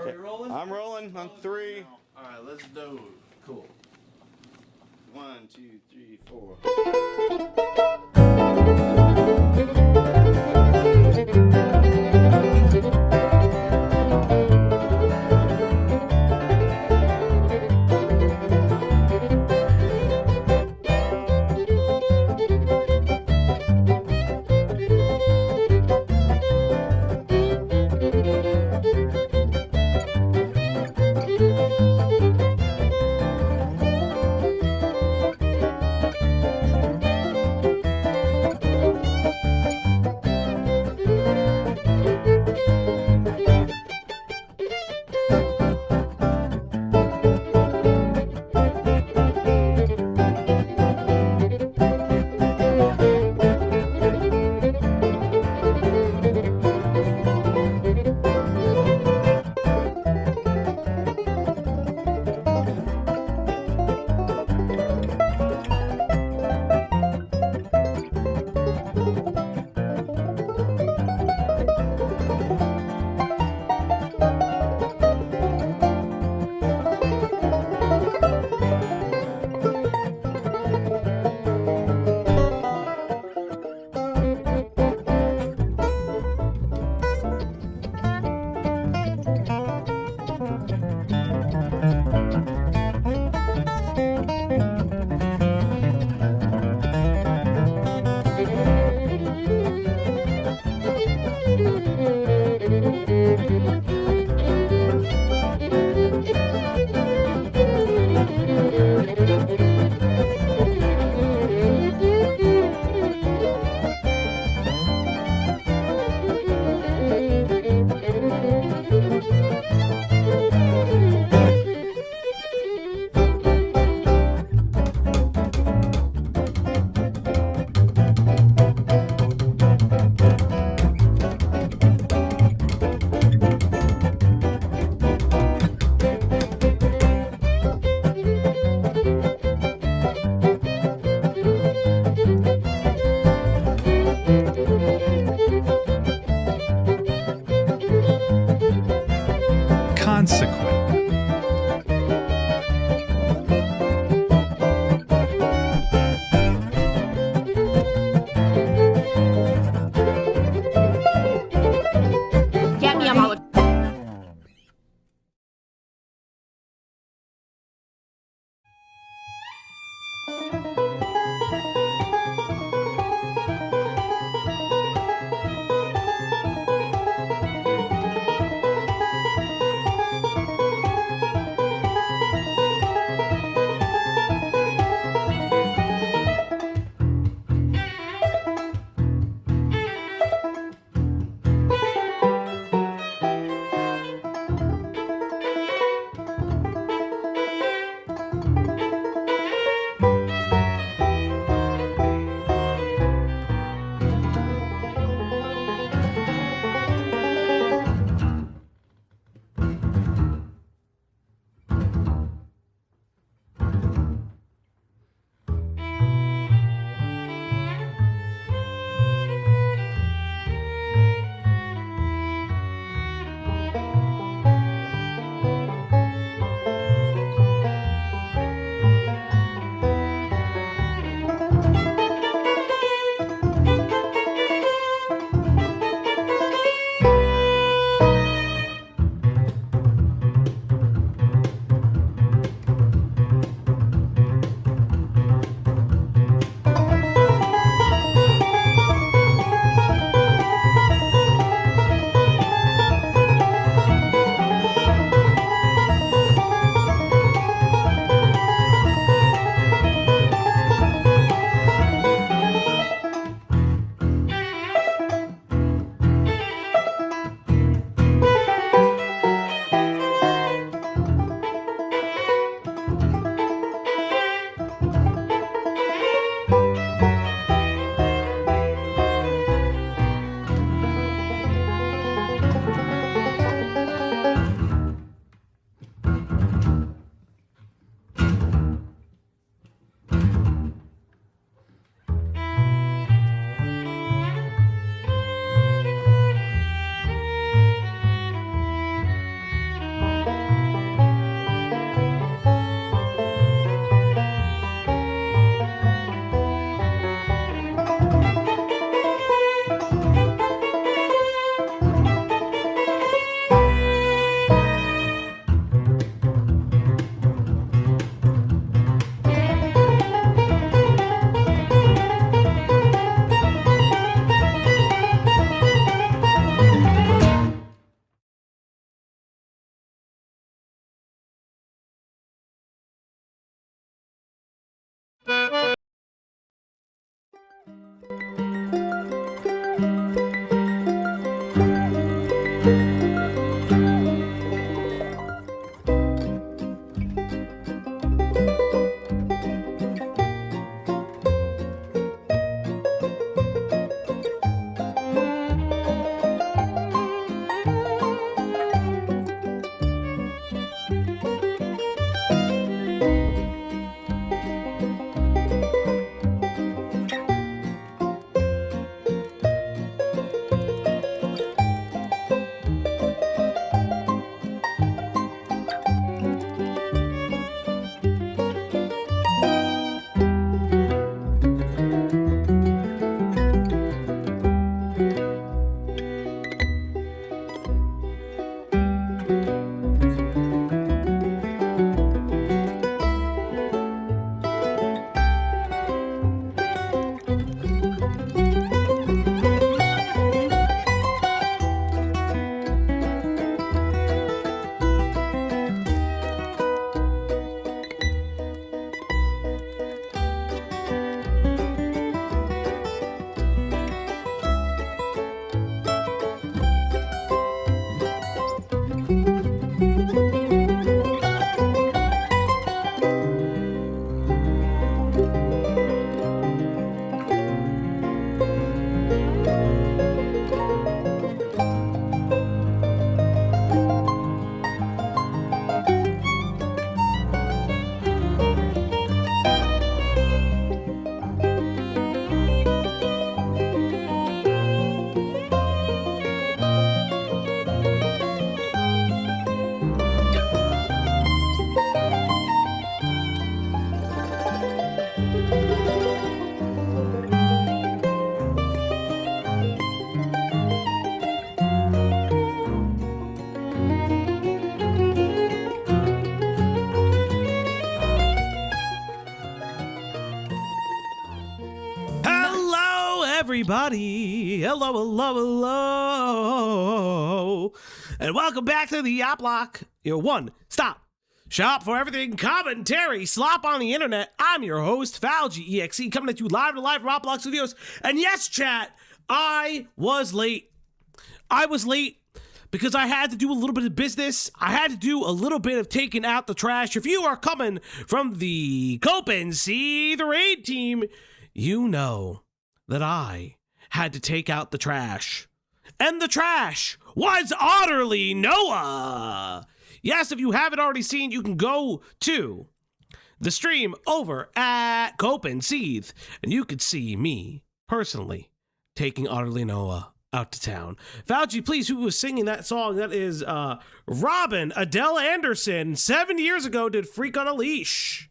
Are we rolling? I'm rolling on 3. Alright, let's do it. Cool. 1, 2, 3, 4. everybody. Hello, hello, hello. And welcome back to the Yacht Block, your one-stop shop for everything commentary slop on the internet. I'm your host, FalGEXE, coming at you live from Yacht Block Studios. And yes, chat, I was late. I was late because I had to do a little bit of business. I had to do a little bit of taking out the trash. If you are coming from the Copen C, the raid team, you know that I had to take out the trash. And the trash was utterly Noah. Yes, if you haven't already seen, you can go to the stream over at Copen Seeth, and you could see me personally taking Utterly Noah out to town. Fauci, please, who was singing that song? That is Robin Adele Anderson. 7 years ago did Freak on a Leash.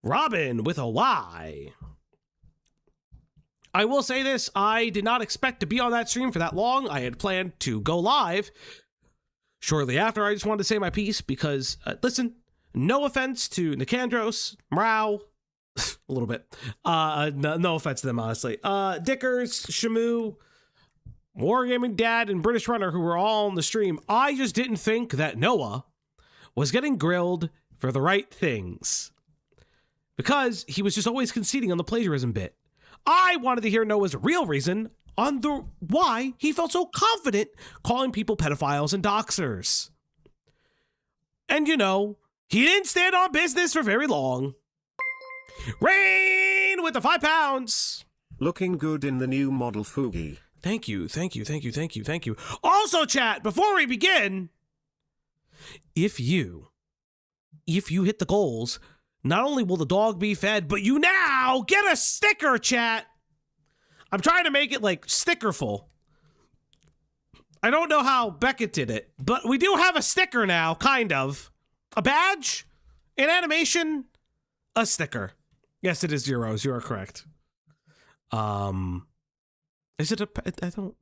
Robin with a Y. I will say this, I did not expect to be on that stream for that long. I had planned to go live shortly after. I just wanted to say my piece because, listen, no offense to Nicandros, Mrau, a little bit. No offense to them, honestly. Dickers, Shamu, Wargaming Dad, and British Runner, who were all on the stream. I just didn't think that Noah was getting grilled for the right things because he was just always conceding on the plagiarism bit. I wanted to hear Noah's real reason on the why he felt so confident calling people pedophiles and doxers. And you know, he didn't stand on business for very long. Rain with the 5 pounds. Looking good in the new model Fugi. Thank you, thank you, thank you, thank you, thank you. Also, chat, before we begin, if you hit the goals, not only will the dog be fed, but you now get a sticker, chat. I'm trying to make it like stickerful. I don't know how Beckett did it, but we do have a sticker now, kind of. A badge, an animation, a sticker. Yes, it is zeros. You are correct. Is it a? I don't.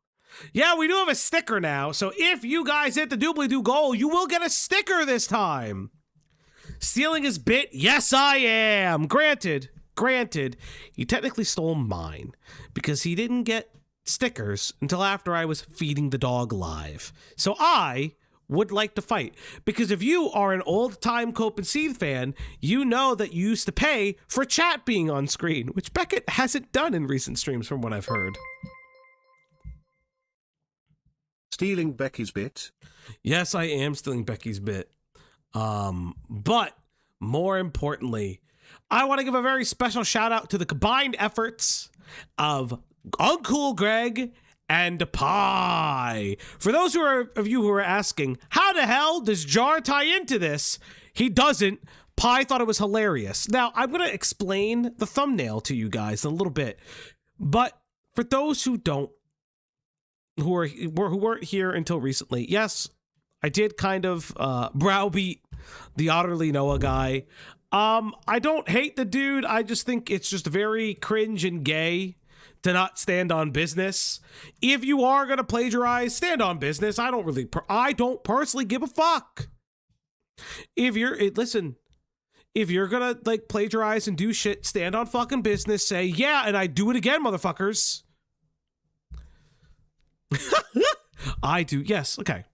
Yeah, we do have a sticker now. So if you guys hit the doobly-doo goal, you will get a sticker this time. Stealing his bit? Yes, I am. Granted, he technically stole mine because he didn't get stickers until after I was feeding the dog live. So I would like to fight because if you are an old-time Cope and Seed fan, you know that you used to pay for chat being on screen, which Beckett hasn't done in recent streams from what I've heard. Stealing Becky's bit? Yes, I am stealing Becky's bit. But more importantly, I want to give a very special shout out to the combined efforts of Uncool Greg and Pie. For those of you who are asking, how the hell does Jar tie into this? He doesn't. Pie thought it was hilarious. Now, I'm going to explain the thumbnail to you guys in a little bit. But for those who don't, who weren't here until recently, yes, I did kind of browbeat the Utterly Noah guy. I don't hate the dude. I just think it's just very cringe and gay to not stand on business. If you are going to plagiarize, stand on business. I don't personally give a fuck. If you're going to like plagiarize and do shit, stand on fucking business. Say, yeah, and I do it again, motherfuckers. I do. Yes. Okay.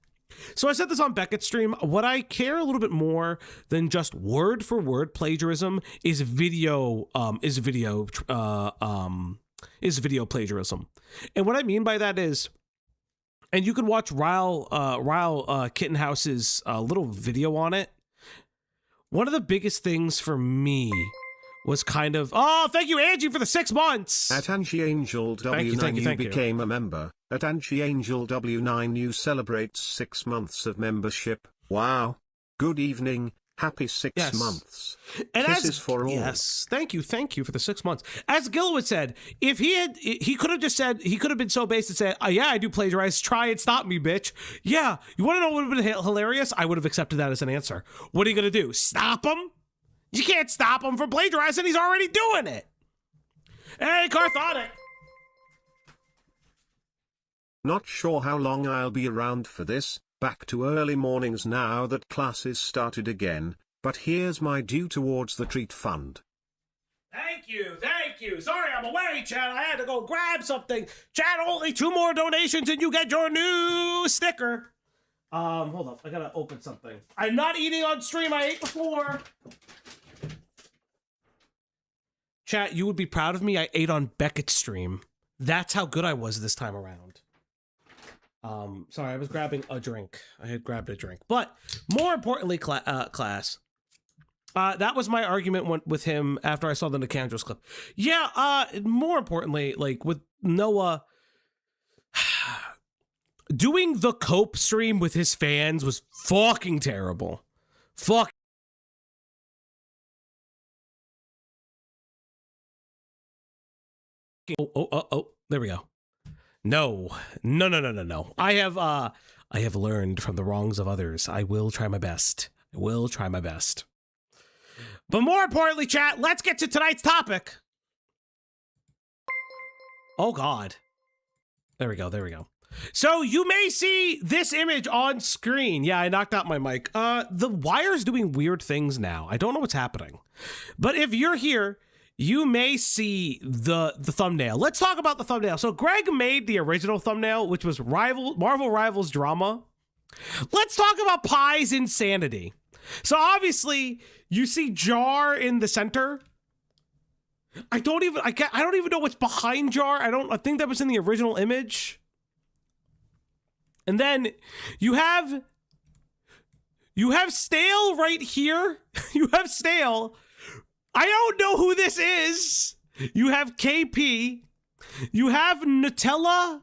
So I said this on Beckett's stream. What I care a little bit more than just word for word plagiarism is video plagiarism. And what I mean by that is, and you can watch Ryle Kittenhouse's little video on it. One of the biggest things for me was kind of, oh, thank you, Angie, for the 6 months. At Angie Angel W9 you became a member. At Angie Angel W9 you celebrate 6 months of membership. Wow. Good evening. Happy 6 months. And Kisses for all. Yes. Thank you for the 6 months. As Gilwood said, if he could have been so base and said, oh, yeah, I do plagiarize. Try and stop me, bitch. Yeah. You want to know what would have been hilarious? I would have accepted that as an answer. What are you going to do? Stop him? You can't stop him from plagiarizing. He's already doing it. Hey, Carthonic. Not sure how long I'll be around for this. Back to early mornings now that classes started again, but here's my due towards the treat fund. Thank Thank you. Sorry, I'm away, Chad. I had to go grab something. Chad, only 2 more donations and you get your new sticker. Hold up. I gotta open something. I'm not eating on stream. I ate before. Chat, you would be proud of me. I ate on Beckett's stream. That's how good I was this time around. Sorry, I was grabbing a drink. I had grabbed a drink. But more importantly, class, that was my argument with him after I saw the Nicandros clip. Yeah, more importantly, like with Noah, doing the Cope stream with his fans was fucking terrible. Fuck. Oh, there we go. No. I have learned from the wrongs of others. I will try my best. But more importantly, chat, let's get to tonight's topic. Oh God. There we go. So you may see this image on screen. Yeah, I knocked out my mic. The wire's doing weird things now. I don't know what's happening. But if you're here, you may see the thumbnail. Let's talk about the thumbnail. So Greg made the original thumbnail, which was Marvel Rivals drama. Let's talk about Pie's insanity. So obviously, you see Jar in the center. I don't even know what's behind Jar. I think that was in the original image. And then you have Stale right here. You have Stale. I don't know who this is. You have KP. You have Nutella.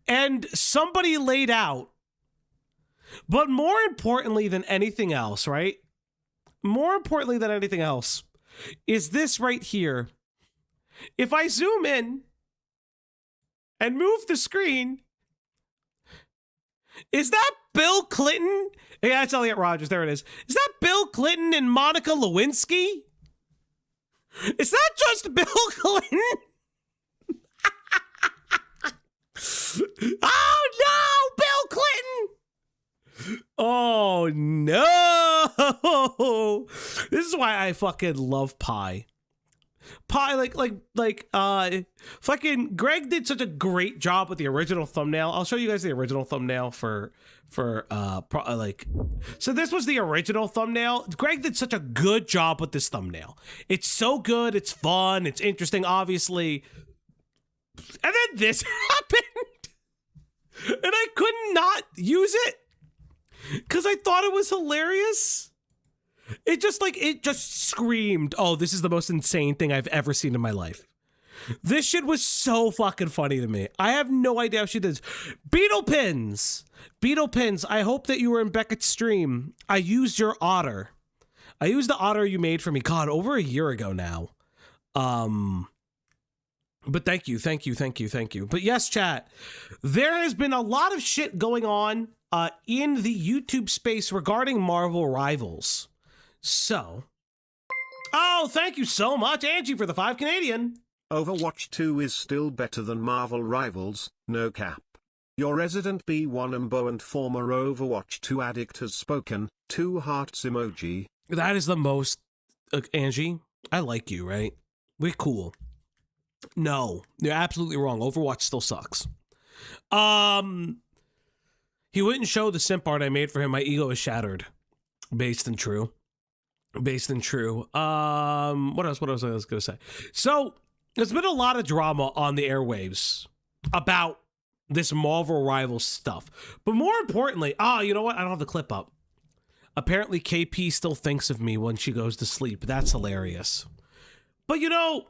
And somebody laid out. But more importantly than anything else, right? More importantly than anything else is this right here. If I zoom in and move the screen, is that Bill Clinton? Yeah, it's Elliot Rogers. There it is. Is that Bill Clinton and Monica Lewinsky? Is that just Bill Clinton? Oh no, Bill Clinton! Oh no! This is why I fucking love Pie. Fucking Greg did such a great job with the original thumbnail. I'll show you guys the original thumbnail so this was the original thumbnail. Greg did such a good job with this thumbnail. It's so good, it's fun, it's interesting, obviously. And then this happened. And I could not use it because I thought it was hilarious. It just screamed, oh, this is the most insane thing I've ever seen in my life. This shit was so fucking funny to me. I have no idea how she did this. Beetle Pins, I hope that you were in Beckett's stream. I used your otter. I used the otter you made for me, God, over a year ago now. But thank you. But yes, chat, there has been a lot of shit going on in the YouTube space regarding Marvel Rivals. So, oh, thank you so much, Angie, for the 5 Canadian. Overwatch 2 is still better than Marvel Rivals, no cap. Your resident B1 Umbo and former Overwatch 2 addict has spoken, 2 hearts emoji. That is the most, Angie, I like you, right? We're cool. No, you're absolutely wrong. Overwatch still sucks. He wouldn't show the simp art I made for him. My ego is shattered. Based and true. What else was I gonna say? So there's been a lot of drama on the airwaves about this Marvel Rivals stuff. But more importantly, you know what? I don't have the clip up. Apparently KP still thinks of me when she goes to sleep. That's hilarious. But you know,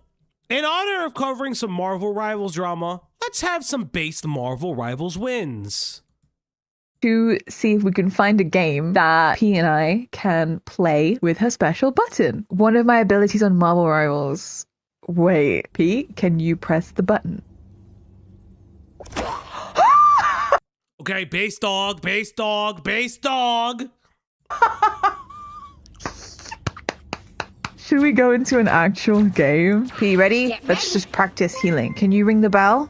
in honor of covering some Marvel Rivals drama, let's have some based Marvel Rivals wins. To see if we can find a game that P and I can play with her special button. One of my abilities on Marvel Rivals. Wait, P, can you press the button? Okay, base dog. Should we go into an actual game? P, ready? Get Let's just practice healing. Can you ring the bell?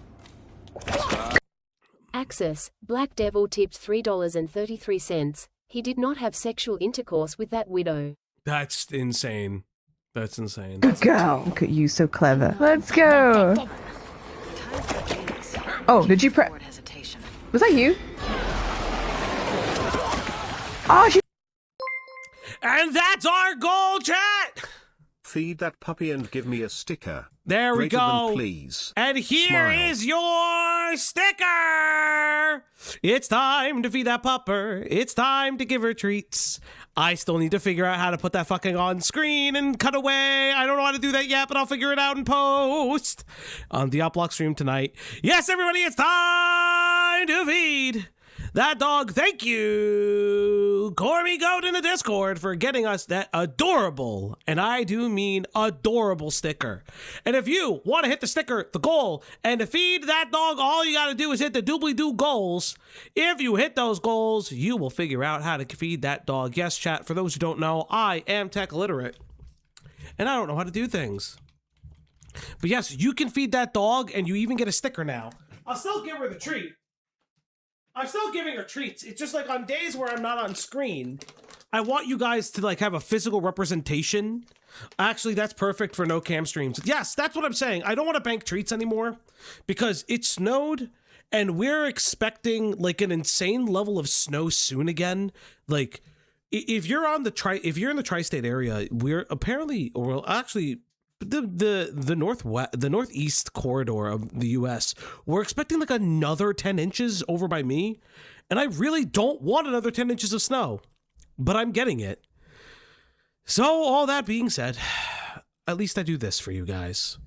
Access. Black Devil tipped $3.33. He did not have sexual intercourse with that widow. That's insane. That's insane. Good girl. Look at you, so clever. Let's go. Oh, did you press? Was that you? Oh, she. And that's our goal, chat. Feed that puppy and give me a sticker. There we Greater go. than please. And here Smile. is your sticker. It's time to feed that pupper. It's time to give her treats. I still need to figure out how to put that fucking on screen and cut away. I don't know how to do that yet, but I'll figure it out in post on the Uplock stream tonight. Yes, everybody, it's time to feed that dog. Thank you, Corby Goat in the Discord, for getting us that adorable, and I do mean adorable, sticker. And if you want to hit the sticker, the goal, and to feed that dog, all you got to do is hit the doobly-doo goals. If you hit those goals, you will figure out how to feed that dog. Yes, chat, for those who don't know, I am tech illiterate, and I don't know how to do things. But yes, you can feed that dog, and you even get a sticker now. I'll still give her the treat. I'm still giving her treats. It's just like on days where I'm not on screen, I want you guys to like have a physical representation. Actually, that's perfect for no cam streams. Yes, that's what I'm saying. I don't want to bank treats anymore because it snowed and we're expecting like an insane level of snow soon again. Like if you're in the tri-state area, we're apparently, or well, actually the northeast corridor of the US, we're expecting like another 10 inches over by me, and I really don't want another 10 inches of snow, but I'm getting it. So all that being said, at least I do this for you guys.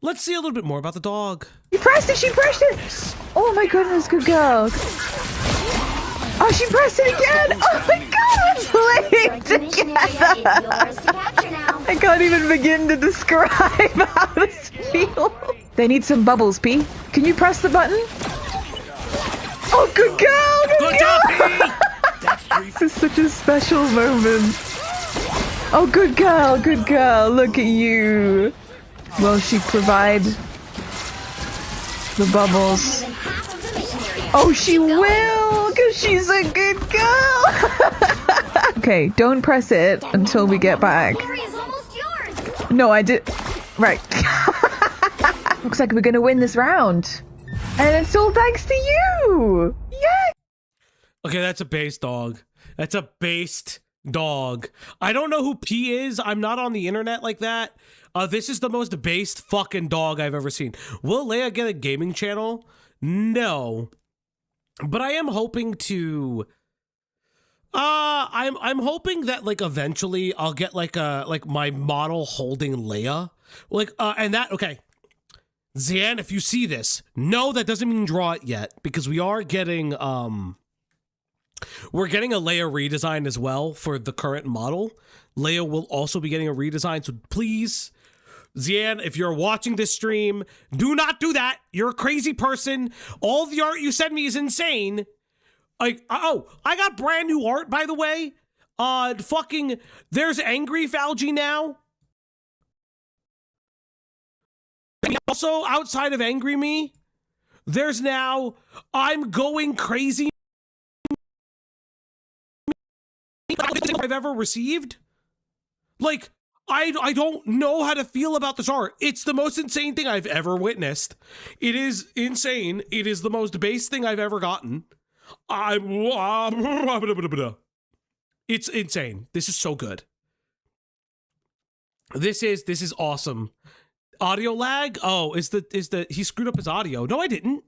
Let's see a little bit more about the dog. You pressed it. She pressed it. Oh my goodness, good girl. Oh, she pressed it again. Oh my god, we're playing together. I can't even begin to describe how this feels. They need some bubbles, P. Can you press the button? Oh, good girl. Good girl. This is such a special moment. Oh, good girl. Good girl. Look at you. Will she provide the bubbles? Oh, she will, because she's a good girl. Okay, don't press it until we get back. No, I did. Right. Looks like we're going to win this round. And it's all thanks to you. Yay. Okay, that's a based dog. That's a based dog. I don't know who P is. I'm not on the internet like that. This is the most based fucking dog I've ever seen. Will Leia get a gaming channel? No. But I am hoping to I'm hoping that like eventually I'll get like my model holding Leia. Like and that okay. Zan, if you see this, no, that doesn't mean draw it yet, because we are getting we're getting a Leia redesign as well for the current model. Leia will also be getting a redesign, so please, Zian, if you're watching this stream, do not do that. You're a crazy person. All the art you send me is insane. Like, oh, I got brand new art, by the way. Fucking, there's Angry Falgi now. Also, outside of Angry Me, there's now I'm Going Crazy I've ever received. Like, I don't know how to feel about this art. It's the most insane thing I've ever witnessed. It is insane. It is the most base thing I've ever gotten. It's insane. This is so good. This is awesome. Audio lag? Oh, he screwed up his audio. No, I didn't.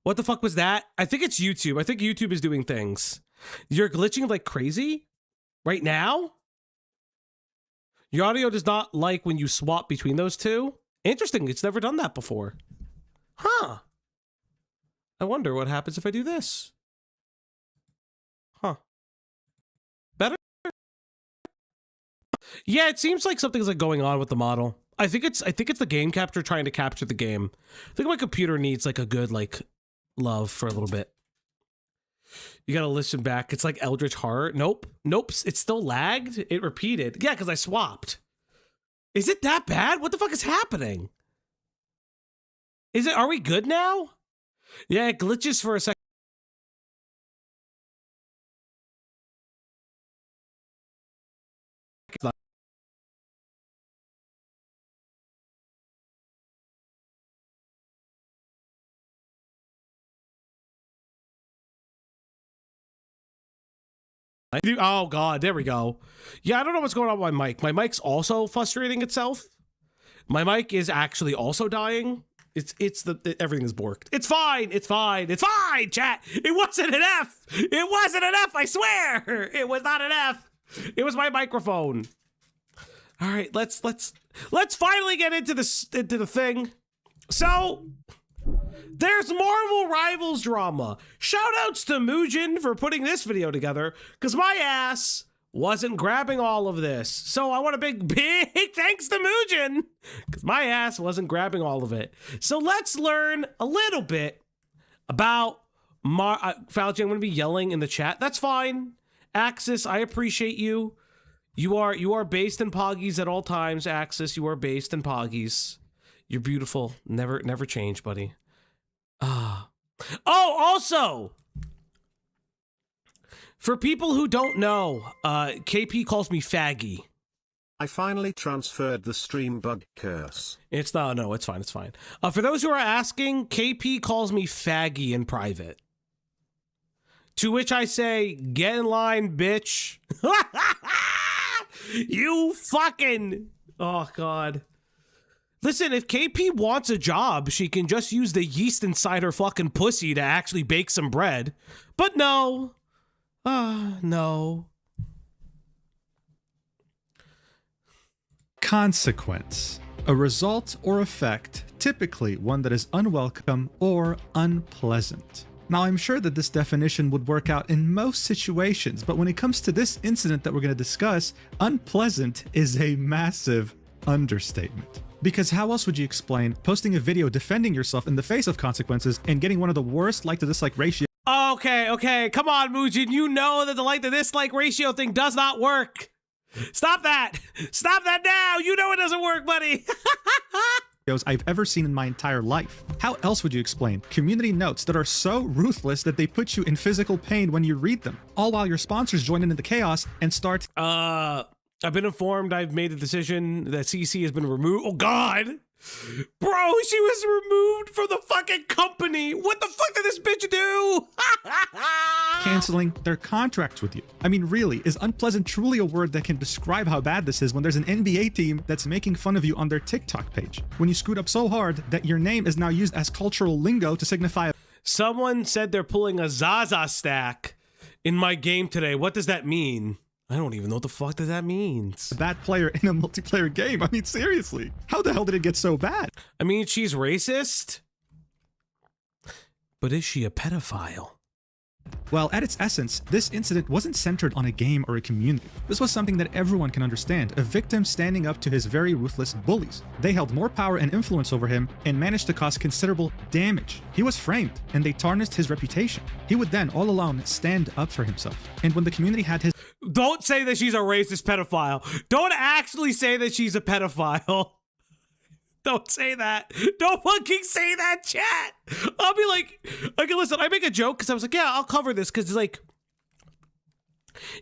What the fuck was that? I think it's YouTube. I think YouTube is doing things. You're glitching like crazy right now? Your audio does not like when you swap between those two? Interesting. It's never done that before. Huh. I wonder what happens if I do this. Huh. Better? Yeah, it seems like something's like going on with the model. I think it's the game capture trying to capture the game. I think my computer needs like a good like love for a little bit. You gotta listen back. It's like Eldritch Horror. Nope. It's still lagged. It repeated. Yeah, because I swapped. Is it that bad? What the fuck is happening? Are we good now? Yeah, it glitches for a second. Oh God, there we go. Yeah, I don't know what's going on with my mic. My mic's also frustrating itself. My mic is actually also dying. Everything is borked. It's fine. It's fine. It's fine, chat. It wasn't an F. It wasn't an F, I swear. It was not an F. It was my microphone. All right, let's finally get into the thing. So, there's Marvel Rivals drama. Shoutouts to Mugen for putting this video together, because my ass wasn't grabbing all of this. So I want a big thanks to Mugen, because my ass wasn't grabbing all of it. So let's learn a little bit about Fauci. I'm going to be yelling in the chat. That's fine. Axis, I appreciate you. You are based in Poggies at all times, Axis. You are based in Poggies. You're beautiful. Never change, buddy. Oh, also, for people who don't know, KP calls me faggy. I finally transferred the stream bug curse. It's no, it's fine, it's fine. For those who are asking, KP calls me faggy in private. To which I say, get in line, bitch. You fucking... Oh, God. Listen, if KP wants a job, she can just use the yeast inside her fucking pussy to actually bake some bread. But no. No. Consequence. A result or effect, typically one that is unwelcome or unpleasant. Now, I'm sure that this definition would work out in most situations, but when it comes to this incident that we're going to discuss, unpleasant is a massive understatement. Because how else would you explain posting a video defending yourself in the face of consequences and getting one of the worst like-to-dislike ratio? Okay, come on, Mugen. You know that the like-to-dislike ratio thing does not work. Stop that. Stop that now. You know it doesn't work, buddy. I've ever seen in my entire life. How else would you explain community notes that are so ruthless that they put you in physical pain when you read them, all while your sponsors join in the chaos and start... I've been informed I've made the decision that CC has been removed. Oh, God. Bro, she was removed from the fucking company. What the fuck did this bitch do? Canceling their contracts with you. I mean, really, is unpleasant truly a word that can describe how bad this is when there's an NBA team that's making fun of you on their TikTok page? When you screwed up so hard that your name is now used as cultural lingo to signify... Someone said they're pulling a Zaza stack in my game today. What does that mean? I don't even know what the fuck that means. A bad player in a multiplayer game. I mean, seriously. How the hell did it get so bad? I mean, she's racist. But is she a pedophile? Well, at its essence, this incident wasn't centered on a game or a community. This was something that everyone can understand, a victim standing up to his very ruthless bullies. They held more power and influence over him and managed to cause considerable damage. He was framed, and they tarnished his reputation. He would then, all alone, stand up for himself. And when the community had his... Don't say that she's a racist pedophile. Don't actually say that she's a pedophile. Don't say that. Don't fucking say that, chat. I'll be like, okay, listen, I make a joke because I was like, yeah, I'll cover this because it's like,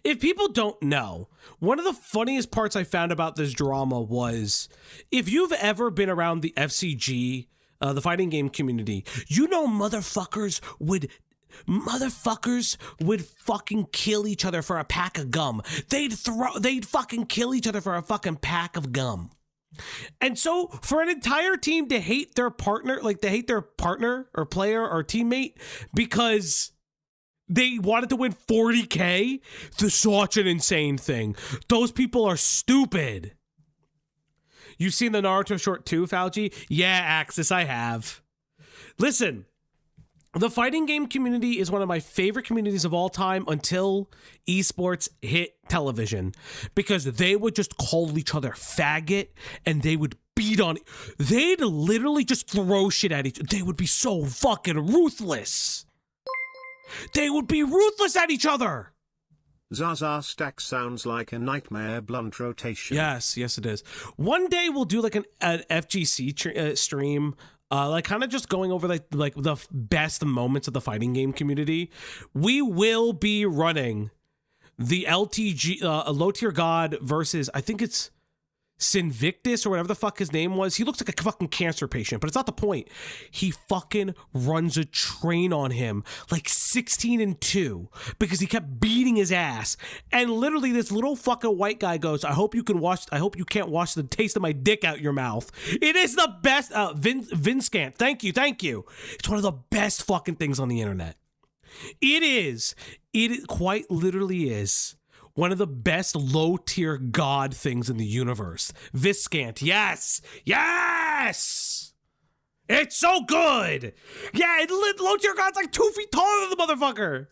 if people don't know, one of the funniest parts I found about this drama was, if you've ever been around the FCG, the fighting game community, you know motherfuckers would fucking kill each other for a pack of gum. They'd fucking kill each other for a fucking pack of gum. And so for an entire team to hate their partner, like to hate their partner or player or teammate because they wanted to win 40K, that's such an insane thing. Those people are stupid. You've seen the Naruto short too, Fauci? Yeah, Axis, I have. Listen, the fighting game community is one of my favorite communities of all time until esports hit television, because they would just call each other faggot and they would beat on, they'd literally just throw shit at each other. They would be so fucking ruthless. They would be ruthless at each other. Zaza stack sounds like a nightmare blunt rotation. Yes, it is. One day we'll do like an FGC stream, like kind of just going over like the best moments of the fighting game community. We will be running the LTG, low tier god versus, I think it's Sinvictus or whatever the fuck his name was. He looks like a fucking cancer patient, but it's not the point. He fucking runs a train on him like 16-2 because he kept beating his ass. And literally this little fucking white guy goes, I hope you can't wash the taste of my dick out your mouth. It is the best. Vinscant. Thank you. It's one of the best fucking things on the internet. It quite literally is one of the best low-tier god things in the universe. Viscant, yes! It's so good! Yeah, low-tier god's like 2 feet taller than the motherfucker!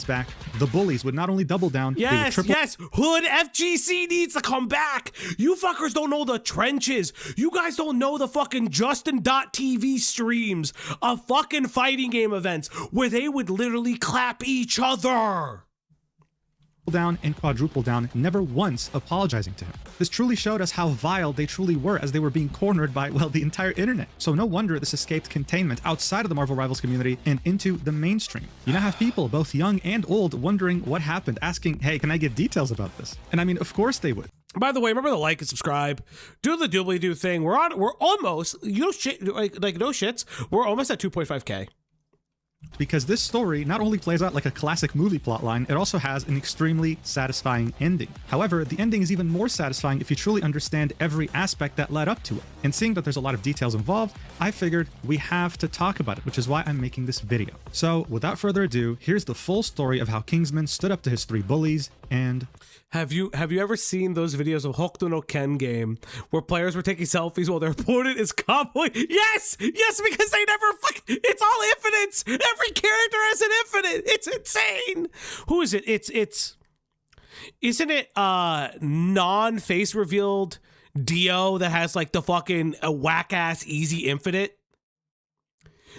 Back, the bullies would not only double down, yes, Hood FGC needs to come back. You fuckers don't know the trenches. You guys don't know the fucking Justin.tv streams of fucking fighting game events where they would literally clap each other. Down and quadruple down, never once apologizing to him. This truly showed us how vile they truly were as they were being cornered by, well, the entire internet. So no wonder this escaped containment outside of the Marvel Rivals community and into the mainstream. You now have people, both young and old, wondering what happened, asking, hey, can I get details about this? And I mean, of course they would. By the way, remember to like and subscribe. Do the doobly-doo thing. We're almost, no shits, we're almost at 2.5K. Because this story not only plays out like a classic movie plotline, it also has an extremely satisfying ending. However, the ending is even more satisfying if you truly understand every aspect that led up to it. And seeing that there's a lot of details involved, I figured we have to talk about it, which is why I'm making this video. So without further ado, here's the full story of how Kingsman stood up to his 3 bullies and... Have you ever seen those videos of Hokuto no Ken game where players were taking selfies while their opponent is comboing? Yes, because they never it's all infinites. Every character has an infinite. It's insane. Who is it? Isn't it non-face revealed Dio that has like the fucking whack ass easy infinite?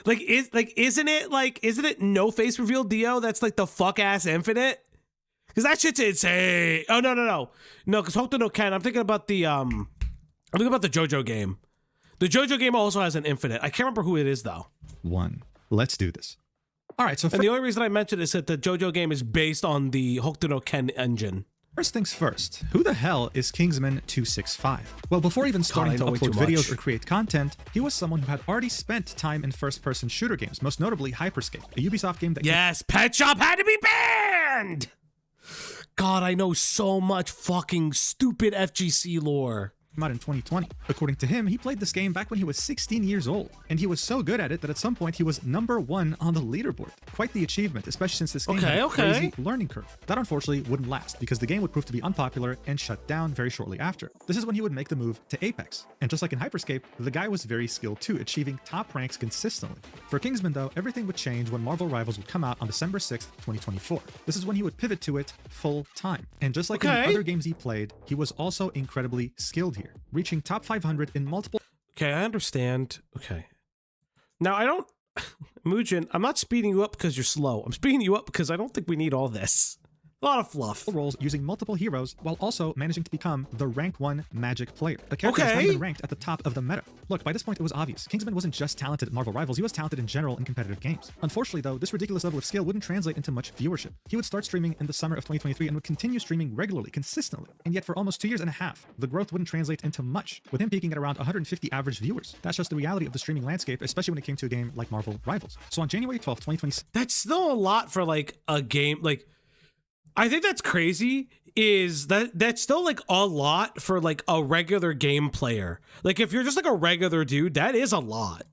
Isn't it no face revealed Dio that's like the fuck ass infinite? Because that shit's insane. Oh, no, because Hokuto no Ken, I'm thinking about the JoJo game. The JoJo game also has an infinite. I can't remember who it is, though. Let's do this. All right, so... And the only reason I mentioned it is that the JoJo game is based on the Hokuto no Ken engine. First things first, who the hell is Kingsman 265? Well, before even starting to upload videos or create content, he was someone who had already spent time in first-person shooter games, most notably Hyperscape, a Ubisoft game that... Yes, Pet Shop had to be banned! God, I know so much fucking stupid FGC lore. Came out in 2020. According to him, he played this game back when he was 16 years old, and he was so good at it that at some point he was #1 on the leaderboard. Quite the achievement, especially since this game had a crazy learning curve. That unfortunately wouldn't last, because the game would prove to be unpopular and shut down very shortly after. This is when he would make the move to Apex. And just like in Hyperscape, the guy was very skilled too, achieving top ranks consistently. For Kingsman though, everything would change when Marvel Rivals would come out on December 6th, 2024. This is when he would pivot to it full time. And just like in the other games he played, he was also incredibly skilled here, reaching top 500 in multiple... Okay, I understand. Okay. Now, I don't... Mugen, I'm not speeding you up because you're slow. I'm speeding you up because I don't think we need all this. A lot of fluff. Roles using multiple heroes while also managing to become the rank 1 Magic player. A character that's not even ranked at the top of the meta. Look, by this point it was obvious. Kingsman wasn't just talented at Marvel Rivals, he was talented in general in competitive games. Unfortunately though, this ridiculous level of skill wouldn't translate into much viewership. He would start streaming in the summer of 2023 and would continue streaming regularly, consistently. And yet for almost 2 years and a half, the growth wouldn't translate into much, with him peaking at around 150 average viewers. That's just the reality of the streaming landscape, especially when it came to a game like Marvel Rivals. So on January 12th, 2026... That's still a lot for like a game, like... I think that's crazy is that's still like a lot for like a regular game player. Like if you're just like a regular dude, that is a lot.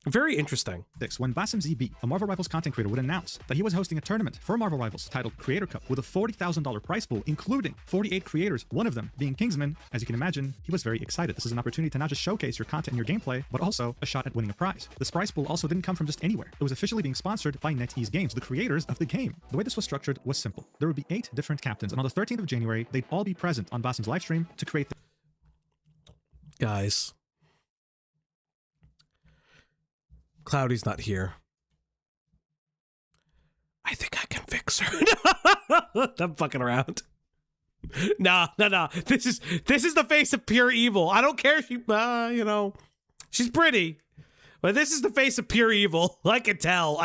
Very interesting. When Basim ZB, a Marvel Rivals content creator, would announce that he was hosting a tournament for Marvel Rivals titled Creator Cup with a $40,000 prize pool, including 48 creators, one of them being Kingsman, as you can imagine, he was very excited. This is an opportunity to not just showcase your content and your gameplay, but also a shot at winning a prize. This prize pool also didn't come from just anywhere. It was officially being sponsored by NetEase Games, the creators of the game. The way this was structured was simple. There would be 8 different captains, and on the 13th of January, they'd all be present on Basim's livestream to create the... Guys. Cloudy's not here. I think I can fix her. I'm fucking around. No. This is the face of pure evil. I don't care if she, she's pretty, but this is the face of pure evil. I can tell.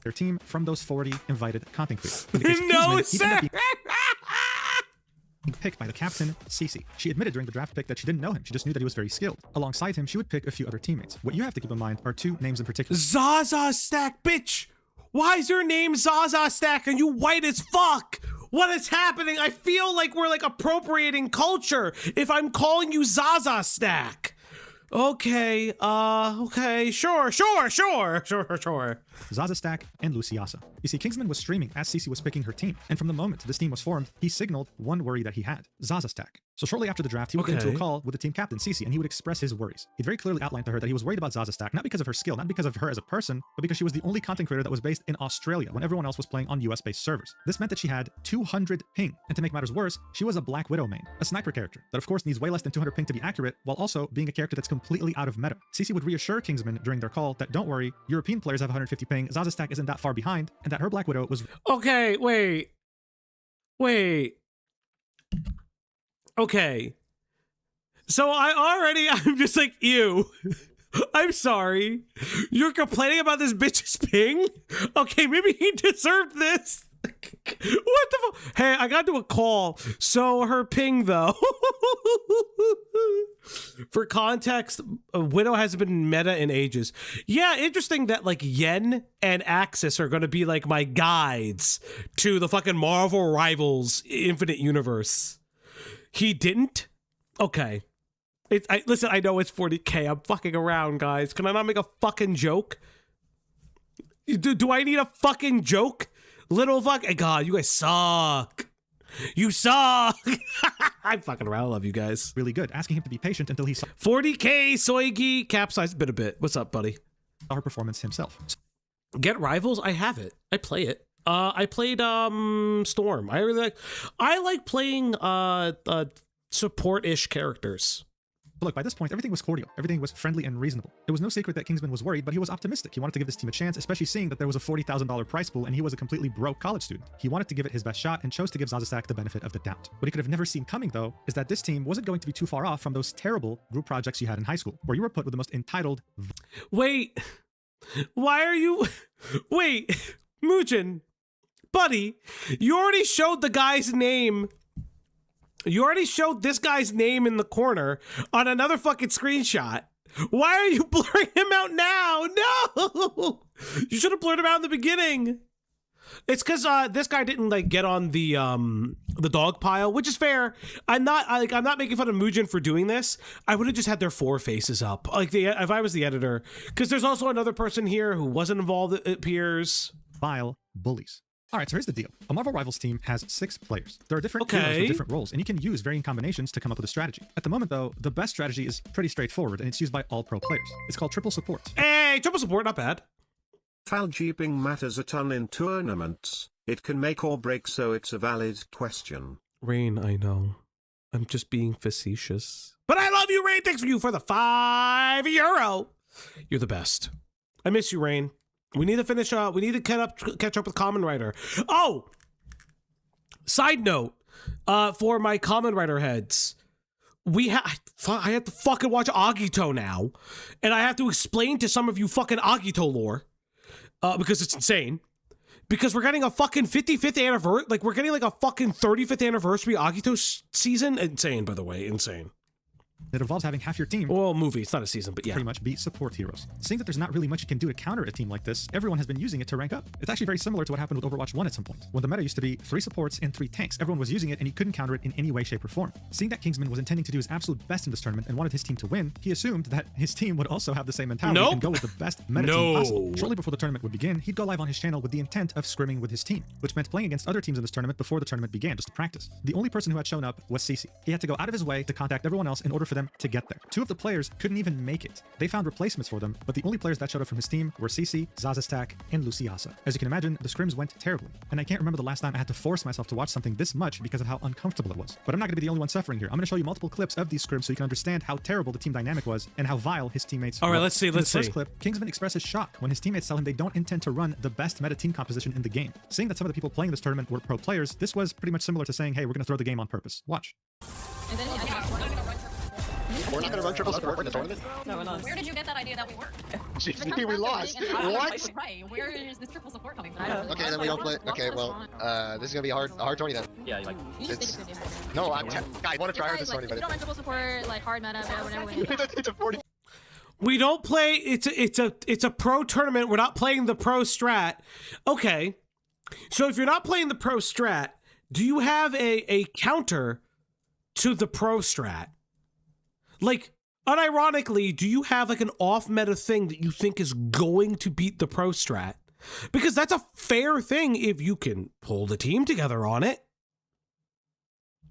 Their team from those 40 invited content creators. No, sir. picked by the captain, Cece. She admitted during the draft pick that she didn't know him, she just knew that he was very skilled. Alongside him, she would pick a few other teammates. What you have to keep in mind are two names in particular. Zaza Stack, bitch! Why is your name Zaza Stack and you white as fuck? What is happening? I feel like we're like appropriating culture if I'm calling you Zaza Stack. Okay, sure. Zaza Stack and Luciasa. You see, Kingsman was streaming as Cece was picking her team, and from the moment this team was formed, he signaled one worry that he had, Zaza Stack. So shortly after the draft, he would get into a call with the team captain, Cece, and he would express his worries. He very clearly outlined to her that he was worried about Zaza Stack, not because of her skill, not because of her as a person, but because she was the only content creator that was based in Australia when everyone else was playing on US-based servers. This meant that she had 200 ping, and to make matters worse, she was a Black Widow main, a sniper character that of course needs way less than 200 ping to be accurate, while also being a character that's completely out of meta. Cece would reassure Kingsman during their call that don't worry, European players have 150 ping, Zaza Stack isn't that far behind, and that her Black Widow was... Okay, wait. Okay. So I'm just like, ew. I'm sorry. You're complaining about this bitch's ping? Okay, maybe he deserved this. What the fuck? Hey, I got to a call. So her ping, though. For context, Widow hasn't been meta in ages. Yeah, interesting that like Yen and Axis are going to be like my guides to the fucking Marvel Rivals Infinite Universe. He didn't? Okay. Listen, I know it's 40K. I'm fucking around, guys. Can I not make a fucking joke? Do I need a fucking joke? Little fuck. God, you guys suck. You suck. I'm fucking around. I love you guys. Really good. Asking him to be patient until he saw 40K Soigi capsized a bit. What's up, buddy? her performance himself. Get Rivals? I have it. I play it. I played Storm. I like playing support-ish characters. But look, by this point, everything was cordial. Everything was friendly and reasonable. It was no secret that Kingsman was worried, but he was optimistic. He wanted to give this team a chance, especially seeing that there was a $40,000 prize pool and he was a completely broke college student. He wanted to give it his best shot and chose to give Zaza Stack the benefit of the doubt. What he could have never seen coming, though, is that this team wasn't going to be too far off from those terrible group projects you had in high school, where you were put with the most entitled... Wait, why are you... Wait, Muujin, buddy, you already showed the guy's name... You already showed this guy's name in the corner on another fucking screenshot. Why are you blurring him out now? No! You should have blurred him out in the beginning. It's because this guy didn't like get on the dog pile, which is fair. I'm not making fun of Muujin for doing this. I would have just had their four faces up, if I was the editor. Because there's also another person here who wasn't involved. It appears. Vile bullies. All right, so here's the deal. A Marvel Rivals team has 6 players. There are different heroes with different roles, and you can use varying combinations to come up with a strategy. At the moment, though, the best strategy is pretty straightforward, and it's used by all pro players. It's called triple support. Hey, triple support, not bad. Faljeeping matters a ton in tournaments. It can make or break, so it's a valid question. Rain, I know. I'm just being facetious. But I love you, Rain. Thanks for you for the €5. You're the best. I miss you, Rain. We need to finish up. We need to catch up with Common Writer. Oh! Side note, for my Common Writer heads, I have to fucking watch Agito now, and I have to explain to some of you fucking Agito lore, because it's insane. Because we're getting a fucking 55th anniversary, like we're getting like a fucking 35th anniversary Agito season. Insane, by the way, insane. It involves having half your team, well, movie, it's not a season, but yeah, pretty much be support heroes. Seeing that there's not really much you can do to counter a team like this, everyone has been using it to rank up. It's actually very similar to what happened with Overwatch 1 at some point, when the meta used to be 3 supports and 3 tanks. Everyone was using it and he couldn't counter it in any way, shape, or form. Seeing that Kingsman was intending to do his absolute best in this tournament and wanted his team to win, he assumed that his team would also have the same mentality and go with the best meta team possible. Shortly before the tournament would begin, he'd go live on his channel with the intent of scrimming with his team, which meant playing against other teams in this tournament before the tournament began, just to practice. The only person who had shown up was Cece. He had to go out of his way to contact everyone else in order for them to get there. 2 of the players couldn't even make it. They found replacements for them, but the only players that showed up from his team were Cece, Zaza Stack, and Luciasa. As you can imagine, the scrims went terribly, and I can't remember the last time I had to force myself to watch something this much because of how uncomfortable it was. But I'm not going to be the only one suffering here. I'm going to show you multiple clips of these scrims so you can understand how terrible the team dynamic was and how vile his teammates were. All right, let's see. In the first clip, Kingsman expresses shock when his teammates tell him they don't intend to run the best meta team composition in the game. Seeing that some of the people playing this tournament were pro players, this was pretty much similar to saying, hey, we're going to throw the game on purpose. Watch. And then We're not gonna run triple support in the tournament? No, we're not. Where did you get that idea that we were? GG, we lost. What? Right, where is this triple support coming from? Okay, then we don't play. Okay, well, this is gonna be a hard tourney then. Yeah, you like. You just think it's gonna be a hard game. No, I want to try hard this tourney, Like, but we don't run triple support, like hard meta, whatever. it's a 40. We don't play. It's a pro tournament. We're not playing the pro strat. Okay, so if you're not playing the pro strat, do you have a counter to the pro strat? Like, unironically, do you have like an off meta thing that you think is going to beat the pro strat? Because that's a fair thing if you can pull the team together on it.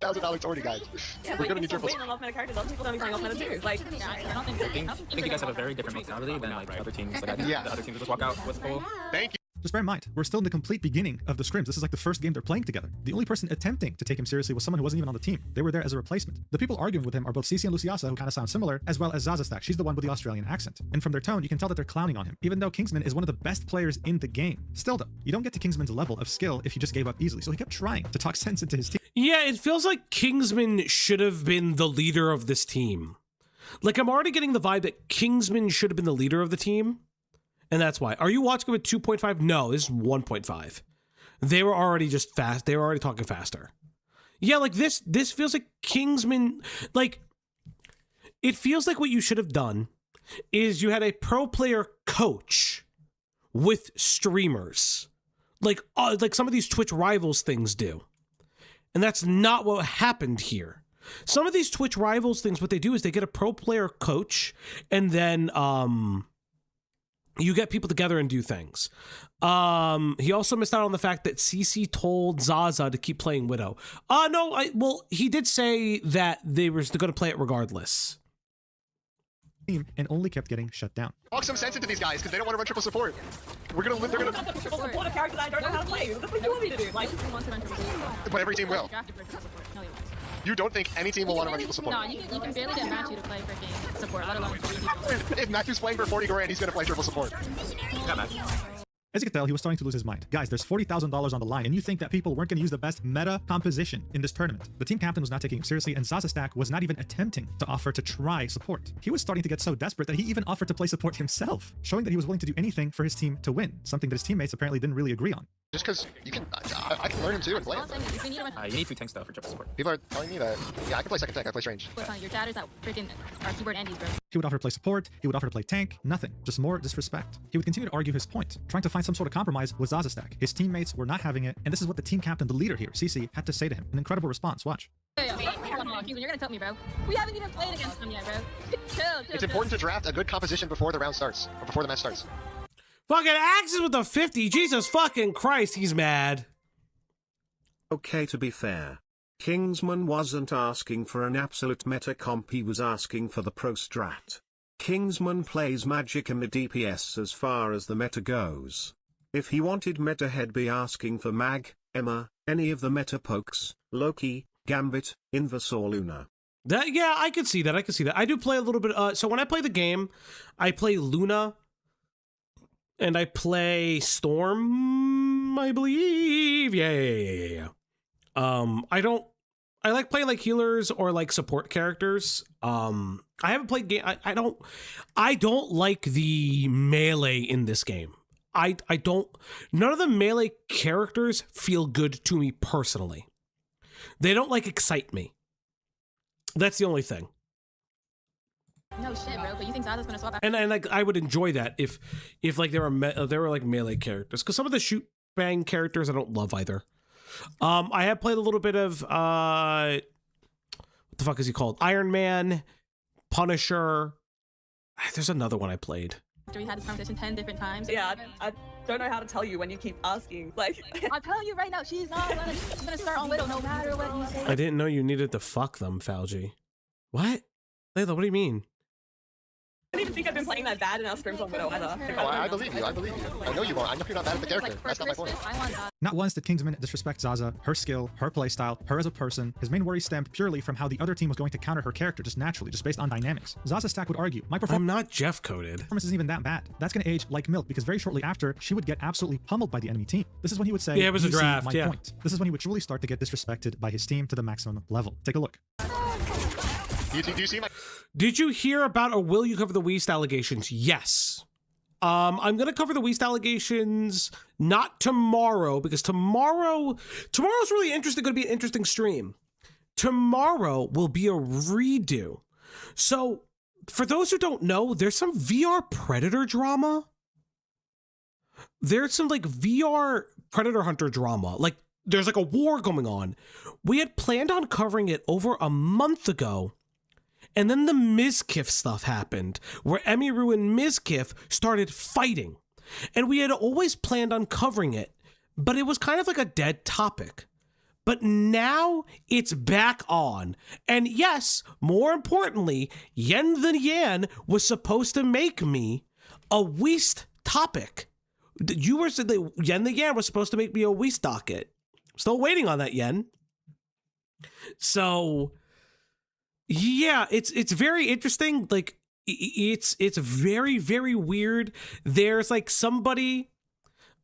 $1,000 tourney, guys. Yeah, We're gonna need triples. Off meta characters. Other people don't be playing off meta too. Like, I don't think I think you guys have a very different mentality than like other teams. Like, I think Yeah. the other teams just walk out with full. Thank you. Just bear in mind, we're still in the complete beginning of the scrims. This is like the first game they're playing together. The only person attempting to take him seriously was someone who wasn't even on the team. They were there as a replacement. The people arguing with him are both Cece and Luciasa, who kind of sound similar, as well as Zaza Stack. She's the one with the Australian accent. And from their tone, you can tell that they're clowning on him, even though Kingsman is one of the best players in the game. Still though, you don't get to Kingsman's level of skill if you just gave up easily. So he kept trying to talk sense into his team. Yeah, it feels like Kingsman should have been the leader of this team. Like, I'm already getting the vibe that Kingsman should have been the leader of the team. And that's why. Are you watching with 2.5? No, this is 1.5. They were already just fast. They were already talking faster. Yeah, like this feels like Kingsman, like, it feels like what you should have done is you had a pro player coach with streamers. Like some of these Twitch Rivals things do. And that's not what happened here. Some of these Twitch Rivals things, what they do is they get a pro player coach and then, you get people together and do things. He also missed out on the fact that CC told Zaza to keep playing Widow. No, he did say that they were going to play it regardless. And only kept getting shut down. Talk some sense into these guys because they don't want to run triple support. They're gonna. Triple support a character that I don't know how to play. What do you want me to do? Like, But every team will. You don't think any team will want to run triple support? No, you can barely get Matthew to play freaking support, let alone 3 people. If Matthew's playing for 40 grand, he's gonna play triple support. yeah, man. As you can tell, he was starting to lose his mind. Guys, there's $40,000 on the line, and you think that people weren't going to use the best meta composition in this tournament. The team captain was not taking him seriously, and Zaza Stack was not even attempting to offer to try support. He was starting to get so desperate that he even offered to play support himself, showing that he was willing to do anything for his team to win, something that his teammates apparently didn't really agree on. Just because you can, I can learn him too and play him. You need 2 tanks though for triple support. People are telling me that, yeah, I can play second tank, I play range. Your chatters that freaking are keyboard Andes, bro. He would offer to play support, he would offer to play tank, nothing, just more disrespect. He would continue to argue his point, trying to find some sort of compromise with Zaza Stack. His teammates were not having it, and this is what the team captain, the leader here, CC, had to say to him. An incredible response, watch. Hey, come on, you're gonna tell me, bro. We haven't even played against them yet, bro. Chill. It's important to draft a good composition before the round starts, or before the match starts. Fucking Axes with the 50. Jesus fucking Christ, he's mad. Okay, to be fair, Kingsman wasn't asking for an absolute meta comp, he was asking for the pro strat. Kingsman plays Magic and the DPS as far as the meta goes. If he wanted meta, he'd be asking for Mag, Emma, any of the meta pokes, Loki, Gambit, Invis or Luna. Yeah, I could see that. I do play a little bit. So when I play the game, I play Luna and I play Storm, I believe. Yeah. I like playing like healers or like support characters. I haven't played game. I don't like the melee in this game. I don't. None of the melee characters feel good to me personally. They don't like excite me. That's the only thing. No shit, bro. But you think Zaza's gonna swap out? And like I would enjoy that if like there were like melee characters, because some of the shoot bang characters I don't love either. I have played a little bit of what the fuck is he called? Iron Man, Punisher. There's another one I played. We had this conversation 10 different times. Yeah, I don't know how to tell you when you keep asking. Like, I'm telling you right now, she's gonna start on Widow no matter what you say. I didn't know you needed to fuck them, Falgi. What? Layla, what do you mean? I don't even think I've been playing that bad in our scrims on Widow either. Oh, I believe you. I know you won't. I know you're not bad at the character. That's not my point. Not once did Kingsman disrespect Zaza, her skill, her playstyle, her as a person. His main worry stemmed purely from how the other team was going to counter her character just naturally, just based on dynamics. Zaza Stack would argue, my I'm not Jeff coded. performance isn't even that bad. That's going to age like milk, because very shortly after, she would get absolutely pummeled by the enemy team. This is when he would say, yeah, it was a "You see draft, my yeah. point." This is when he would truly start to get disrespected by his team to the maximum level. Take a look. Do you see my... Did you hear about, or will you cover the Weast allegations? Yes. I'm going to cover the Weast allegations not tomorrow, because tomorrow's really interesting. Going to be an interesting stream. Tomorrow will be a redo. So for those who don't know, there's some VR Predator drama. There's some like VR Predator Hunter drama. Like there's like a war going on. We had planned on covering it over a month ago. And then the Mizkif stuff happened, where Emiru and Mizkif started fighting. And we had always planned on covering it, but it was kind of like a dead topic. But now it's back on. And yes, more importantly, Yen the Yan was supposed to make me a Weast topic. You were said that Yen the Yan was supposed to make me a Weast docket. Still waiting on that, Yen. So... yeah, it's very interesting. Like it's very, very weird. There's like somebody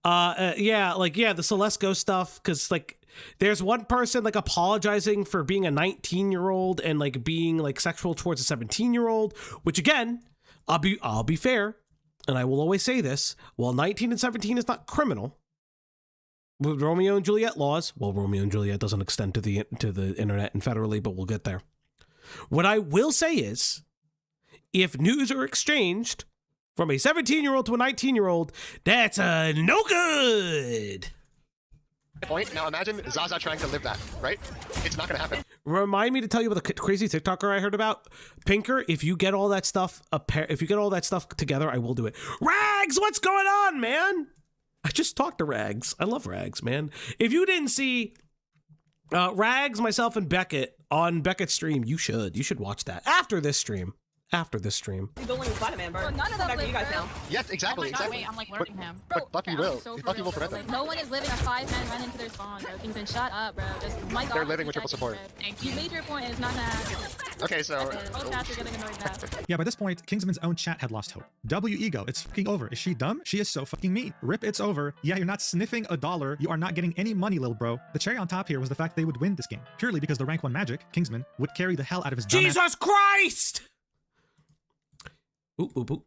the Celesco stuff, because like there's one person like apologizing for being a 19-year-old and like being like sexual towards a 17-year-old, which again, I'll be fair, and I will always say this, while 19 and 17 is not criminal with Romeo and Juliet laws, well, Romeo and Juliet doesn't extend to the internet and federally, but we'll get there. What I will say is, if news are exchanged from a 17-year-old to a 19-year-old, that's no good. Point. Now imagine Zaza trying to live that, right? It's not gonna happen. Remind me to tell you about the crazy TikToker I heard about. Pinker, if you get all that stuff together, I will do it. Rags, what's going on, man? I just talked to Rags. I love Rags, man. If you didn't see Rags, myself, and Beckett on Beckett's stream, you should watch that after this stream. You don't live with Spider-Man, bro. Well, none of them live, you guys bro. now. Yes, exactly, Oh my God, exactly. wait, I'm like learning him. Bro, But Bucky I'm will. so Bucky will for real, prevent bro. them. Like, no one is living a 5-man run into their spawn, bro. Kingsman, shut up, bro. Just my God. They're living with triple support. Thank you. You made your point, and it's not gonna happen. Okay, so... Both chats are getting annoyed now. Yeah, by this point, Kingsman's own chat had lost hope. W ego, it's fucking over. Is she dumb? She is so fucking mean. Rip, it's over. Yeah, you're not sniffing $1. You are not getting any money, little bro. The cherry on top here was the fact they would win this game, purely because the rank 1 magic, Kingsman, would carry the hell out of his dumb Jesus Christ! Ooh.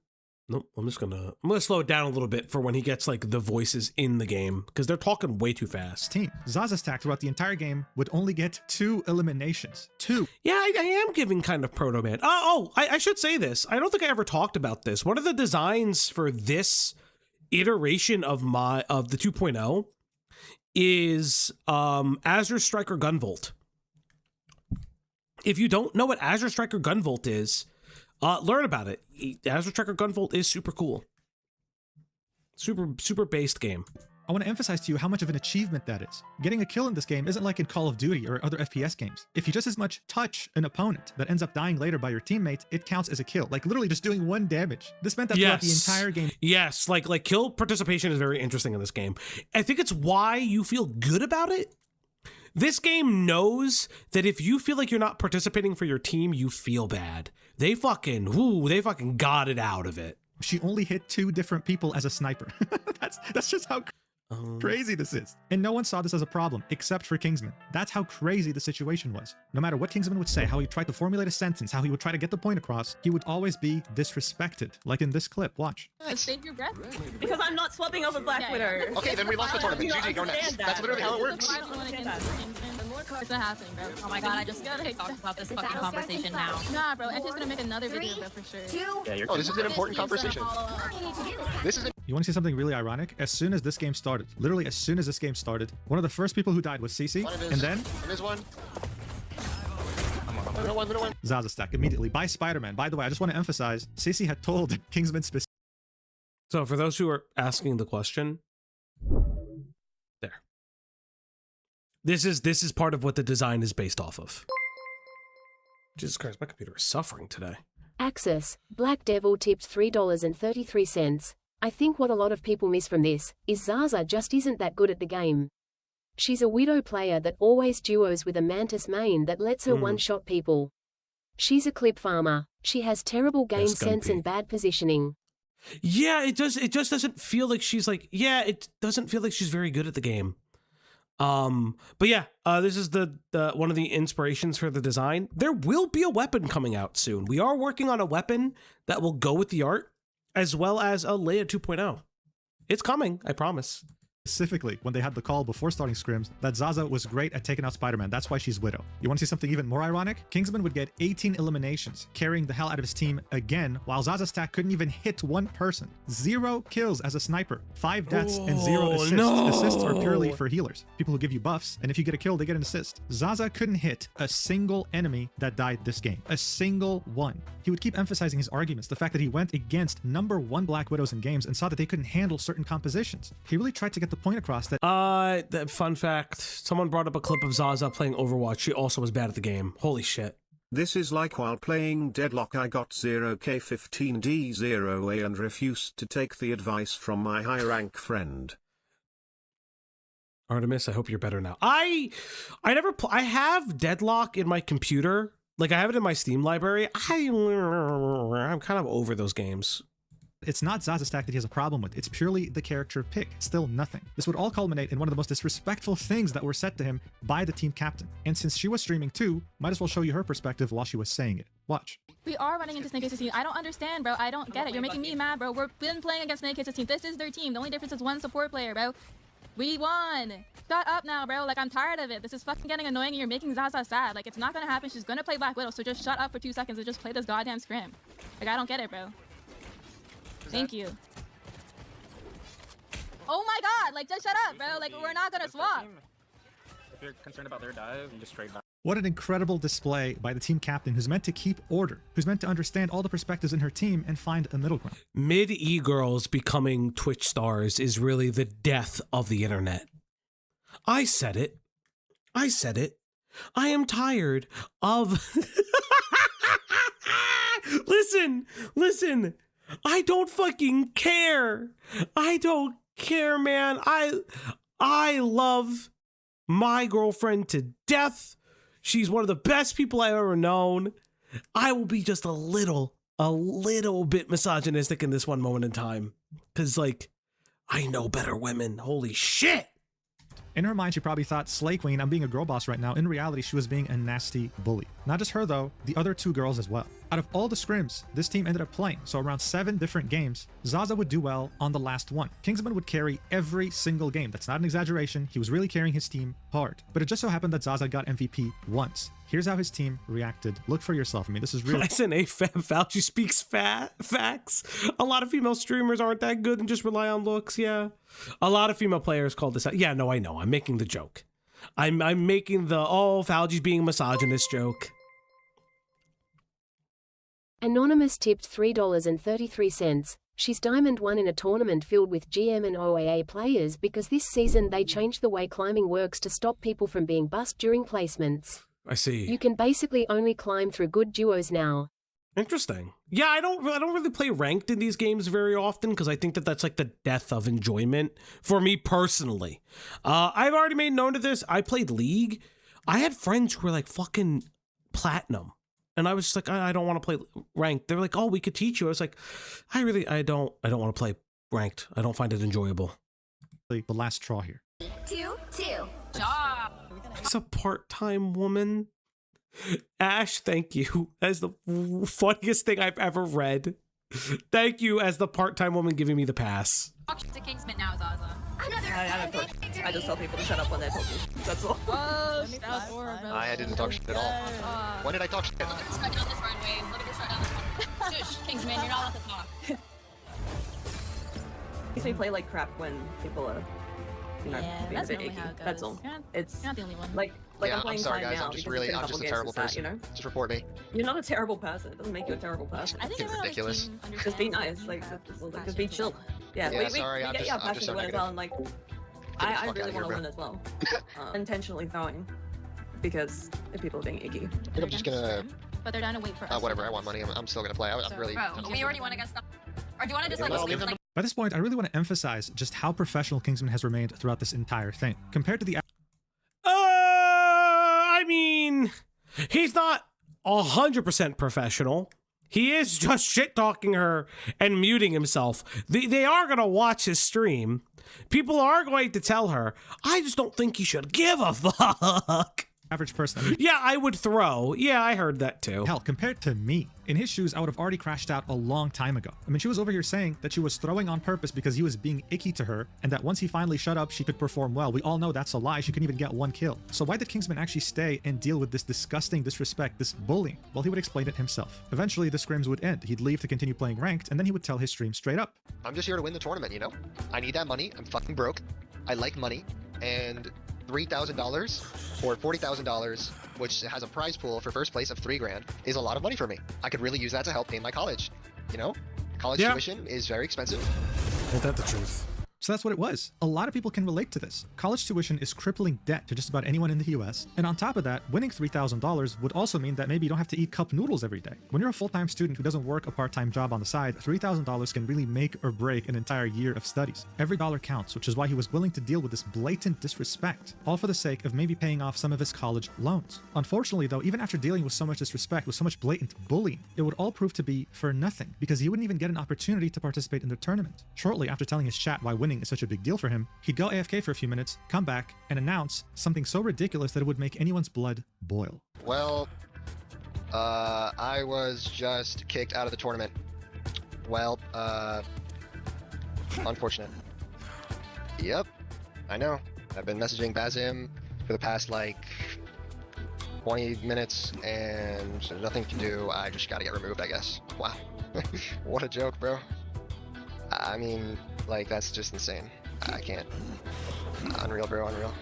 Nope, I'm gonna slow it down a little bit for when he gets like the voices in the game, because they're talking way too fast. team. Zaza's stack throughout the entire game would only get 2 eliminations. 2. Yeah, I am giving kind of Proto Man. I should say this. I don't think I ever talked about this. One of the designs for this iteration of the 2.0 is Azure Striker Gunvolt. If you don't know what Azure Striker Gunvolt is, learn about it. Azure Striker Gunvolt is super cool. Super based game. I want to emphasize to you how much of an achievement that is. Getting a kill in this game isn't like in Call of Duty or other FPS games. If you just as much touch an opponent that ends up dying later by your teammate, it counts as a kill. Like literally just doing 1 damage. This meant that throughout the entire game. Yes, like kill participation is very interesting in this game. I think it's why you feel good about it. This game knows that if you feel like you're not participating for your team, you feel bad. They fucking got it out of it. She only hit 2 different people as a sniper. That's just how crazy this is. And no one saw this as a problem, except for Kingsman. That's how crazy the situation was. No matter what Kingsman would say, how he tried to formulate a sentence, how he would try to get the point across, he would always be disrespected. Like in this clip, watch. Just save your breath. Because I'm not swapping over Black Widow. Okay, then we lost the tournament. GG, go next. That's literally how it works. It's not happening, bro. Oh my God, I just gotta talk about this fucking conversation now. Nah, bro. I'm just gonna make another video, bro, for sure. Oh, this is an important conversation. This is You want to see something really ironic? As soon as this game started, literally as soon as this game started, one of the first people who died was Cece, and then one. Zaza stack immediately by Spider-Man. By the way, I just want to emphasize, Cece had told Kingsman specifically. So for those who are asking the question, there. This is part of what the design is based off of. Jesus Christ, my computer is suffering today. Access, Black Devil tipped $3.33. I think what a lot of people miss from this is Zaza just isn't that good at the game. She's a Widow player that always duos with a Mantis main that lets her one-shot people. She's a clip farmer. She has terrible game sense and bad positioning. Yeah, it just doesn't feel like she's like, it doesn't feel like she's very good at the game. But yeah, this is the one of the inspirations for the design. There will be a weapon coming out soon. We are working on a weapon that will go with the art, as well as a Leia 2.0. It's coming, I promise. Specifically, when they had the call before starting scrims, that Zaza was great at taking out Spider-Man. That's why she's Widow. You want to see something even more ironic? Kingsman would get 18 eliminations, carrying the hell out of his team again, while Zaza's stack couldn't even hit one person. 0 kills as a sniper, 5 deaths, and 0 assists. No. Assists are purely for healers, people who give you buffs, and if you get a kill, they get an assist. Zaza couldn't hit a single enemy that died this game. A single one. He would keep emphasizing his arguments, the fact that he went against #1 Black Widows in games and saw that they couldn't handle certain compositions. He really tried to get the point across that That fun fact, someone brought up a clip of Zaza playing Overwatch. She also was bad at the game. Holy shit. This is like while playing Deadlock I got 0k15d0a and refused to take the advice from my high rank friend. Artemis, I hope you're better now. I have Deadlock in my computer. Like I have it in my Steam library. I'm kind of over those games. it's not Zaza's stack that he has a problem with. It's purely the character pick. Still nothing. This would all culminate in one of the most disrespectful things that were said to him by the team captain. And since she was streaming too, might as well show you her perspective while she was saying it. Watch. We are running into Snake Kids' team. I don't understand, bro. I don't get it. You're making me mad, bro. We've been playing against Snake Kids' team. This is their team. The only difference is one support player, bro. We won. Shut up now, bro. Like, I'm tired of it. This is fucking getting annoying and you're making Zaza sad. Like, it's not gonna happen. She's gonna play Black Widow, so just shut up for 2 seconds and just play this goddamn scrim. Like, I don't get it, bro. Thank you. Oh my god, like, just shut up, bro. Like, we're not gonna swap. If you're concerned about their dive, you just trade back. What an incredible display by the team captain who's meant to keep order, who's meant to understand all the perspectives in her team and find a middle ground. Mid-E girls becoming Twitch stars is really the death of the internet. I said it. I said it. I am tired of... Listen. I don't fucking care. I don't care, man. I love my girlfriend to death. She's one of the best people I've ever known. I will be just a little bit misogynistic in this one moment in time. Because, like, I know better women. Holy shit. In her mind, she probably thought, Slay Queen, I'm being a girl boss right now. In reality, she was being a nasty bully. Not just her, though, the other 2 girls as well. Out of all the scrims this team ended up playing, so around 7 different games, Zaza would do well on the last one. Kingsman would carry every single game. That's not an exaggeration. He was really carrying his team hard. But it just so happened that Zaza got MVP once. Here's how his team reacted. Look for yourself. I mean, this is really... SNA Fauci speaks facts. A lot of female streamers aren't that good and just rely on looks, yeah. A lot of female players call this out. Yeah, no, I know. I'm making the joke. I'm making the, oh, Fauci's being a misogynist joke. Anonymous tipped $3.33. She's Diamond 1 in a tournament filled with GM and OAA players because this season they changed the way climbing works to stop people from being bussed during placements. I see. You can basically only climb through good duos now. Interesting. Yeah, I don't really play ranked in these games very often because I think that that's like the death of enjoyment for me personally. I've already made known to this. I played League. I had friends who were like fucking platinum. And I was just like, I don't want to play ranked. They were like, oh, we could teach you. I was like, I don't want to play ranked. I don't find it enjoyable. The last straw here. 2-2. It's a part-time woman. Ash, thank you. That's the funniest thing I've ever read. Thank you as the part-time woman giving me the pass. To Kingsman now, Zaza. I just tell people to shut up when they told me. That's all. Oh, that was bro. I didn't talk shit at all. When did I talk shit? Look at this right down this runway. Look at this right down this one. Shush, Kingsman, you're not allowed to talk. Makes me play like crap when people are, you know, Yeah, being that's a bit normally icky. how it goes. That's all. You're not- It's You're not the only one. like Yeah, I'm I'm playing sorry fine guys, now. I'm just because really, it's been I'm just a couple terrible games since that, person. you know? Just report me. You're not a terrible person. It doesn't make you a terrible person. I think It's everyone on this ridiculous. team Just be understands nice, like that just be chill. Yeah, Yeah, we sorry, I'm get just- you I'm just passion so to win as negative. well, and like Get the I fuck really outta want to here, win as well. Intentionally throwing because if people are being icky. I think I'm just gonna, But they're down to wait for us. whatever, I want money, I'm still gonna play. I'm really... We already won against them. Or do you want to just like sleep like By this point, I really want to emphasize just how professional Kingsman has remained throughout this entire thing. Compared to the I mean, he's not 100% professional. He is just shit-talking her and muting himself. They are going to watch his stream. People are going to tell her, I just don't think you should give a fuck. Average person. I mean, yeah, I would throw. Yeah, I heard that too. Hell, compared to me, in his shoes, I would have already crashed out a long time ago. I mean, she was over here saying that she was throwing on purpose because he was being icky to her, and that once he finally shut up, she could perform well. We all know that's a lie. She couldn't even get one kill. So why did Kingsman actually stay and deal with this disgusting disrespect, this bullying? Well, he would explain it himself. Eventually, the scrims would end. He'd leave to continue playing ranked, and then he would tell his stream straight up. I'm just here to win the tournament, you know? I need that money. I'm fucking broke. I like money. And $3,000 or $40,000, which has a prize pool for first place of $3,000, is a lot of money for me. I could really use that to help pay my college. You know, college tuition is very expensive. Ain't that the truth? So that's what it was. A lot of people can relate to this. College tuition is crippling debt to just about anyone in the US. And on top of that, winning $3,000 would also mean that maybe you don't have to eat cup noodles every day. When you're a full-time student who doesn't work a part-time job on the side, $3,000 can really make or break an entire year of studies. Every dollar counts, which is why he was willing to deal with this blatant disrespect, all for the sake of maybe paying off some of his college loans. Unfortunately though, even after dealing with so much disrespect, with so much blatant bullying, it would all prove to be for nothing, because he wouldn't even get an opportunity to participate in the tournament. Shortly after telling his chat why winning is such a big deal for him, he'd go AFK for a few minutes, come back, and announce something so ridiculous that it would make anyone's blood boil. Well, I was just kicked out of the tournament. Well, unfortunate. Yep, I know. I've been messaging Bazim for the past, like, 20 minutes, and there's nothing to do. I just gotta get removed, I guess. Wow. What a joke, bro. I mean, like, that's just insane. I can't. Unreal, bro, unreal.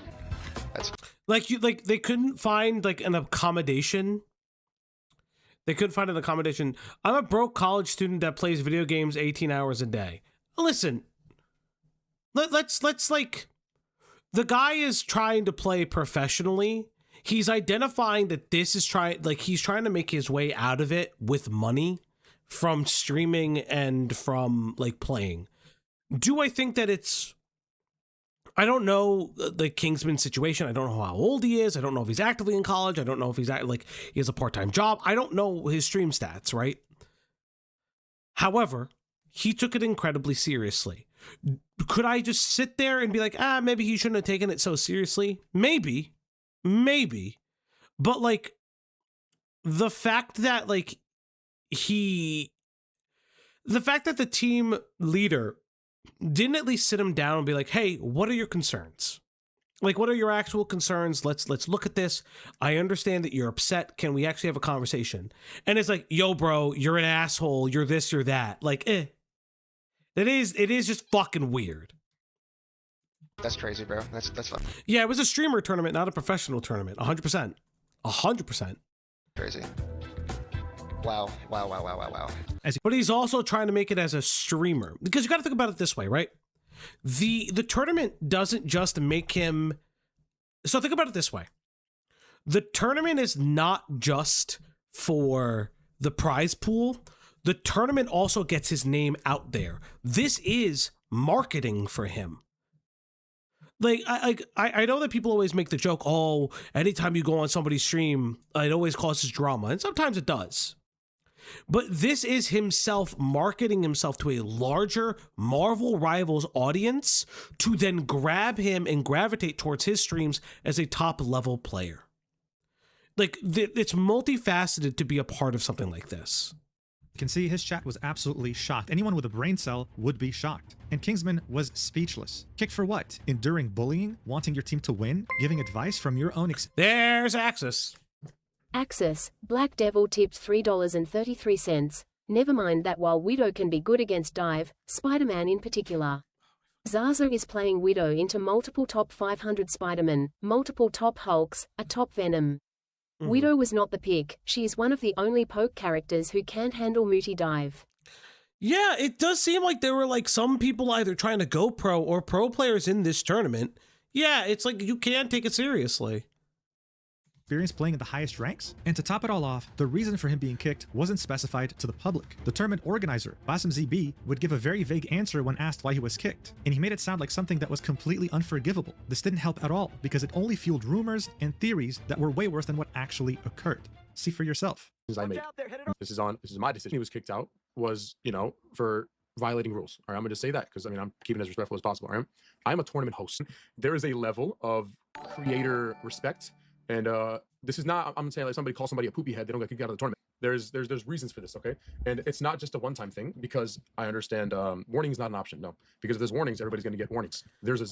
That's like they couldn't find like an accommodation. They couldn't find an accommodation. I'm a broke college student that plays video games 18 hours a day. Listen, let's like, the guy is trying to play professionally. He's identifying that this is he's trying to make his way out of it with money from streaming and from like playing. Do I think that it's, I don't know the Kingsman situation. I don't know how old he is. I don't know if he's actively in college. I don't know if he's like, he has a part-time job. I don't know his stream stats, right? However, he took it incredibly seriously. Could I just sit there and be like, maybe he shouldn't have taken it so seriously? Maybe. But like, the fact that like the fact that the team leader didn't at least sit him down and be like, hey, what are your concerns? Like, what are your actual concerns? Let's look at this. I understand that you're upset. Can we actually have a conversation? And it's like, yo, bro, you're an asshole. You're this, you're that. Like, it is just fucking weird. That's crazy, bro. That's fun. Yeah, it was a streamer tournament, not a professional tournament. 100%. 100%. Crazy. Wow. But he's also trying to make it as a streamer, because you got to think about it this way, right? The tournament doesn't just make him. So think about it this way. The tournament is not just for the prize pool. The tournament also gets his name out there. This is marketing for him. Like, I know that people always make the joke, oh, anytime you go on somebody's stream, it always causes drama. And sometimes it does. But this is himself marketing himself to a larger Marvel Rivals audience to then grab him and gravitate towards his streams as a top level player. Like, it's multifaceted to be a part of something like this. You can see his chat was absolutely shocked. Anyone with a brain cell would be shocked. And Kingsman was speechless. Kicked for what? Enduring bullying? Wanting your team to win? Giving advice from your own There's Axis. Axis, Black Devil tipped $3.33. Never mind that while Widow can be good against Dive, Spider-Man in particular. Zaza is playing Widow into multiple top 500 Spider-Man, multiple top Hulks, a top Venom. Widow was not the pick. She is one of the only poke characters who can't handle Muti Dive. Yeah, it does seem like there were like some people either trying to go pro or pro players in this tournament. Yeah, it's like you can take it seriously. Experience playing in the highest ranks. And to top it all off, the reason for him being kicked wasn't specified to the public. The tournament organizer, Basim ZB, would give a very vague answer when asked why he was kicked, and he made it sound like something that was completely unforgivable. This didn't help at all, because it only fueled rumors and theories that were way worse than what actually occurred. See for yourself. I made. This is my decision. He was kicked out was, for violating rules. All right, I'm going to say that because I'm keeping it as respectful as possible. All right, I'm a tournament host. There is a level of creator respect, and this is not. I'm saying like somebody calls somebody a poopy head, they don't get kicked out of the tournament. There's reasons for this, okay? And it's not just a one-time thing because I understand warning is not an option. No, because if there's warnings, everybody's going to get warnings. There's a.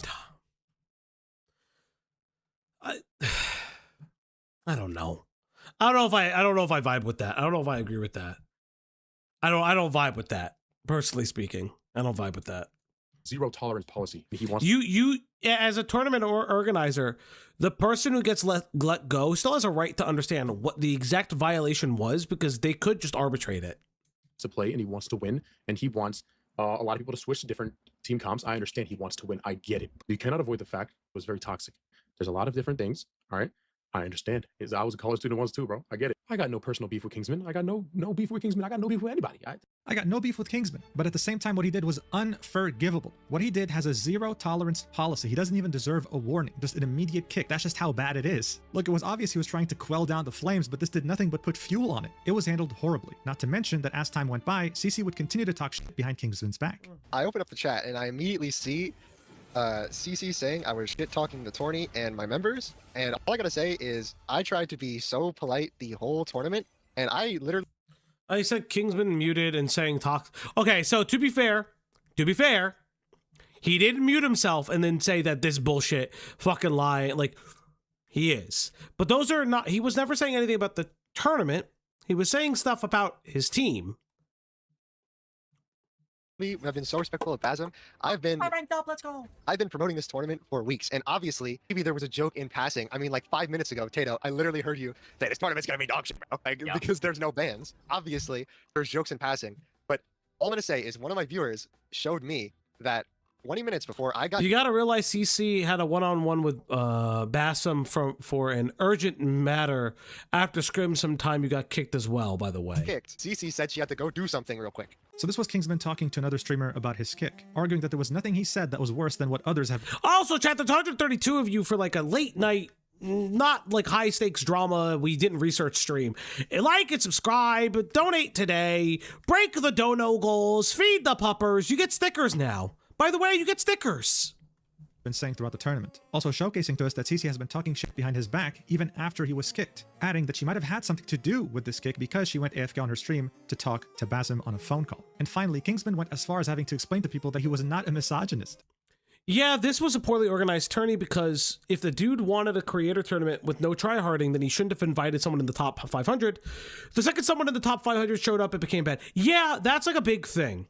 I don't know. I don't know if I vibe with that. I don't know if I agree with that. I don't vibe with that. Personally speaking, I don't vibe with that. Zero tolerance policy. He wants you as a tournament organizer, the person who gets let go still has a right to understand what the exact violation was because they could just arbitrate it. To play and he wants to win and he wants a lot of people to switch to different team comps. I understand he wants to win. I get it. You cannot avoid the fact it was very toxic. There's a lot of different things. All right. I understand. I was a college student once too, bro. I get it. I got no personal beef with Kingsman. I got no beef with Kingsman. I got no beef with anybody. I got no beef with Kingsman, but at the same time, what he did was unforgivable. What he did has a zero tolerance policy. He doesn't even deserve a warning, just an immediate kick. That's just how bad it is. Look, it was obvious he was trying to quell down the flames, but this did nothing but put fuel on it. It was handled horribly. Not to mention that as time went by, CC would continue to talk shit behind Kingsman's back. I open up the chat and I immediately see CC saying I was shit talking the tourney and my members, and all I gotta say is I tried to be so polite the whole tournament, and I literally. I said Kingsman muted and saying talk. Okay, so to be fair, he didn't mute himself and then say that this bullshit fucking lie. Like he is, but those are not. He was never saying anything about the tournament. He was saying stuff about his team. Have been so respectful of Basm. I've been ranked up, let's go. I've been promoting this tournament for weeks, and obviously, maybe there was a joke in passing. I mean, like 5 minutes ago, Tato, I literally heard you say this tournament's gonna be dog shit, bro. Because there's no bans. Obviously, there's jokes in passing. But all I'm gonna say is one of my viewers showed me that 20 minutes before I got. You gotta realize CC had a one-on-one with Basm for an urgent matter. After scrim sometime, you got kicked as well, by the way. Kicked. CC said she had to go do something real quick. So this was Kingsman talking to another streamer about his kick, arguing that there was nothing he said that was worse than what others have. Also, chat, there's 132 of you for like a late night, not like high stakes drama. We didn't research stream. Like and subscribe, donate today, break the dono goals, feed the puppers. You get stickers now. By the way, you get stickers. Been saying throughout the tournament, also showcasing to us that CC has been talking shit behind his back even after he was kicked, adding that she might have had something to do with this kick because she went AFK on her stream to talk to Basm on a phone call. And finally, Kingsman went as far as having to explain to people that he was not a misogynist. Yeah, this was a poorly organized tourney because if the dude wanted a creator tournament with no tryharding, then he shouldn't have invited someone in the top 500. The second someone in the top 500 showed up, it became bad. Yeah, that's like a big thing.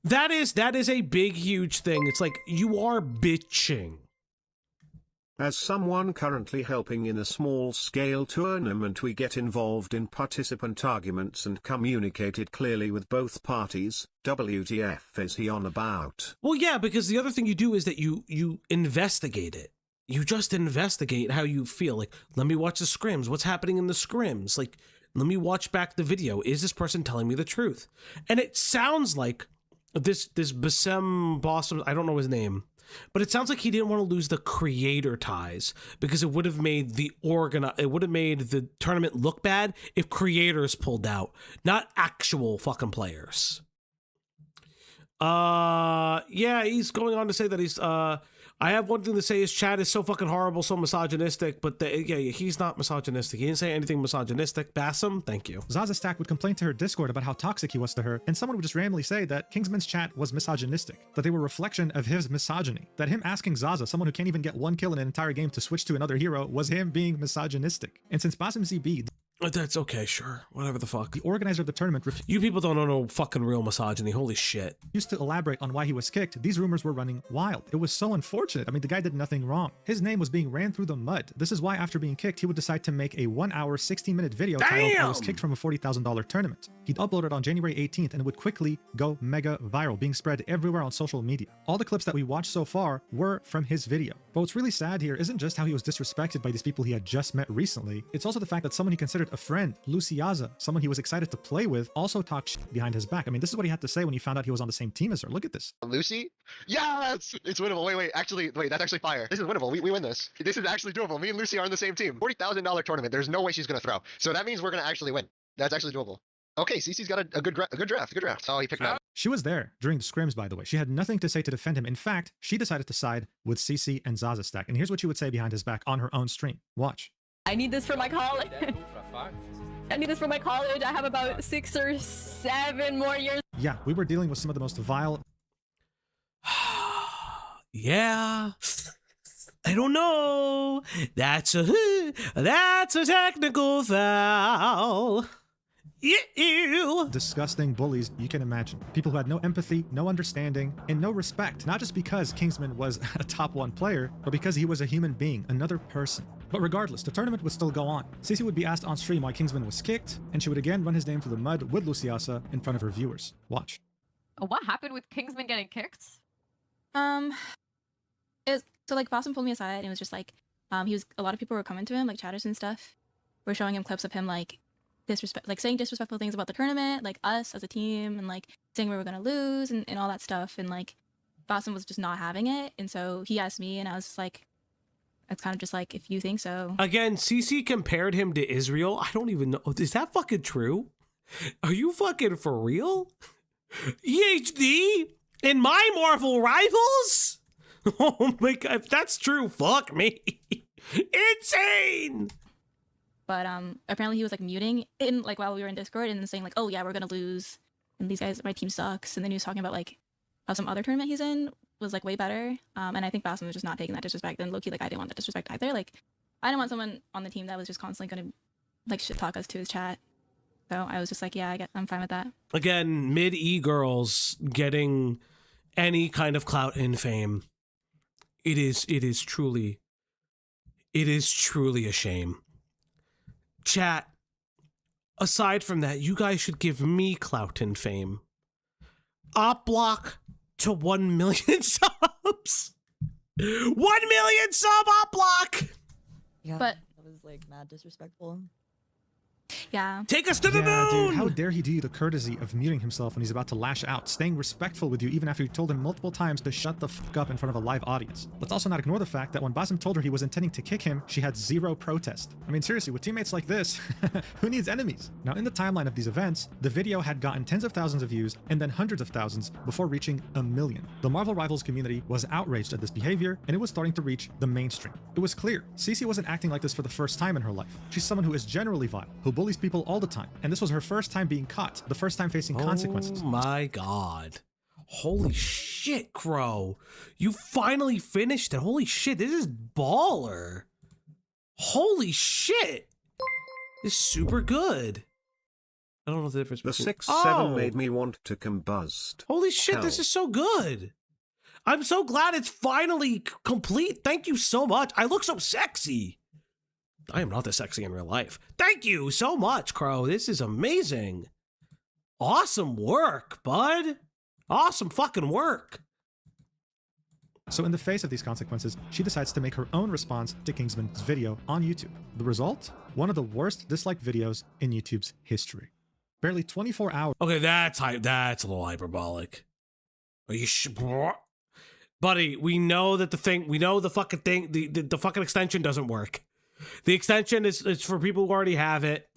That is a big, huge thing. It's like you are bitching. As someone currently helping in a small-scale tournament, we get involved in participant arguments and communicate it clearly with both parties. WTF is he on about? Well, yeah, because the other thing you do is that you investigate it. You just investigate how you feel. Like, let me watch the scrims. What's happening in the scrims? Like, let me watch back the video. Is this person telling me the truth? And it sounds like this Basem Bossum, I don't know his name, but it sounds like he didn't want to lose the creator ties because it would have made the tournament look bad if creators pulled out, not actual fucking players. Yeah, he's going on to say that he's I have one thing to say, his chat is so fucking horrible, so misogynistic, but he's not misogynistic. He didn't say anything misogynistic. Basm, thank you. Zaza Stack would complain to her Discord about how toxic he was to her, and someone would just randomly say that Kingsman's chat was misogynistic, that they were a reflection of his misogyny, that him asking Zaza, someone who can't even get one kill in an entire game, to switch to another hero was him being misogynistic. And since Basm ZB... That's okay, sure. Whatever the fuck. The organizer of the tournament... You people don't know no fucking real misogyny. Holy shit. Used to elaborate on why he was kicked. These rumors were running wild. It was so unfortunate. I mean, the guy did nothing wrong. His name was being ran through the mud. This is why after being kicked, he would decide to make a 1-hour, 16-minute video titled "I was kicked from a $40,000 tournament." He'd upload it on January 18th and it would quickly go mega viral, being spread everywhere on social media. All the clips that we watched so far were from his video. But what's really sad here isn't just how he was disrespected by these people he had just met recently. It's also the fact that someone he considered a friend, Luciaza, someone he was excited to play with, also talked shit behind his back. I mean, this is what he had to say when he found out he was on the same team as her. Look at this. Lucy? Yes! It's winnable. Wait, actually, that's actually fire. This is winnable. We win this. This is actually doable. Me and Lucy are on the same team. $40,000 tournament. There's no way she's going to throw. So that means we're going to actually win. That's actually doable. Okay, Cece's got a good draft. Oh, he picked that. She was there during the scrims, by the way. She had nothing to say to defend him. In fact, she decided to side with Cece and Zaza stack. And here's what she would say behind his back on her own stream. Watch. I need this for my college. I need this for my college. I have about 6 or 7 more years. Yeah, we were dealing with some of the most vile. Yeah. I don't know. That's a technical foul. Ew. Disgusting bullies you can imagine. People who had no empathy, no understanding, and no respect. Not just because Kingsman was a top 1 player, but because he was a human being, another person. But regardless, the tournament would still go on. Cece would be asked on stream why Kingsman was kicked, and she would again run his name through the mud with Luciasa in front of her viewers. Watch. What happened with Kingsman getting kicked? So like Boston pulled me aside and it was just like, a lot of people were coming to him, like chatters and stuff, were showing him clips of him like saying disrespectful things about the tournament, like us as a team, and like saying we were gonna lose and all that stuff. And like Boston was just not having it. And so he asked me and I was just like, it's kind of just like, if you think so. Again, CC compared him to Israel. I don't even know. Is that fucking true? Are you fucking for real? EHD and my Marvel rivals? Oh my god, if that's true, fuck me. Insane. But apparently he was like muting in like while we were in Discord and then saying like, oh yeah, we're gonna lose and these guys, my team sucks. And then he was talking about like how some other tournament he's in was like way better. And I think Boston was just not taking that disrespect. And low-key, like I didn't want that disrespect either. Like I didn't want someone on the team that was just constantly gonna like shit talk us to his chat. So I was just like, yeah, I'm fine with that. Again, mid-E girls getting any kind of clout and fame. It is truly a shame. Chat, aside from that, you guys should give me clout and fame. Op block to 1 million subs. 1 million sub op block. Yeah, but that was like mad disrespectful. Yeah. Take us to the moon! Dude, how dare he do you the courtesy of muting himself when he's about to lash out, staying respectful with you even after you told him multiple times to shut the fuck up in front of a live audience. Let's also not ignore the fact that when Basim told her he was intending to kick him, she had 0 protest. I mean, seriously, with teammates like this, who needs enemies? Now, in the timeline of these events, the video had gotten tens of thousands of views and then hundreds of thousands before reaching 1 million. The Marvel Rivals community was outraged at this behavior, and it was starting to reach the mainstream. It was clear, Cece wasn't acting like this for the first time in her life. She's someone who is generally vile, who bullies people all the time, and this was her first time being caught, the first time facing consequences. Oh my god. Holy shit, Crow. You finally finished it. Holy shit, this is baller. Holy shit. This is super good. I don't know the difference between... The 6-7 made me want to combust. Holy shit, this is so good. I'm so glad it's finally complete. Thank you so much. I look so sexy. I am not this sexy in real life. Thank you so much, Crow. This is amazing. Awesome work, bud. Awesome fucking work. So in the face of these consequences, she decides to make her own response to Kingsman's video on YouTube. The result? One of the worst disliked videos in YouTube's history. Barely 24 hours. Okay, that's a little hyperbolic. Are you buddy, we know that the fucking thing, the fucking extension doesn't work. The extension is for people who already have it.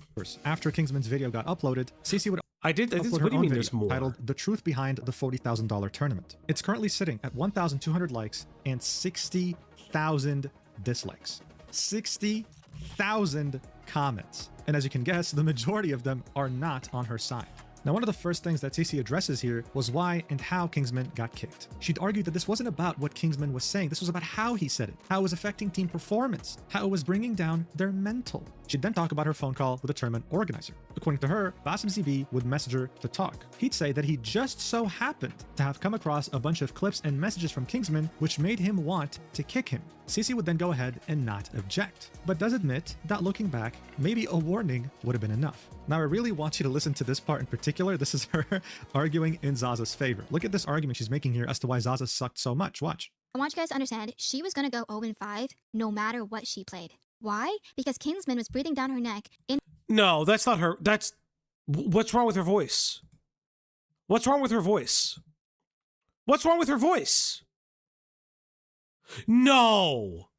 After Kingsman's video got uploaded, Cece would upload her what do you own mean video there's more? titled The Truth Behind the $40,000 Tournament. It's currently sitting at 1,200 likes and 60,000 dislikes. 60,000 comments. And as you can guess, the majority of them are not on her side. Now, one of the first things that Cece addresses here was why and how Kingsman got kicked. She'd argued that this wasn't about what Kingsman was saying, this was about how he said it, how it was affecting team performance, how it was bringing down their mental. She'd then talk about her phone call with the tournament organizer. According to her, Basim CV would message her to talk. He'd say that he just so happened to have come across a bunch of clips and messages from Kingsman which made him want to kick him. Cece would then go ahead and not object, but does admit that looking back, maybe a warning would have been enough. Now, I really want you to listen to this part in particular. This is her arguing in Zaza's favor. Look at this argument she's making here as to why Zaza sucked so much. Watch. I want you guys to understand, she was going to go 0-5 no matter what she played. Why? Because Kingsman was breathing down her neck. No, that's not her. That's what's wrong with her voice? What's wrong with her voice? What's wrong with her voice? No.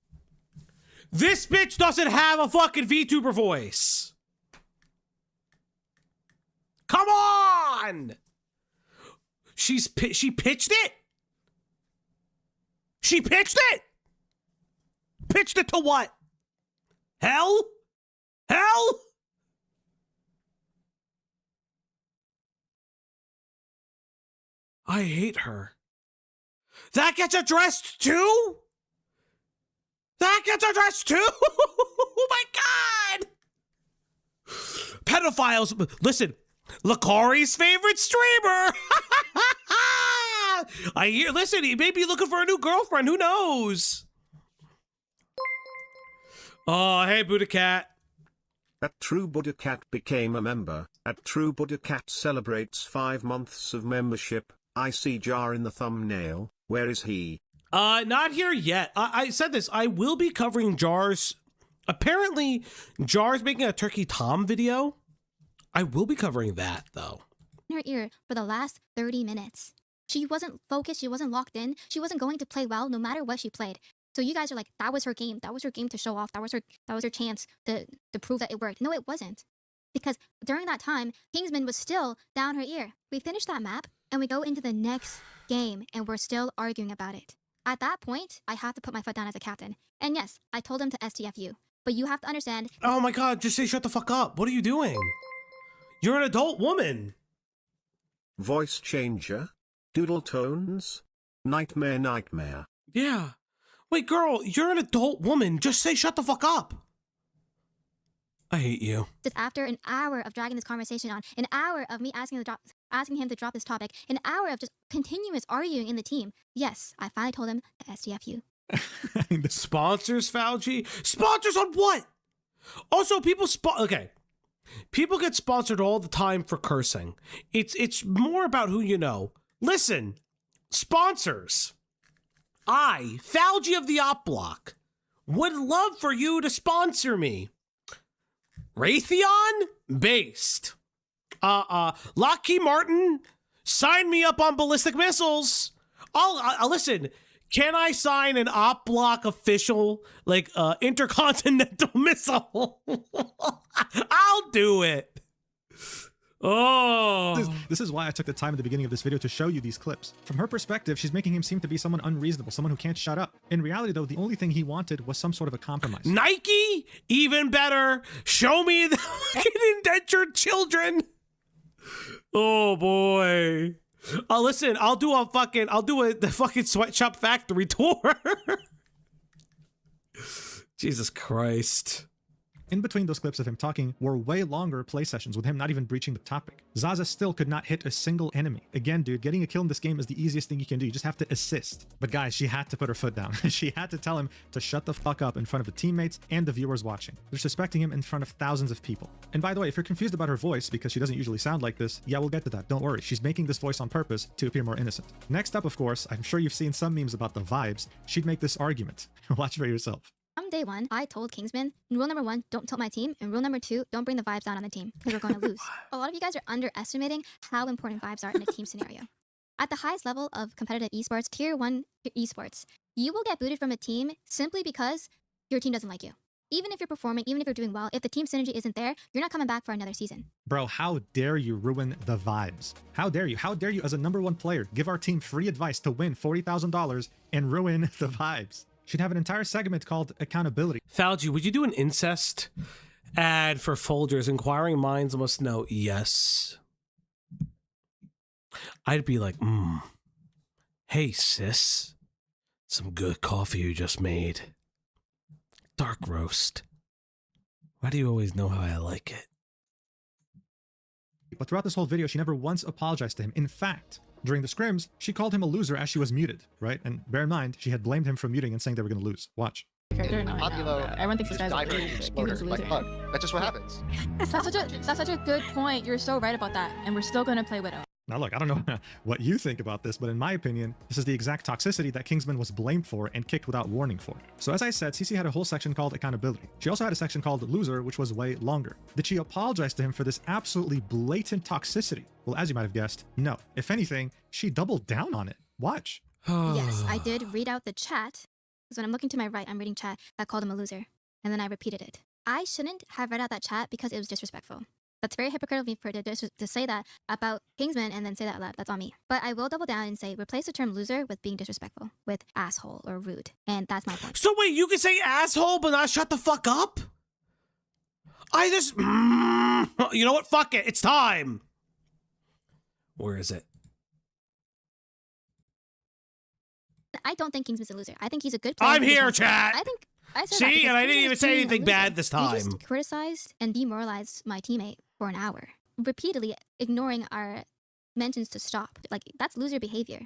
This bitch doesn't have a fucking VTuber voice. Come on. She pitched it. She pitched it. Pitched it to what? Hell? Hell? I hate her. That gets addressed too? That gets addressed too? Oh my God! Pedophiles. Listen, Lakari's favorite streamer. I hear, listen, he may be looking for a new girlfriend. Who knows? Oh, hey, Buddha Cat. At True Buddha Cat became a member. At True Buddha Cat celebrates 5 months of membership. I see Jar in the thumbnail. Where is he? Not here yet. I said this. I will be covering Jar's. Apparently, Jar's making a Turkey Tom video. I will be covering that, though. In her ear for the last 30 minutes. She wasn't focused. She wasn't locked in. She wasn't going to play well no matter what she played. So you guys are like, that was her game. That was her game to show off. That was her chance to prove that it worked. No, it wasn't. Because during that time, Kingsman was still down her ear. We finish that map and we go into the next game and we're still arguing about it. At that point, I have to put my foot down as a captain. And yes, I told him to STFU. But you have to understand. Oh my God, just say shut the fuck up. What are you doing? You're an adult woman. Voice changer? Doodle tones? Nightmare. Yeah. Wait, girl, you're an adult woman. Just say shut the fuck up. I hate you. Just after an hour of dragging this conversation on, an hour of me asking him to drop this topic, an hour of just continuous arguing in the team. Yes, I finally told him to STFU. The sponsors, Fauci? Sponsors on what? Also, people people get sponsored all the time for cursing. It's more about who you know. Listen, sponsors. I, Fauci of the Op Block, would love for you to sponsor me. Raytheon? Based. Lockheed Martin? Sign me up on ballistic missiles. I'll listen. Can I sign an Op Block official, like, intercontinental missile? I'll do it. Oh. This is why I took the time at the beginning of this video to show you these clips. From her perspective, she's making him seem to be someone unreasonable, someone who can't shut up. In reality, though, the only thing he wanted was some sort of a compromise. Nike? Even better. Show me the fucking indentured children. Oh, boy. Listen, I'll do the fucking Sweatshop Factory tour. Jesus Christ. In between those clips of him talking were way longer play sessions with him not even breaching the topic. Zaza still could not hit a single enemy. Again, dude, getting a kill in this game is the easiest thing you can do. You just have to assist. But guys, she had to put her foot down. She had to tell him to shut the fuck up in front of the teammates and the viewers watching. Disrespecting him in front of thousands of people. And by the way, if you're confused about her voice because she doesn't usually sound like this, yeah, we'll get to that. Don't worry. She's making this voice on purpose to appear more innocent. Next up, of course, I'm sure you've seen some memes about the vibes. She'd make this argument. Watch for yourself. From day one, I told Kingsman, rule number 1, don't tilt my team, and rule number 2, don't bring the vibes down on the team, because we're going to lose. A lot of you guys are underestimating how important vibes are in a team scenario. At the highest level of competitive esports, tier 1 esports, you will get booted from a team simply because your team doesn't like you. Even if you're performing, even if you're doing well, if the team synergy isn't there, you're not coming back for another season. Bro, how dare you ruin the vibes? How dare you? How dare you as a #1 player give our team free advice to win $40,000 and ruin the vibes? Should have an entire segment called accountability. Fauci, would you do an incest ad for Folgers? Inquiring minds must know. Yes. I'd be like, hey, sis. Some good coffee you just made. Dark roast. Why do you always know how I like it? But throughout this whole video, she never once apologized to him. In fact, during the scrims, she called him a loser as she was muted, right? And bear in mind, she had blamed him for muting and saying they were going to lose. Watch. Everyone thinks this guy's a exploder, like bug. That's just what happens. That's such a good point. You're so right about that. And we're still going to play Widow. Now look, I don't know what you think about this, but in my opinion, this is the exact toxicity that Kingsman was blamed for and kicked without warning for. So as I said, CC had a whole section called accountability. She also had a section called loser, which was way longer. Did she apologize to him for this absolutely blatant toxicity? Well, as you might have guessed, no. If anything, she doubled down on it. Watch. Yes, I did read out the chat. Because when I'm looking to my right, I'm reading chat that called him a loser. And then I repeated it. I shouldn't have read out that chat because it was disrespectful. That's very hypocritical of me for to say that about Kingsman and then say that out loud. That's on me. But I will double down and say replace the term loser with being disrespectful, with asshole or rude. And that's my point. So wait, you can say asshole but not shut the fuck up? I just... you know what? Fuck it. It's time. Where is it? I don't think Kingsman's a loser. I think he's a good player. I'm here, chat. I think I said See, that and I didn't Kingsman even is say being a anything loser. bad this time. He just criticized and demoralized my teammate for an hour, repeatedly ignoring our mentions to stop. Like, that's loser behavior.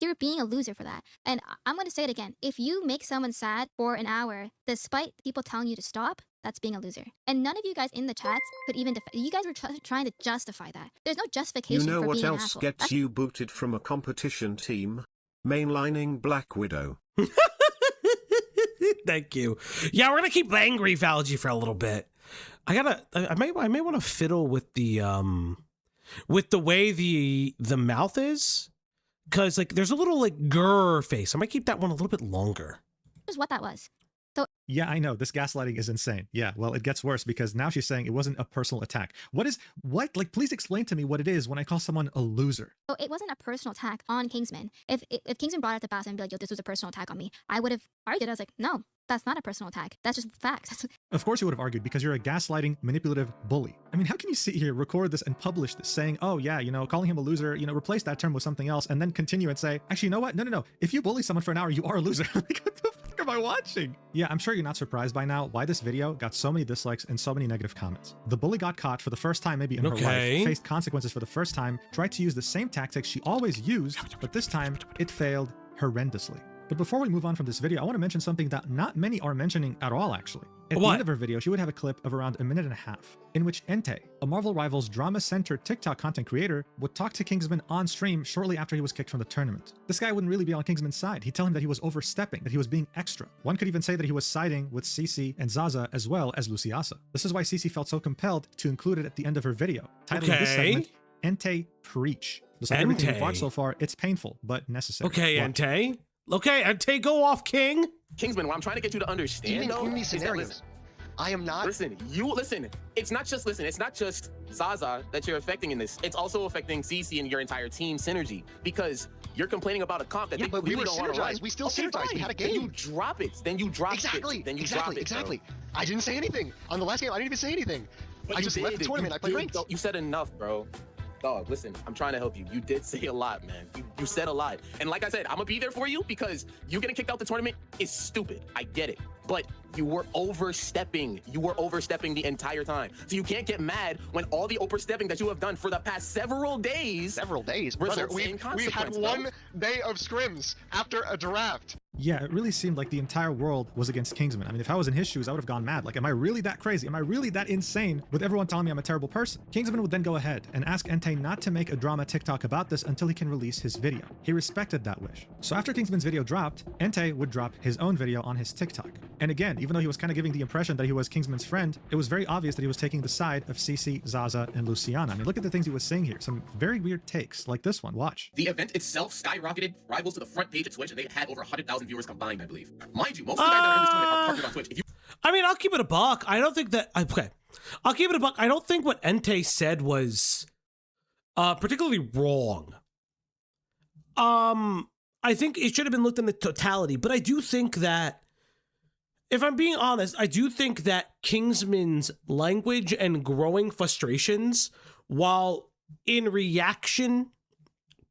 You're being a loser for that. And I'm going to say it again. If you make someone sad for an hour, despite people telling you to stop, that's being a loser. And none of you guys in the chats could even you guys were trying to justify that. There's no justification You know for what being an else asshole. gets you booted from a competition team? Mainlining Black Widow. Thank you. Yeah, we're gonna keep angry Valgy for a little bit. I may want to fiddle with the way the mouth is, because like there's a little like grrr face. I might keep that one a little bit longer. Here's what that was. Yeah, I know. This gaslighting is insane. Yeah, well, it gets worse because now she's saying it wasn't a personal attack. What? Like, please explain to me what it is when I call someone a loser. So it wasn't a personal attack on Kingsman. If Kingsman brought it to Bass and be like, yo, this was a personal attack on me, I would have argued. I was like, no, that's not a personal attack. That's just facts. Of course you would have argued because you're a gaslighting, manipulative bully. I mean, how can you sit here, record this, and publish this saying, oh yeah, you know, calling him a loser, you know, replace that term with something else, and then continue and say, actually, you know what? No. If you bully someone for an hour, you are a loser. Like, what the fuck am I watching? Yeah, I'm sure you're not surprised by now why this video got so many dislikes and so many negative comments. The bully got caught for the first time maybe in her life, faced consequences for the first time, tried to use the same tactics she always used, but this time it failed horrendously. But before we move on from this video, I want to mention something that not many are mentioning at all, actually. At the end of her video, she would have a clip of around 1.5 minutes, in which Entei, a Marvel Rivals drama-centered TikTok content creator, would talk to Kingsman on stream shortly after he was kicked from the tournament. This guy wouldn't really be on Kingsman's side. He'd tell him that he was overstepping, that he was being extra. One could even say that he was siding with CC and Zaza as well as Luciasa. This is why CC felt so compelled to include it at the end of her video, titling this segment, Entei Preach. Just like everything we've watched so far, it's painful, but necessary. Okay, Entei. Okay, Entei, go off, King. Kingsman, what I'm trying to get you to understand, Even in these scenarios, I am not. Listen. It's not just Zaza that you're affecting in this. It's also affecting CC and your entire team synergy because you're complaining about a comp that they but we really were don't want to run. synergized. We still synergized. We had a game. Then you drop it. Then you drop it. Then you drop it. Exactly. I didn't say anything on the last game. I didn't even say anything. But I just left the tournament. I played ranked. You said enough, bro. Dog, listen, I'm trying to help you. You did say a lot, man. You said a lot. And like I said, I'm gonna be there for you because you getting kicked out the tournament is stupid. I get it. But you were overstepping. You were overstepping the entire time. So you can't get mad when all the overstepping that you have done for the past several days. Brother, we had 1 day of scrims after a draft. Yeah, it really seemed like the entire world was against Kingsman. I mean, if I was in his shoes, I would have gone mad. Like, am I really that crazy? Am I really that insane with everyone telling me I'm a terrible person? Kingsman would then go ahead and ask Entei not to make a drama TikTok about this until he can release his video. He respected that wish. So after Kingsman's video dropped, Entei would drop his own video on his TikTok. And again, even though he was kind of giving the impression that he was Kingsman's friend, it was very obvious that he was taking the side of CC, Zaza, and Luciana. I mean, look at the things he was saying here. Some very weird takes, like this one. Watch. The event itself skyrocketed Rivals to the front page of Twitch, and they had over 100,000 viewers combined, I believe. Mind you, most of the guys that are in this tournament are partnered on Twitch. I mean, I'll keep it a buck. I don't think that... Okay. I'll keep it a buck. I don't think what Entei said was particularly wrong. I think it should have been looked in the totality, but I do think that, if I'm being honest, I do think that Kingsman's language and growing frustrations, while in reaction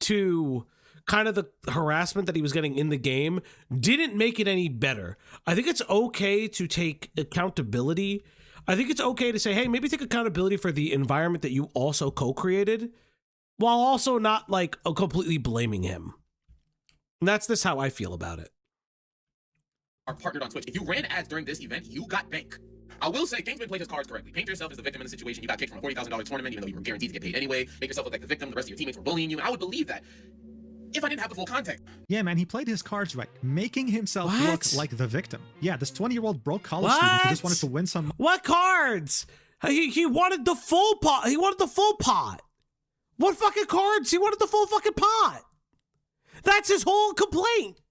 to kind of the harassment that he was getting in the game, didn't make it any better. I think it's okay to take accountability. I think it's okay to say, hey, maybe take accountability for the environment that you also co-created, while also not like completely blaming him. And that's just how I feel about it. Are partnered on Twitch. If you ran ads during this event, you got bank. I will say, Kingsman played his cards correctly. Paint yourself as the victim in the situation. You got kicked from a $40,000 tournament, even though you were guaranteed to get paid anyway. Make yourself look like the victim. The rest of your teammates were bullying you, and I would believe that if I didn't have the full context. Yeah, man, he played his cards right, making himself look like the victim. Yeah, this 20-year-old broke college student who just wanted to win some. What cards? He wanted the full pot. He wanted the full pot. What fucking cards? He wanted the full fucking pot. That's his whole complaint.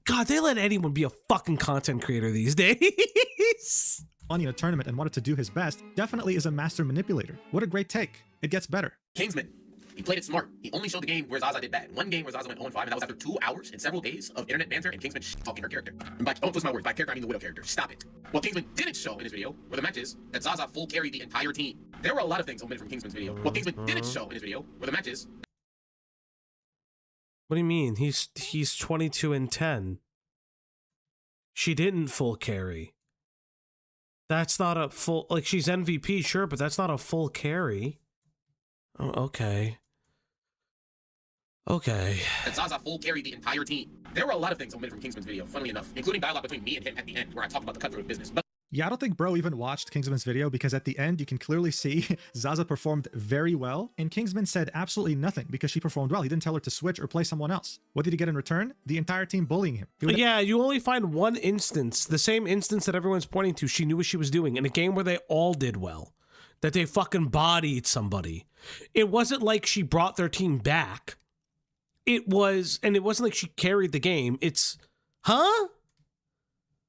God, they let anyone be a fucking content creator these days. On a tournament and wanted to do his best, definitely is a master manipulator. What a great take. It gets better. Kingsman, he played it smart. He only showed the game where Zaza did bad. One game where Zaza went 0-5, and that was after 2 hours and several days of internet banter and Kingsman talking her character. And by, don't twist my words, by character I mean the Widow character. Stop it. What Kingsman didn't show in his video were the matches that Zaza full carried the entire team. There were a lot of things omitted from Kingsman's video. What Kingsman didn't show in his video were the matches. What do you mean? He's 22 and 10. She didn't full carry. That's not a full, like, she's MVP, sure, but that's not a full carry. Oh, okay. Okay. That Zaza full carried the entire team. There were a lot of things omitted from Kingsman's video, funnily enough, including dialogue between me and him at the end, where I talked about the cutthroat business. But yeah, I don't think bro even watched Kingsman's video because at the end you can clearly see Zaza performed very well and Kingsman said absolutely nothing because she performed well. He didn't tell her to switch or play someone else. What did he get in return? The entire team bullying him. Yeah, you only find one instance, the same instance that everyone's pointing to. She knew what she was doing in a game where they all did well, that they fucking bodied somebody. It wasn't like she brought their team back. It wasn't like she carried the game. It's, huh?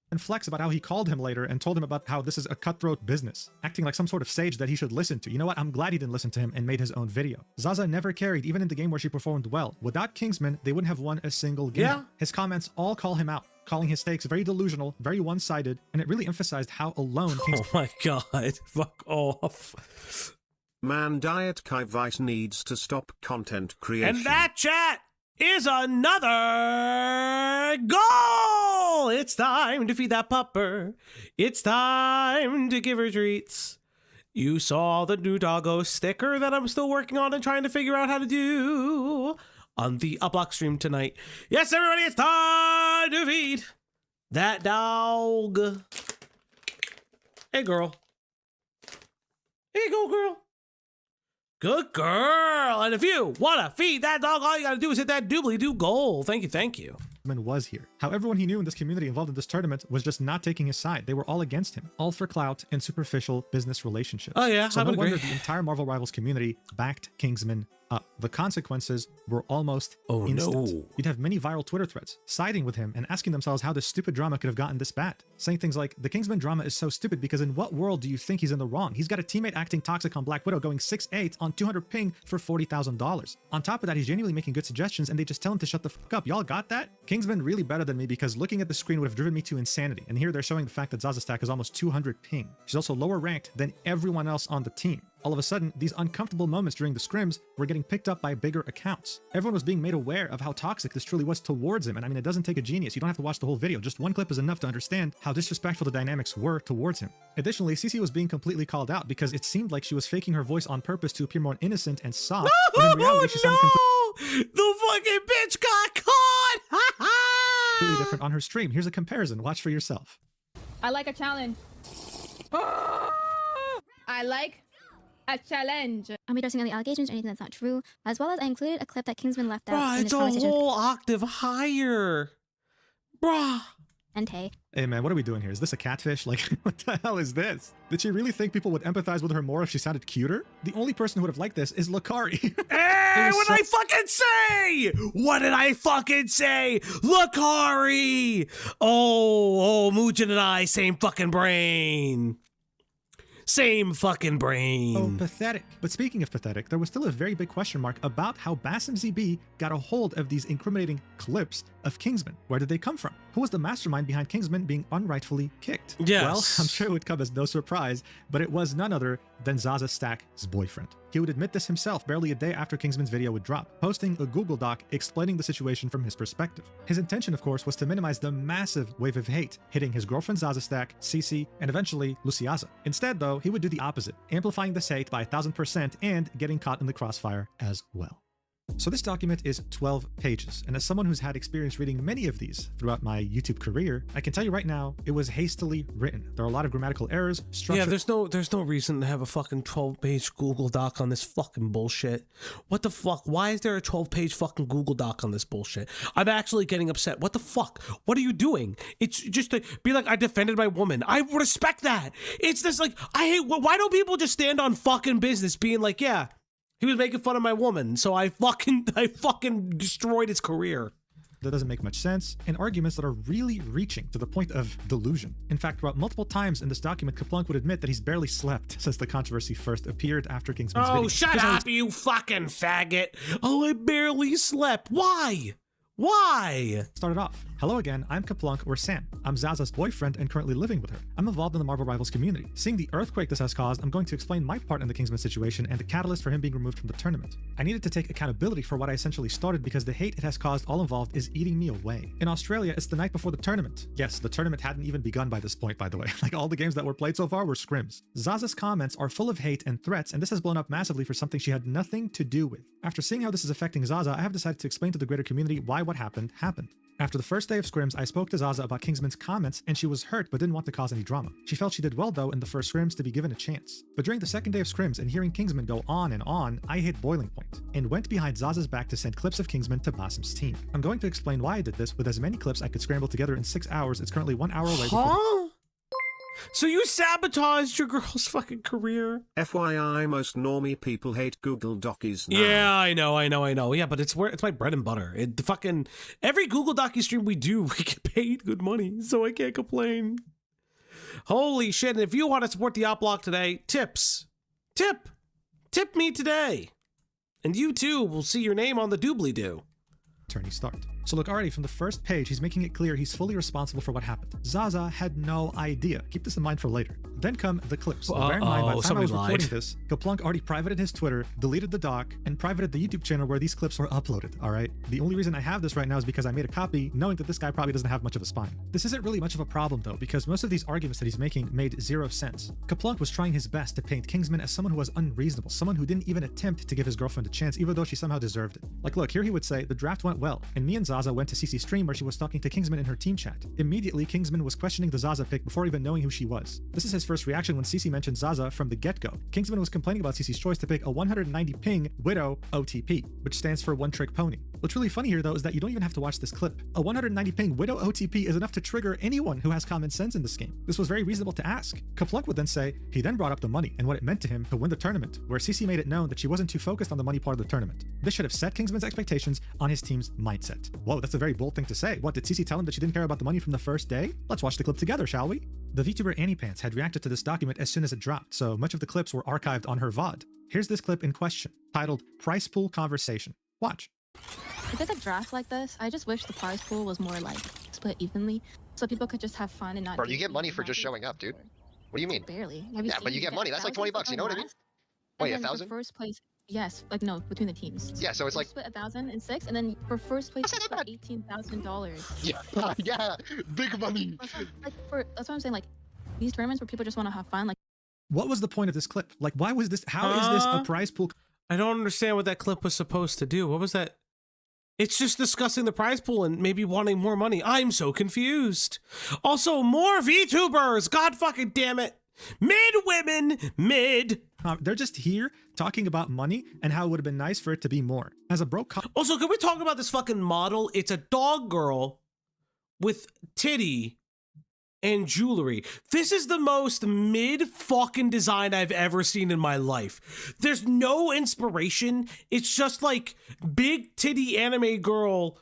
And flex about how he called him later and told him about how this is a cutthroat business, acting like some sort of sage that he should listen to. You know what? I'm glad he didn't listen to him and made his own video. Zaza never carried, even in the game where she performed well. Without Kingsman, they wouldn't have won a single game. Yeah. His comments all call him out, calling his takes very delusional, very one-sided, and it really emphasized how alone Kingsman— Oh my god, fuck off. Man, Diet Kai Vice needs to stop content creation. And that, chat, is another goal! It's time to feed that pupper. It's time to give her treats. You saw the new doggo sticker that I'm still working on and trying to figure out how to do on the Uplock stream tonight. Yes, everybody, it's time to feed that dog. Hey, girl. Here you go, girl. Good girl. And if you want to feed that dog, all you got to do is hit that doobly-doo goal. Thank you, thank you. Was here. How everyone he knew in this community involved in this tournament was just not taking his side. They were all against him, all for clout and superficial business relationships. Oh yeah, so I no would wonder agree. the entire Marvel Rivals community backed Kingsman up. The consequences were almost instant. No. You'd have many viral Twitter threads siding with him and asking themselves how this stupid drama could have gotten this bad. Saying things like, the Kingsman drama is so stupid because in what world do you think he's in the wrong? He's got a teammate acting toxic on Black Widow going 6'8" on 200 ping for $40,000. On top of that, he's genuinely making good suggestions and they just tell him to shut the fuck up. Y'all got that? Kingsman really better than me because looking at the screen would have driven me to insanity. And here they're showing the fact that Zaza Stack is almost 200 ping. She's also lower ranked than everyone else on the team. All of a sudden, these uncomfortable moments during the scrims were getting picked up by bigger accounts. Everyone was being made aware of how toxic this truly was towards him. And I mean, it doesn't take a genius. You don't have to watch the whole video. Just one clip is enough to understand how disrespectful the dynamics were towards him. Additionally, Cece was being completely called out because it seemed like she was faking her voice on purpose to appear more innocent and soft. But in reality, she sounded the fucking bitch got caught! completely different on her stream. Here's a comparison. Watch for yourself. I like a challenge. I like a challenge. I'm addressing any allegations or anything that's not true, as well as I included a clip that Kingsman left out Bruh, in it's his a conversation whole octave higher. Bruh. and Tay. Hey man, what are we doing here? Is this a catfish? Like, what the hell is this? Did she really think people would empathize with her more if she sounded cuter? The only person who would have liked this is Lakari. Hey, what did I fucking say? What did I fucking say? Lakari! Oh, Mugen and I, same fucking brain. Same fucking brain. Oh, pathetic. But speaking of pathetic, there was still a very big question mark about how Bassem ZB got a hold of these incriminating clips of Kingsman. Where did they come from? Who was the mastermind behind Kingsman being unrightfully kicked? Yes. Well, I'm sure it would come as no surprise, but it was none other than Zaza Stack's boyfriend. He would admit this himself barely a day after Kingsman's video would drop, posting a Google Doc explaining the situation from his perspective. His intention, of course, was to minimize the massive wave of hate hitting his girlfriend Zaza Stack, Cece, and eventually Luciaza. Instead, though, he would do the opposite, amplifying this hate by 1000% and getting caught in the crossfire as well. So this document is 12 pages, and as someone who's had experience reading many of these throughout my YouTube career, I can tell you right now, it was hastily written. There are a lot of grammatical errors, structure. Yeah, there's no reason to have a fucking 12-page Google Doc on this fucking bullshit. What the fuck? Why is there a 12-page fucking Google Doc on this bullshit? I'm actually getting upset. What the fuck? What are you doing? It's just to be like, I defended my woman. I respect that. It's this like, I hate, why don't people just stand on fucking business being like, yeah, he was making fun of my woman, so I fucking destroyed his career. That doesn't make much sense, and arguments that are really reaching to the point of delusion. In fact, throughout multiple times in this document, Kaplunk would admit that he's barely slept since the controversy first appeared after Kingsman's video. Oh, shut up, you fucking faggot. Oh, I barely slept. Why? Why? Started off. Hello again, I'm Kaplunk, or Sam. I'm Zaza's boyfriend and currently living with her. I'm involved in the Marvel Rivals community. Seeing the earthquake this has caused, I'm going to explain my part in the Kingsman situation and the catalyst for him being removed from the tournament. I needed to take accountability for what I essentially started because the hate it has caused all involved is eating me away. In Australia, it's the night before the tournament. Yes, the tournament hadn't even begun by this point, by the way. Like, all the games that were played so far were scrims. Zaza's comments are full of hate and threats, and this has blown up massively for something she had nothing to do with. After seeing how this is affecting Zaza, I have decided to explain to the greater community why what happened. After the first day of scrims, I spoke to Zaza about Kingsman's comments, and she was hurt but didn't want to cause any drama. She felt she did well though in the first scrims to be given a chance. But during the second day of scrims and hearing Kingsman go on and on, I hit boiling point and went behind Zaza's back to send clips of Kingsman to Basim's team. I'm going to explain why I did this with as many clips I could scramble together in 6 hours. It's currently 1 hour away. Huh? So you sabotaged your girl's fucking career? FYI, most normie people hate Google Docies now. Yeah, I know. Yeah, but it's my bread and butter. Every Google Docu stream we do, we get paid good money, so I can't complain. Holy shit, and if you want to support the Op Block today, tip me today. And you too will see your name on the doobly-doo. Attorney start. So look, already from the first page, he's making it clear he's fully responsible for what happened. Zaza had no idea. Keep this in mind for later. Then come the clips. Bear in mind, by the time I was recording this, Kaplunk already privated his Twitter, deleted the doc, and privated the YouTube channel where these clips were uploaded, alright? The only reason I have this right now is because I made a copy, knowing that this guy probably doesn't have much of a spine. This isn't really much of a problem though, because most of these arguments that he's making made zero sense. Kaplunk was trying his best to paint Kingsman as someone who was unreasonable, someone who didn't even attempt to give his girlfriend a chance, even though she somehow deserved it. Like, look, here he would say, the draft went well, and me and Zaza went to CC's stream where she was talking to Kingsman in her team chat. Immediately, Kingsman was questioning the Zaza pick before even knowing who she was. This is his first reaction when CC mentioned Zaza from the get-go. Kingsman was complaining about CC's choice to pick a 190 ping Widow OTP, which stands for One Trick Pony. What's really funny here though is that you don't even have to watch this clip. A 190 ping Widow OTP is enough to trigger anyone who has common sense in this game. This was very reasonable to ask. Kaplunk would then say he then brought up the money and what it meant to him to win the tournament, where CC made it known that she wasn't too focused on the money part of the tournament. This should have set Kingsman's expectations on his team's mindset. Whoa, that's a very bold thing to say. What, did CC tell him that she didn't care about the money from the first day? Let's watch the clip together, shall we? The VTuber Annie Pants had reacted to this document as soon as it dropped, so much of the clips were archived on her VOD. Here's this clip in question, titled Price Pool Conversation. Watch. If there's a draft like this, I just wish the prize pool was more like split evenly, so people could just have fun and not. Bro, you get money for just showing up, dude. What do you mean? Barely. Yeah, but you get money. That's like $20. You know what I mean? Wait, 1,000? First place. Yes, like no, between the teams. Yeah, so it's like split 1,006, and then for first place, it's like $18,000. Yeah, yeah, big money. That's what I'm saying. Like these tournaments where people just want to have fun. Like, what was the point of this clip? Like, why was this? How is this a prize pool? I don't understand what that clip was supposed to do. What was that? It's just discussing the prize pool and maybe wanting more money. I'm so confused. Also, more VTubers. God fucking damn it. Mid women, mid. They're just here talking about money and how it would have been nice for it to be more. As a broke. Also, can we talk about this fucking model? It's a dog girl with titty and jewelry. This is the most mid fucking design I've ever seen in my life. There's no inspiration. It's just like big titty anime girl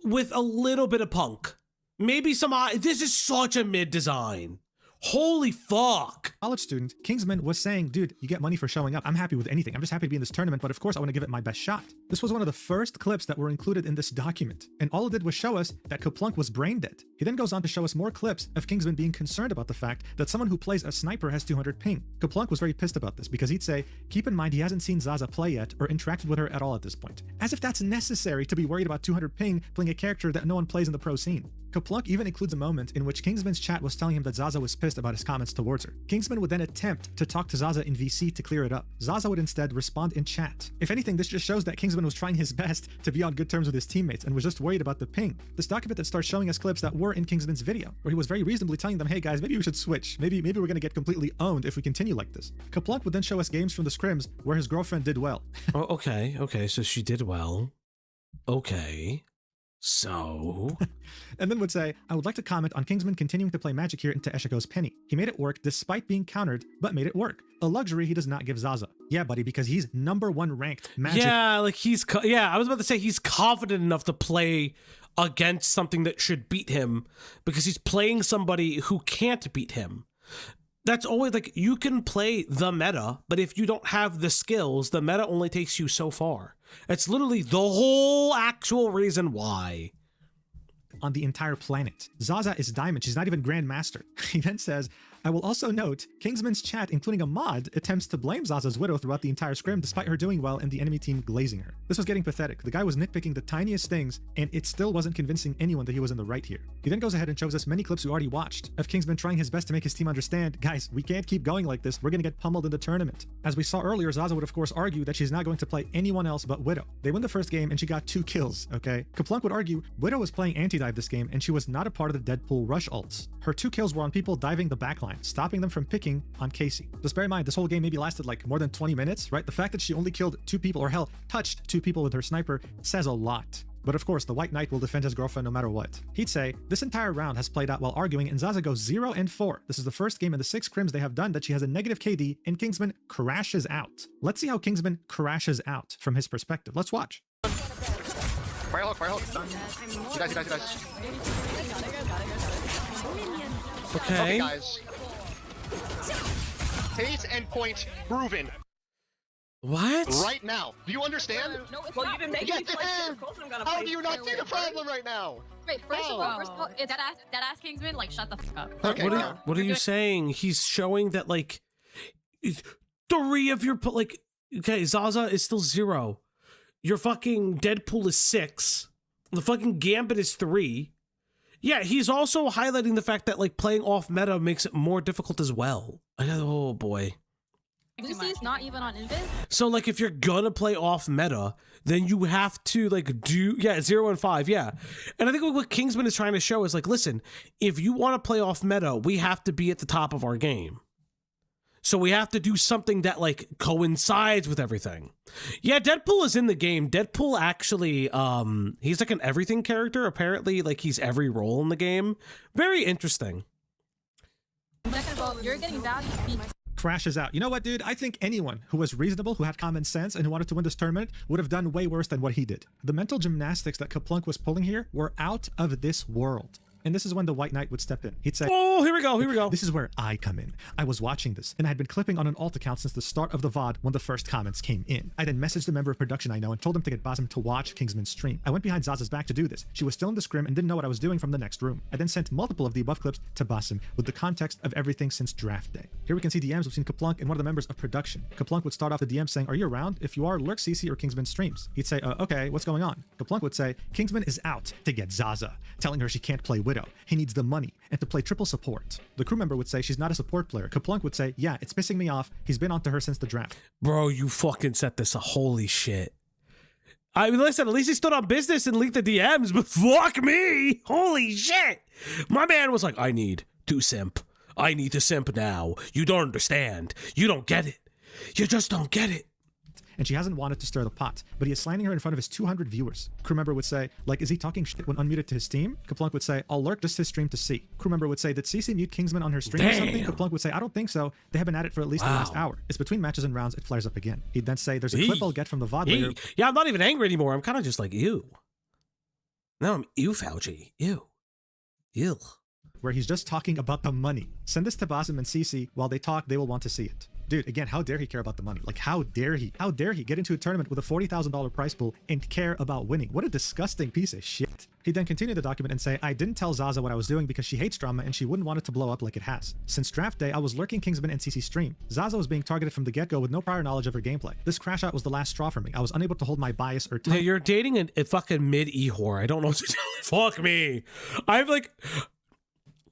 with a little bit of punk. Maybe some eye. This is such a mid design. Holy fuck. College student, Kingsman was saying, dude, you get money for showing up. I'm happy with anything. I'm just happy to be in this tournament, but of course I want to give it my best shot. This was one of the first clips that were included in this document, and all it did was show us that Kaplunk was brain dead. He then goes on to show us more clips of Kingsman being concerned about the fact that someone who plays a sniper has 200 ping. Kaplunk was very pissed about this because he'd say, keep in mind he hasn't seen Zaza play yet or interacted with her at all at this point. As if that's necessary to be worried about 200 ping playing a character that no one plays in the pro scene. Kaplunk even includes a moment in which Kingsman's chat was telling him that Zaza was pissed about his comments towards her. Kingsman would then attempt to talk to Zaza in VC to clear it up. Zaza would instead respond in chat. If anything, this just shows that Kingsman was trying his best to be on good terms with his teammates and was just worried about the ping. This document that starts showing us clips that were in Kingsman's video, where he was very reasonably telling them, hey guys, maybe we should switch. Maybe we're gonna get completely owned if we continue like this. Kaplunk would then show us games from the scrims where his girlfriend did well. Oh, okay, so she did well. Okay. So? And then would say, I would like to comment on Kingsman continuing to play magic here into Eshiko's penny. He made it work despite being countered, but made it work. A luxury he does not give Zaza. Yeah, buddy, because he's #1 ranked magic. Yeah, like I was about to say he's confident enough to play against something that should beat him because he's playing somebody who can't beat him. That's always like, you can play the meta, but if you don't have the skills, the meta only takes you so far. It's literally the whole actual reason why. On the entire planet. Zaza is diamond, she's not even Grandmaster. He then says, I will also note, Kingsman's chat, including a mod, attempts to blame Zaza's widow throughout the entire scrim despite her doing well and the enemy team glazing her. This was getting pathetic. The guy was nitpicking the tiniest things, and it still wasn't convincing anyone that he was in the right here. He then goes ahead and shows us many clips we already watched of Kingsman trying his best to make his team understand, guys, we can't keep going like this, we're gonna get pummeled in the tournament. As we saw earlier, Zaza would of course argue that she's not going to play anyone else but Widow. They win the first game and she got 2 kills, okay? Kaplunk would argue Widow was playing anti-dive this game and she was not a part of the Deadpool rush ults. Her 2 kills were on people diving the backline, stopping them from picking on Casey. Just bear in mind, this whole game maybe lasted like more than 20 minutes, right? The fact that she only killed 2 people, or hell, touched 2 people with her sniper says a lot. But of course, the White Knight will defend his girlfriend no matter what. He'd say, this entire round has played out while arguing and Zaza goes 0-4. This is the first game in the 6 scrims they have done that she has a negative KD and Kingsman crashes out. Let's see how Kingsman crashes out from his perspective. Let's watch. Fire hook. You guys. Okay. Guys. Pace and point proven. What? Right now. Do you understand? No, it's well, not. You didn't make me How do you not see the problem right now? Wait, first of all, it's that ass Kingsman, like, shut the fuck up. Okay, what are you saying? He's showing that, like, 3 of your, like, okay, Zaza is still 0. Your fucking Deadpool is 6. The fucking Gambit is 3. Yeah, he's also highlighting the fact that, like, playing off meta makes it more difficult as well. Oh boy. Lucy's not even on Invis. So, like, if you're gonna play off meta, then you have to, like, do 0-5, yeah. And I think what Kingsman is trying to show is, like, listen, if you want to play off meta, we have to be at the top of our game. So we have to do something that, like, coincides with everything. Yeah, Deadpool is in the game. Deadpool actually, he's like an everything character. Apparently, like, he's every role in the game. Very interesting. Second of all, you're getting value. Crashes out. You know what, dude? I think anyone who was reasonable, who had common sense, and who wanted to win this tournament would have done way worse than what he did. The mental gymnastics that Kaplunk was pulling here were out of this world. And this is when the White Knight would step in. He'd say, oh, here we go. This is where I come in. I was watching this, and I had been clipping on an alt account since the start of the VOD when the first comments came in. I then messaged the member of production I know and told him to get Basim to watch Kingsman's stream. I went behind Zaza's back to do this. She was still in the scrim and didn't know what I was doing from the next room. I then sent multiple of the above clips to Basim with the context of everything since draft day. Here we can see DMs between Kaplunk and one of the members of production. Kaplunk would start off the DM saying, are you around? If you are, lurk CC or Kingsman's streams. He'd say, okay, what's going on? Kaplunk would say, Kingsman is out to get Zaza, telling her she can't play Widow. He needs the money and to play triple support. The crew member would say she's not a support player. Kaplunk would say, yeah, it's pissing me off. He's been onto her since the draft. Bro, you fucking set this up. Holy shit. I mean, listen, at least he stood on business and leaked the DMs, but fuck me. Holy shit. My man was like, I need to simp. I need to simp now. You don't understand. You don't get it. You just don't get it. And she hasn't wanted to stir the pot, but he is slamming her in front of his 200 viewers. Crew member would say, like, is he talking shit when unmuted to his team? Kaplunk would say, I'll lurk just his stream to see. Crew member would say, did CC mute Kingsman on her stream or something? Kaplunk would say, I don't think so. They have been at it for at least the last hour. It's between matches and rounds, it flares up again. He'd then say, there's a clip I'll get from the VOD later. Yeah, I'm not even angry anymore. I'm kind of just like, ew. Now I'm ew, Fauci. Ew. Ew. Where he's just talking about the money. Send this to Basim and CC. While they talk, they will want to see it. Dude, again, how dare he care about the money? Like, how dare he? How dare he get into a tournament with a $40,000 prize pool and care about winning? What a disgusting piece of shit. He then continued the document and say, I didn't tell Zaza what I was doing because she hates drama and she wouldn't want it to blow up like it has. Since draft day, I was lurking Kingsman and CC stream. Zaza was being targeted from the get-go with no prior knowledge of her gameplay. This crash out was the last straw for me. I was unable to hold my bias or Yeah, you're dating a fucking mid-E whore. I don't know what to tell you. Fuck me. I've like...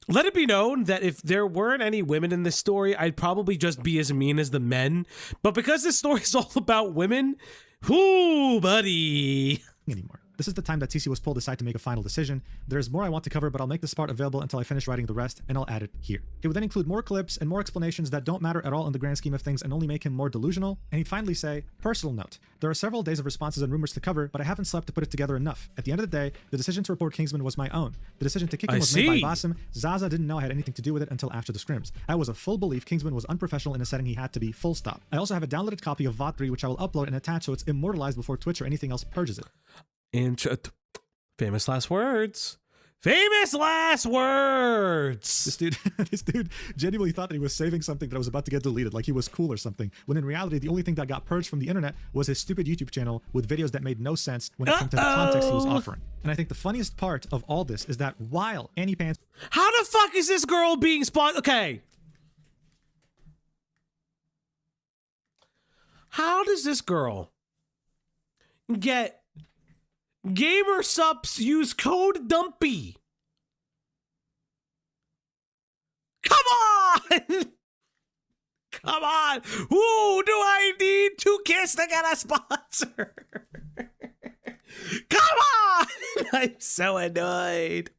Let it be known that if there weren't any women in this story, I'd probably just be as mean as the men. But because this story is all about women, whoo, buddy. Anymore. This is the time that TC was pulled aside to make a final decision. There's more I want to cover, but I'll make this part available until I finish writing the rest, and I'll add it here. He would then include more clips and more explanations that don't matter at all in the grand scheme of things and only make him more delusional, and he'd finally say, personal note, there are several days of responses and rumors to cover, but I haven't slept to put it together enough. At the end of the day, the decision to report Kingsman was my own. The decision to kick him was made by Basim. Zaza didn't know I had anything to do with it until after the scrims. I was a full belief Kingsman was unprofessional in a setting he had to be, full stop. I also have a downloaded copy of VOD 3 which I will upload and attach so it's immortalized before Twitch or anything else purges it. Famous last words. Famous last words. This dude genuinely thought that he was saving something that was about to get deleted, like he was cool or something, when in reality, the only thing that got purged from the internet was his stupid YouTube channel with videos that made no sense when it came to the context he was offering. And I think the funniest part of all this is that while Annie Pants... How the fuck is this girl being spawned? Okay. How does this girl get gamer subs use code Dumpy? Come on! Come on! Who do I need to kiss to get a sponsor? Come on! I'm so annoyed.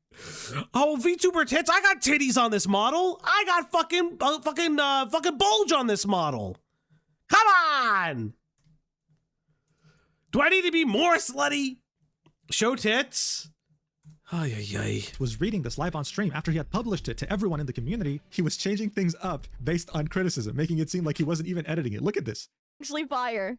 Oh, VTuber tits! I got titties on this model. I got fucking bulge on this model. Come on! Do I need to be more slutty? Show tits? Was reading this live on stream after he had published it to everyone in the community. He was changing things up based on criticism, making it seem like he wasn't even editing it. Look at this. Actually fire.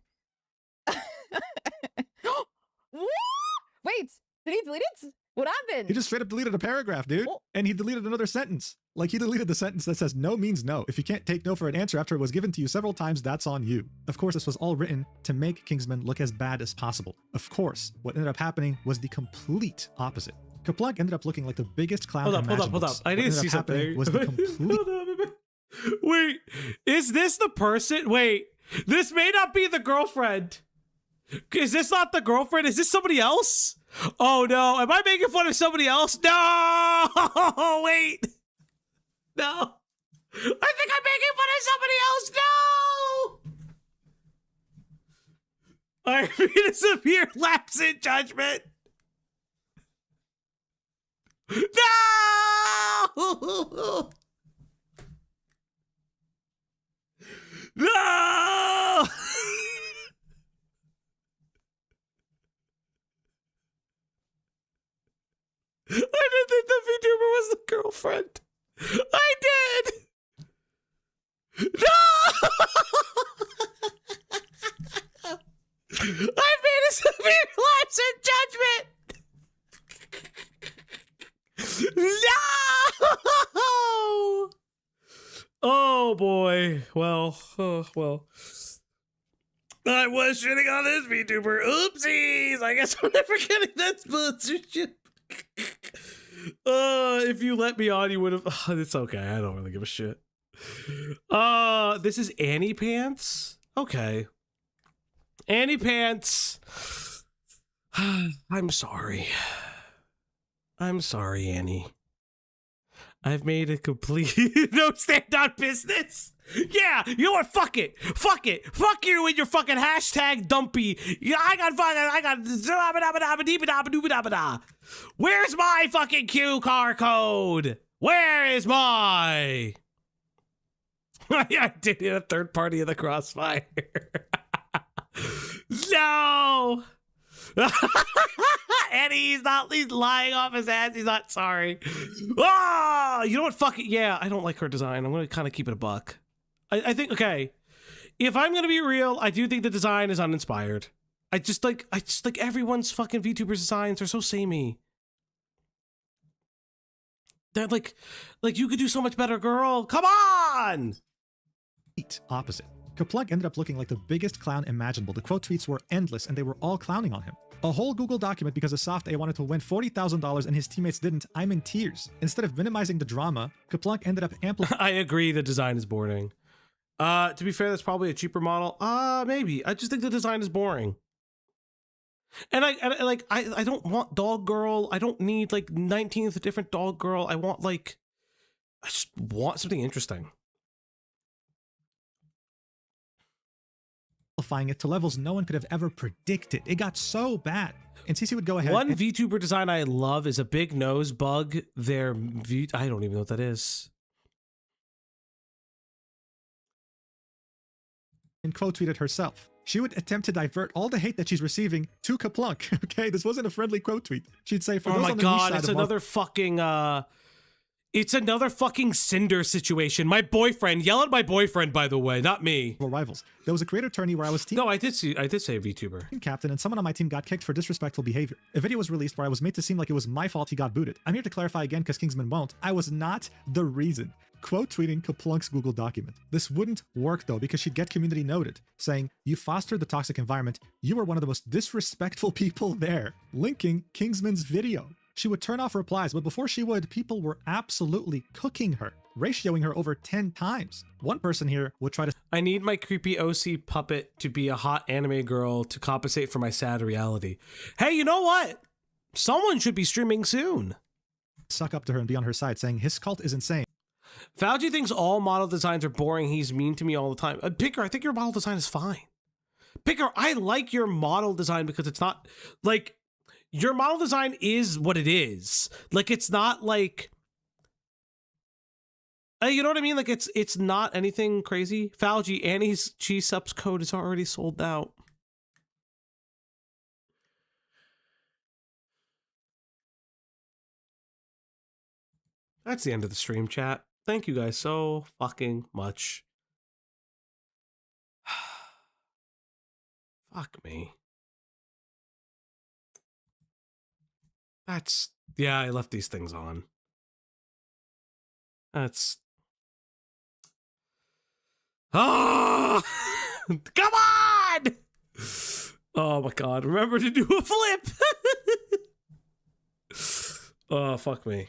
Wait, did he delete it? What happened? He just straight up deleted a paragraph, dude. And he deleted another sentence. Like, he deleted the sentence that says, no means no. If you can't take no for an answer after it was given to you several times, that's on you. Of course, this was all written to make Kingsman look as bad as possible. Of course, what ended up happening was the complete opposite. Kaplunk ended up looking like the biggest clown imaginable. Hold up. I need to see something. Was the complete... Wait, is this the person? Wait, this may not be the girlfriend. Is this not the girlfriend? Is this somebody else? Oh no, am I making fun of somebody else? No, wait. No. I think I'm making fun of somebody else. No. I made a severe lapse in judgment. No. No. I didn't think the VTuber was the girlfriend. I did. No! I made a severe lapse in judgment. No! Oh boy. Well. I was shitting on this VTuber. Oopsies. I guess I'm never getting that sponsorship. If you let me on, you would have. It's okay. I don't really give a shit. This is Annie Pants. Okay, Annie Pants. I'm sorry. I'm sorry, Annie. I've made a complete no stand on business. Yeah, you know what? Fuck it. Fuck you with your fucking hashtag dumpy. Yeah, I got. Where's my fucking Q car code? Where is my? I did hit a third party in the crossfire. No. And he's lying off his ass. He's not sorry. Oh, you know what? Fuck it. Yeah, I don't like her design. I'm going to kind of keep it a buck. I think, okay, if I'm going to be real, I do think the design is uninspired. I just like everyone's fucking VTuber designs are so samey. They're like you could do so much better, girl. Come on. opposite. Kaplunk ended up looking like the biggest clown imaginable. The quote tweets were endless and they were all clowning on him. A whole Google document because a soft A wanted to win $40,000 and his teammates didn't. I'm in tears. Instead of minimizing the drama, Kaplunk ended up amplifying. I agree, the design is boring. To be fair, that's probably a cheaper model. Maybe. I just think the design is boring. And I don't want dog girl. I don't need like 19th different dog girl. I just want something interesting. Amplifying it to levels no one could have ever predicted. It got so bad. And CC would go ahead. One VTuber design I love is a big nose bug. I don't even know what that is. And quote tweeted herself. She would attempt to divert all the hate that she's receiving to Kaplunk. Okay, this wasn't a friendly quote tweet. She'd say, "For oh those my on the niche god, side it's of another fucking it's another fucking Cinder situation. My boyfriend, yell at my boyfriend, by the way, not me. Rivals. There was a creator tourney where I was team. No, I did say VTuber. Captain, and someone on my team got kicked for disrespectful behavior. A video was released where I was made to seem like it was my fault he got booted. I'm here to clarify again because Kingsman won't. I was not the reason. Quote tweeting Kaplunk's Google document. This wouldn't work though because she'd get community noted, saying, "You fostered the toxic environment. You were one of the most disrespectful people there." Linking Kingsman's video. She would turn off replies, but before she would, people were absolutely cooking her, ratioing her over 10 times. One person here would try to— I need my creepy OC puppet to be a hot anime girl to compensate for my sad reality. Hey, you know what? Someone should be streaming soon. Suck up to her and be on her side, saying his cult is insane. Fauci thinks all model designs are boring. He's mean to me all the time. Picker, I think your model design is fine. Picker, I like your model design because it's not like your model design is what it is. Like it's not like you know what I mean? Like it's not anything crazy. Fauci, Annie's cheese subs code is already sold out. That's the end of the stream, chat. Thank you guys so fucking much. Fuck me. Yeah, I left these things on. Oh! Come on! Oh my god, remember to do a flip! Oh, fuck me.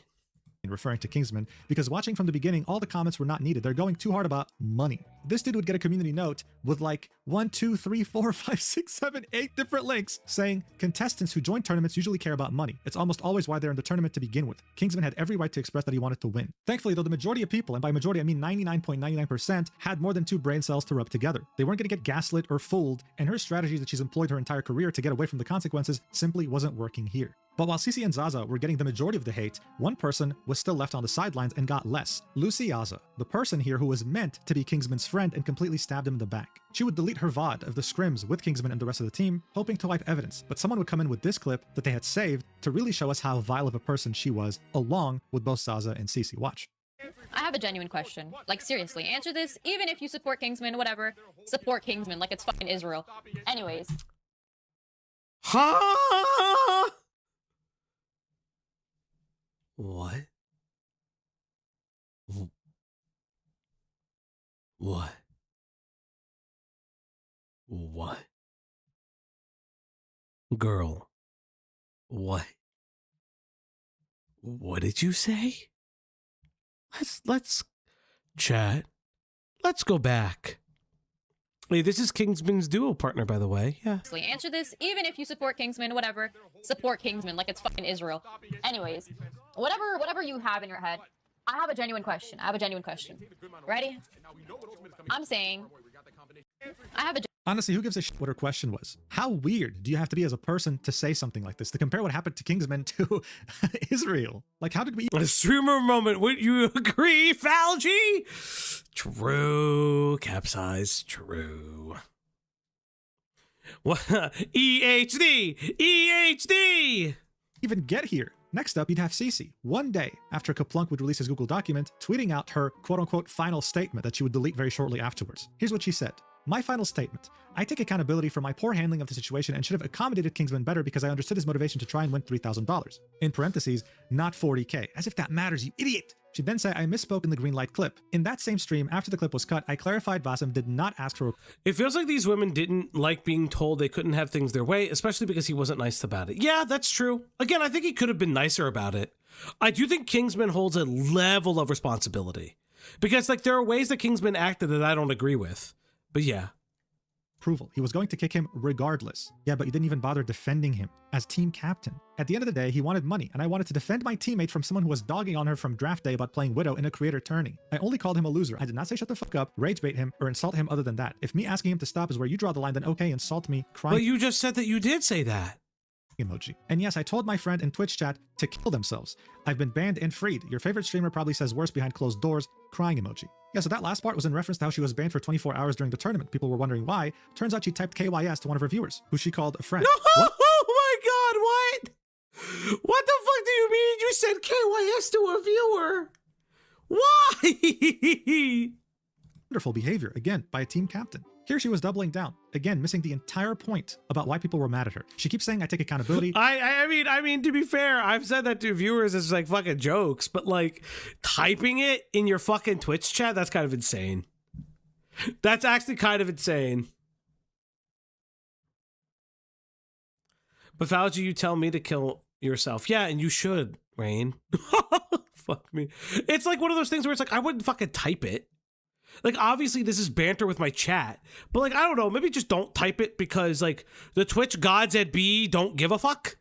Referring to Kingsman, because watching from the beginning, all the comments were not needed. They're going too hard about money. This dude would get a community note with like 1, 2, 3, 4, 5, 6, 7, 8 different links saying contestants who join tournaments usually care about money. It's almost always why they're in the tournament to begin with. Kingsman had every right to express that he wanted to win. Thankfully, though, the majority of people, and by majority I mean 99.99%, had more than 2 brain cells to rub together. They weren't going to get gaslit or fooled, and her strategy that she's employed her entire career to get away from the consequences simply wasn't working here. But while Cici and Zaza were getting the majority of the hate, one person was still left on the sidelines and got less. Lucy Yaza, the person here who was meant to be Kingsman's friend and completely stabbed him in the back. She would delete her VOD of the scrims with Kingsman and the rest of the team, hoping to wipe evidence, but someone would come in with this clip that they had saved to really show us how vile of a person she was, along with both Zaza and Cici. Watch. I have a genuine question. Like, seriously, answer this. Even if you support Kingsman, whatever, support Kingsman like it's fucking Israel. Anyways. Huh? What? What? What? Girl. What? What did you say? Let's chat. Let's go back. Hey, this is Kingsman's duo partner, by the way. Yeah. Answer this. Even if you support Kingsman, whatever, support Kingsman like it's fucking Israel. Anyways, whatever you have in your head, I have a genuine question. Ready? I'm saying, I have a. Honestly, who gives a shit what her question was? How weird do you have to be as a person to say something like this, to compare what happened to Kingsman to Israel? Like, how did we— A streamer moment, would you agree, Fauci? True, capsize, true. What? EHD! Even get here? Next up, you'd have Cici, one day after Kaplunk would release his Google document, tweeting out her quote-unquote final statement that she would delete very shortly afterwards. Here's what she said. My final statement. I take accountability for my poor handling of the situation and should have accommodated Kingsman better because I understood his motivation to try and win $3,000. In parentheses, not 40K. As if that matters, you idiot. She'd then say, I misspoke in the green light clip. In that same stream, after the clip was cut, I clarified Basim did not ask for... It feels like these women didn't like being told they couldn't have things their way, especially because he wasn't nice about it. Yeah, that's true. Again, I think he could have been nicer about it. I do think Kingsman holds a level of responsibility. Because, like, there are ways that Kingsman acted that I don't agree with. But yeah. Approval. He was going to kick him regardless. Yeah, but you didn't even bother defending him as team captain. At the end of the day, he wanted money, and I wanted to defend my teammate from someone who was dogging on her from draft day about playing Widow in a creator tourney. I only called him a loser. I did not say shut the fuck up, rage bait him, or insult him other than that. If me asking him to stop is where you draw the line, then okay, insult me, crying. But you just said that you did say that. Emoji. And yes, I told my friend in Twitch chat to kill themselves. I've been banned and freed. Your favorite streamer probably says worse behind closed doors, crying emoji. Yeah, so that last part was in reference to how she was banned for 24 hours during the tournament. People were wondering why. Turns out she typed KYS to one of her viewers, who she called a friend. No! What? Oh my god, what? What the fuck do you mean you said KYS to a viewer? Why? Wonderful behavior, again, by a team captain. Here she was doubling down, again, missing the entire point about why people were mad at her. She keeps saying, I take accountability. I mean, to be fair, I've said that to viewers as like fucking jokes, but like typing it in your fucking Twitch chat, that's kind of insane. That's actually kind of insane. Pathology, you tell me to kill yourself. Yeah, and you should, Rain. Fuck me. It's like one of those things where it's like, I wouldn't fucking type it. Like, obviously, this is banter with my chat, but, like, I don't know, maybe just don't type it because, like, the Twitch gods at B don't give a fuck.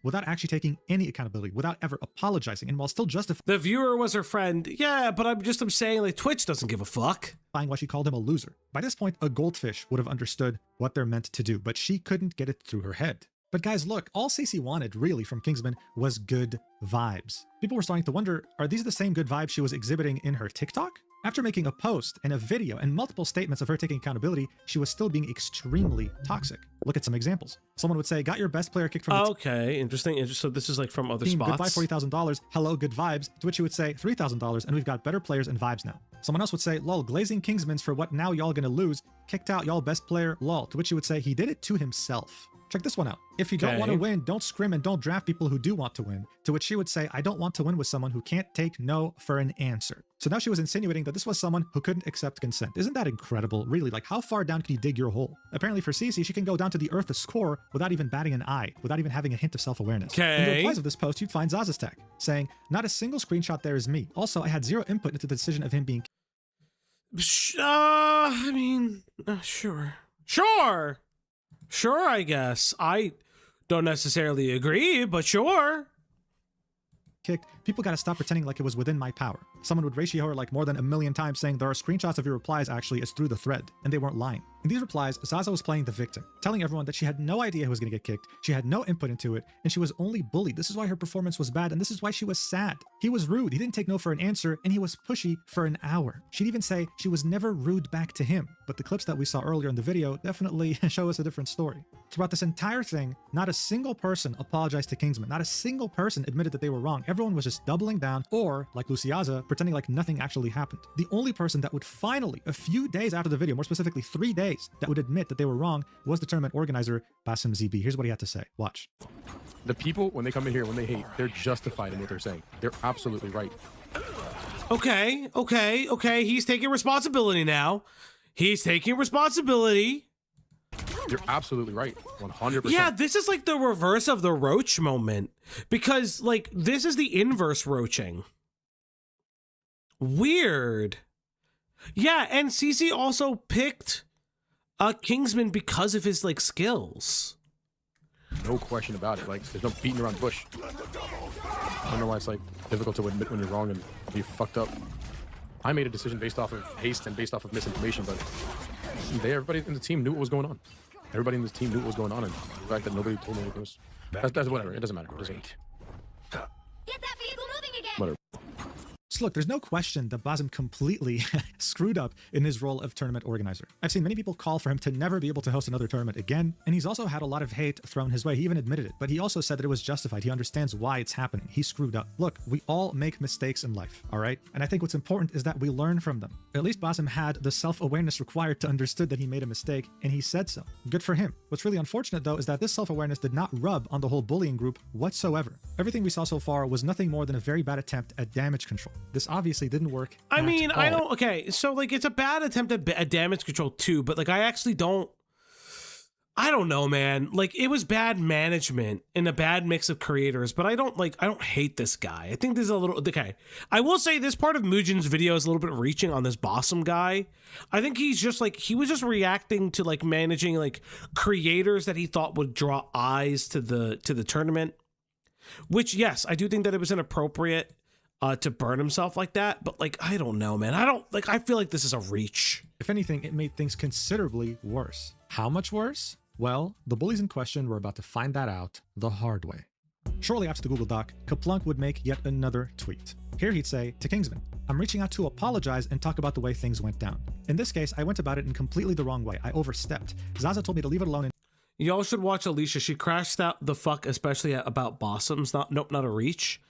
Without actually taking any accountability, without ever apologizing, and while still justifying... The viewer was her friend. Yeah, but I'm saying, like, Twitch doesn't give a fuck. Why she called him a loser. By this point, a goldfish would have understood what they're meant to do, but she couldn't get it through her head. But guys, look, all Cece wanted, really, from Kingsman was good vibes. People were starting to wonder, are these the same good vibes she was exhibiting in her TikTok? After making a post and a video and multiple statements of her taking accountability, she was still being extremely toxic. Look at some examples. Someone would say, got your best player kicked from the okay, interesting. So this is like from other team, spots. Goodbye $40,000, hello, good vibes, to which she would say $3,000, and we've got better players and vibes now. Someone else would say, lol, glazing Kingsman's for what now y'all gonna lose, kicked out y'all best player, lol, to which she would say he did it to himself. Check this one out. If you don't want to win, don't scrim and don't draft people who do want to win. To which she would say, I don't want to win with someone who can't take no for an answer. So now she was insinuating that this was someone who couldn't accept consent. Isn't that incredible? Really, like how far down can you dig your hole? Apparently for Cece, she can go down to the earth's core without even batting an eye, without even having a hint of self-awareness. In the replies of this post, you'd find Zaza's tag, saying, not a single screenshot there is me. Also, I had zero input into the decision of him being... I mean, sure. Sure, I guess. I don't necessarily agree, but sure. Kicked, people gotta stop pretending like it was within my power. Someone would ratio her like more than 1,000,000 times saying there are screenshots of your replies actually, it's through the thread, and they weren't lying. In these replies, Zaza was playing the victim, telling everyone that she had no idea who was gonna get kicked, she had no input into it, and she was only bullied. This is why her performance was bad, and this is why she was sad. He was rude, he didn't take no for an answer, and he was pushy for an hour. She'd even say she was never rude back to him, but the clips that we saw earlier in the video definitely show us a different story. Throughout this entire thing, not a single person apologized to Kingsman, not a single person admitted that they were wrong. Everyone was just doubling down, or, like Luciaza, pretending like nothing actually happened. The only person that would finally, a few days after the video, more specifically 3 days, that would admit that they were wrong was the tournament organizer, Basim ZB. Here's what he had to say. Watch. The people, when they come in here, when they hate, they're justified in what they're saying. They're absolutely right. Okay. He's taking responsibility now. He's taking responsibility. You're absolutely right. 100%. Yeah, this is like the reverse of the roach moment. Because, like, this is the inverse roaching. Weird. Yeah, and Cece also picked Kingsman because of his, like, skills. No question about it. Like, there's no beating around the bush. I don't know why it's, like, difficult to admit when you're wrong and be fucked up. I made a decision based off of haste and based off of misinformation, but everybody in the team knew what was going on. Everybody in this team knew what was going on, and the fact that nobody told me anything was... That's whatever. It doesn't matter. It doesn't... Get that vehicle moving again! Whatever. So look, there's no question that Basim completely screwed up in his role of tournament organizer. I've seen many people call for him to never be able to host another tournament again, and he's also had a lot of hate thrown his way. He even admitted it, but he also said that it was justified. He understands why it's happening. He screwed up. Look, we all make mistakes in life, all right? And I think what's important is that we learn from them. At least Basim had the self-awareness required to understood that he made a mistake, and he said so. Good for him. What's really unfortunate, though, is that this self-awareness did not rub on the whole bullying group whatsoever. Everything we saw so far was nothing more than a very bad attempt at damage control. This obviously didn't work. I mean, I all. don't. Okay, so like it's a bad attempt at damage control too, but like I actually don't. I don't know, man. Like it was bad management and a bad mix of creators, but I don't hate this guy. I think there's a little, okay. I will say this part of Mujin's video is a little bit reaching on this Bossum guy. I think he's just like, he was just reacting to like managing like creators that he thought would draw eyes to the tournament, which yes, I do think that it was inappropriate to burn himself like that, but like, I don't know, man. I feel like this is a reach. If anything, it made things considerably worse. How much worse? Well, the bullies in question were about to find that out the hard way. Shortly after the Google Doc, Kaplunk would make yet another tweet. Here he'd say to Kingsman, "I'm reaching out to apologize and talk about the way things went down. In this case, I went about it in completely the wrong way. I overstepped. Zaza told me to leave it alone." Y'all should watch Alicia. She crashed out the fuck, especially about Bossums. Not a reach.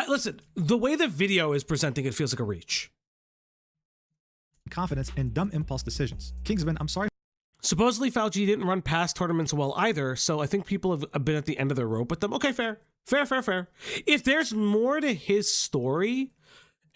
Listen, the way the video is presenting, it feels like a reach. Confidence and dumb impulse decisions. Kingsman, I'm sorry. Supposedly, Fauci didn't run past tournaments well either, so I think people have been at the end of their rope with them. Okay, fair. If there's more to his story,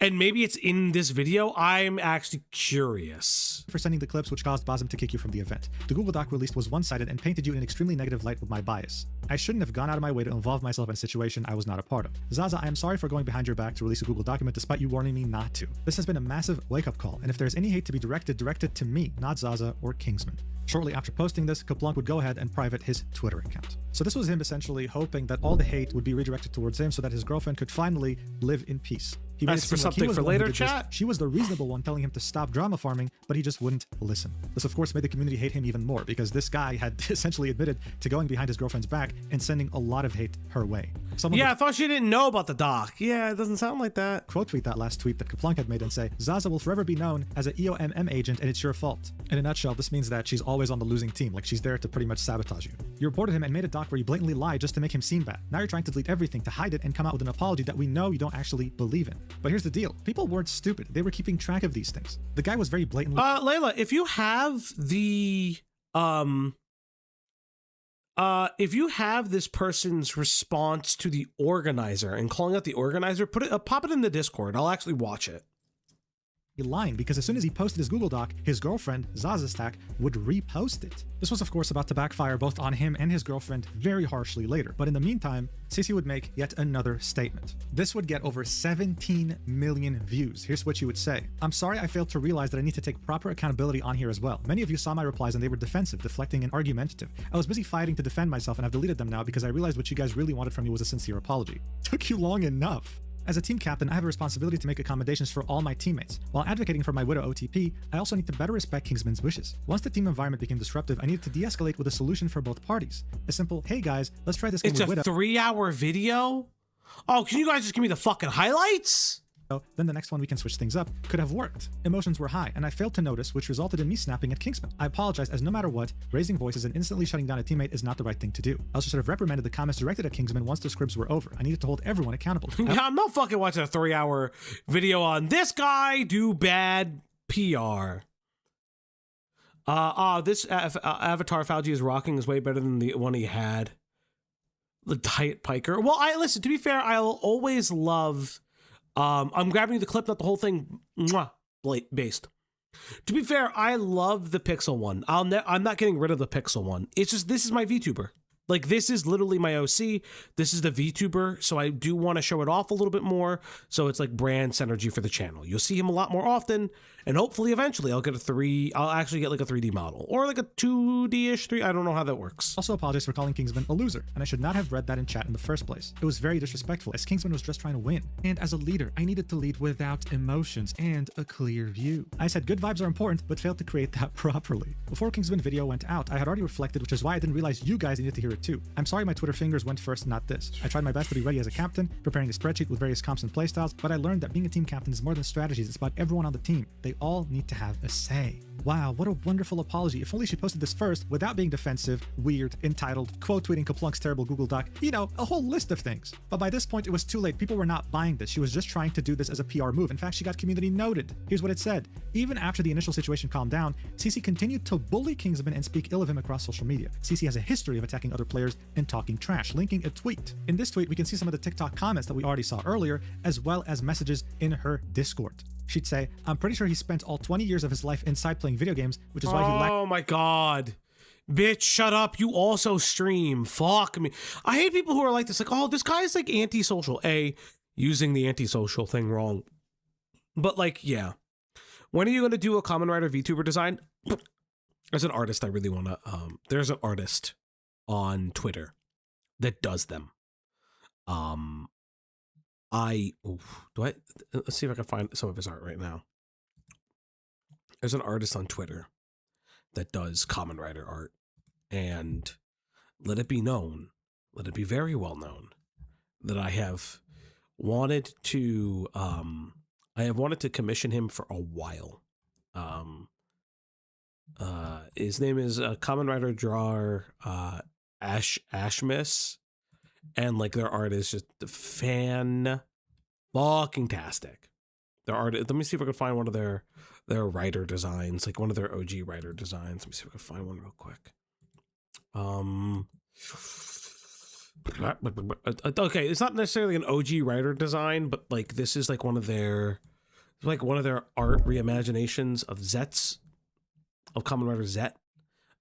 and maybe it's in this video, I'm actually curious. For sending the clips which caused Bossum to kick you from the event. The Google Doc released was one-sided and painted you in an extremely negative light with my bias. I shouldn't have gone out of my way to involve myself in a situation I was not a part of. Zaza, I am sorry for going behind your back to release a Google document despite you warning me not to. This has been a massive wake-up call, and if there's any hate to be directed to me, not Zaza or Kingsman. Shortly after posting this, Kaplunk would go ahead and private his Twitter account. So this was him essentially hoping that all the hate would be redirected towards him so that his girlfriend could finally live in peace. He made it That's for seem like he something was for the one who later, did this. chat. She was the reasonable one telling him to stop drama farming, but he just wouldn't listen. This of course made the community hate him even more because this guy had essentially admitted to going behind his girlfriend's back and sending a lot of hate her way. I thought she didn't know about the doc. Yeah, it doesn't sound like that. Quote tweet that last tweet that Kaplunk had made and say, "Zaza will forever be known as an EOMM agent and it's your fault." In a nutshell, this means that she's always on the losing team, like she's there to pretty much sabotage you. You reported him and made a doc where you blatantly lied just to make him seem bad. Now you're trying to delete everything to hide it and come out with an apology that we know you don't actually believe in. But here's the deal. People weren't stupid. They were keeping track of these things. The guy was very blatantly— Layla, if you have this person's response to the organizer and calling out the organizer, pop it in the Discord. I'll actually watch it. Lying because as soon as he posted his Google Doc, his girlfriend, Zaza Stack, would repost it. This was of course about to backfire both on him and his girlfriend very harshly later, but in the meantime, Sissy would make yet another statement. This would get over 17 million views. Here's what she would say. "I'm sorry I failed to realize that I need to take proper accountability on here as well. Many of you saw my replies and they were defensive, deflecting, and argumentative. I was busy fighting to defend myself and I've deleted them now because I realized what you guys really wanted from me was a sincere apology." Took you long enough. As a team captain, I have a responsibility to make accommodations for all my teammates. While advocating for my widow OTP, I also need to better respect Kingsman's wishes. Once the team environment became disruptive, I needed to de-escalate with a solution for both parties. A simple, "Hey guys, let's try this game with widow." It's a 3-hour video? Oh, can you guys just give me the fucking highlights? Then the next one we can switch things up could have worked. Emotions were high, and I failed to notice, which resulted in me snapping at Kingsman. I apologize, as no matter what, raising voices and instantly shutting down a teammate is not the right thing to do. I also should have reprimanded the comments directed at Kingsman once the scripts were over. I needed to hold everyone accountable. Yeah, I'm not fucking watching a 3-hour video on this guy do bad PR. This Avatar Fauci is rocking is way better than the one he had. The Diet Piker. Well, listen, to be fair, I'll always love... I'm grabbing you the clip, not the whole thing. Based. To be fair, I love the Pixel one. I'm not getting rid of the Pixel one. It's just, this is my VTuber. Like, this is literally my OC. This is the VTuber, so I do want to show it off a little bit more. So it's like brand synergy for the channel. You'll see him a lot more often, and hopefully eventually I'll actually get like a 3D model or like a 2D-ish 3. I don't know how that works. Also apologize for calling Kingsman a loser, and I should not have read that in chat in the first place. It was very disrespectful, as Kingsman was just trying to win. And as a leader, I needed to lead without emotions and a clear view. I said good vibes are important, but failed to create that properly. Before Kingsman video went out, I had already reflected, which is why I didn't realize you guys needed to hear it too. I'm sorry my Twitter fingers went first, not this. I tried my best to be ready as a captain, preparing a spreadsheet with various comps and playstyles, but I learned that being a team captain is more than strategies, it's about everyone on the team. They all need to have a say. Wow, what a wonderful apology. If only she posted this first without being defensive, weird, entitled, quote tweeting Kaplunk's terrible Google Doc, you know, a whole list of things. But by this point, it was too late. People were not buying this. She was just trying to do this as a PR move. In fact, she got community noted. Here's what it said. Even after the initial situation calmed down, CC continued to bully Kingsman and speak ill of him across social media. CC has a history of attacking other players and talking trash, linking a tweet. In this tweet, we can see some of the TikTok comments that we already saw earlier, as well as messages in her Discord. She'd say, I'm pretty sure he spent all 20 years of his life inside playing video games, which is why he lacked— Oh my god. Bitch, shut up. You also stream. Fuck me. I hate people who are like this, like, oh, this guy's like antisocial. Using the antisocial thing wrong. But like, yeah. When are you going to do a Common Writer VTuber design? There's an artist I really want to, there's an artist on Twitter that does them. Let's see if I can find some of his art right now. There's an artist on Twitter that does Common Writer art, and let it be known, let it be very well known, that I have wanted to commission him for a while. His name is Common Writer Drawer Ashmis, and like their art is just fan fucking tastic. Their art, let me see if I can find one of their writer designs, like one of their OG writer designs. Let me see if I can find one real quick. Okay, it's not necessarily an OG writer design, but like this is like one of their art reimaginations of Zet's, of Common Writer Zet.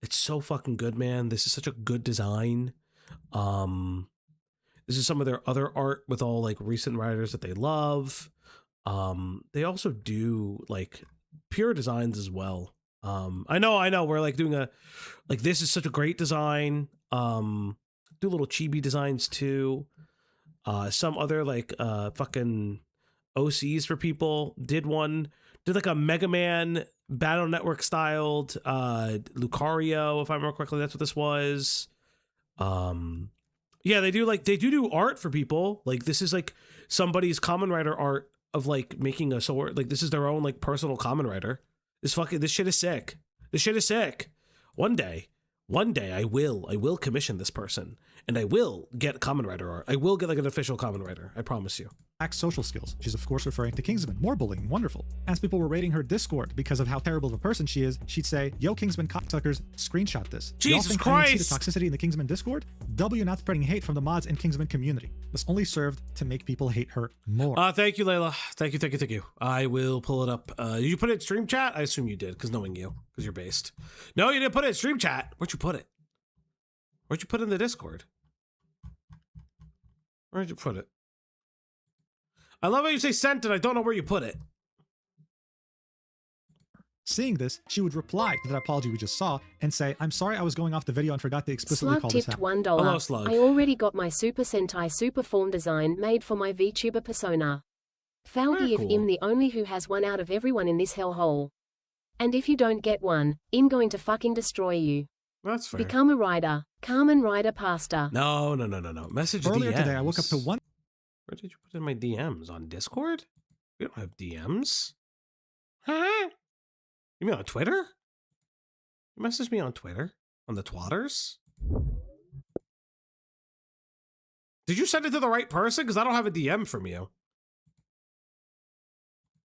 It's so fucking good, man. This is such a good design. This is some of their other art with all like recent writers that they love. They also do like pure designs as well. I know. We're like doing this is such a great design. Do little chibi designs too. Some other like fucking OCs for people did like a Mega Man Battle Network styled Lucario, if I remember correctly. That's what this was. Yeah, they do art for people. Like this is like somebody's Common Writer art of like making a sword. Like this is their own like personal Common Writer. This shit is sick. This shit is sick. One day I will commission this person, and I will get Common Writer art. I will get like an official Common Writer. I promise you. Lacks social skills. She's of course referring to Kingsman. More bullying, wonderful. As people were raiding her Discord because of how terrible of a person she is, she'd say, "Yo, Kingsman cocksuckers, screenshot this." Jesus Y'all think Christ! I didn't see the toxicity in the Kingsman Discord? W not spreading hate from the mods and Kingsman community. This only served to make people hate her more. Thank you, Layla. Thank you. I will pull it up. Did you put it in stream chat? I assume you did, because knowing you, because you're based. No, you didn't put it in stream chat. Where'd you put it? Where'd you put it in the Discord? Where'd you put it? I love how you say sent and I don't know where you put it. Seeing this, she would reply to that apology we just saw and say, "I'm sorry I was going off the video and forgot to explicitly call this Slug out." tipped $1. Hello, Slug. I already got my Super Sentai Super Form design made for my VTuber persona. Falgi if I'm the only who has one out of everyone in this hellhole. And if you don't get one, I'm going to fucking destroy you. That's fair. Become a rider. Carmen Rider Pasta. No. Message Earlier DMs. today, I woke up to one. Where did you put in my DMs? On Discord? We don't have DMs. Huh? You mean on Twitter? You messaged me on Twitter? On the twatters? Did you send it to the right person? Because I don't have a DM from you.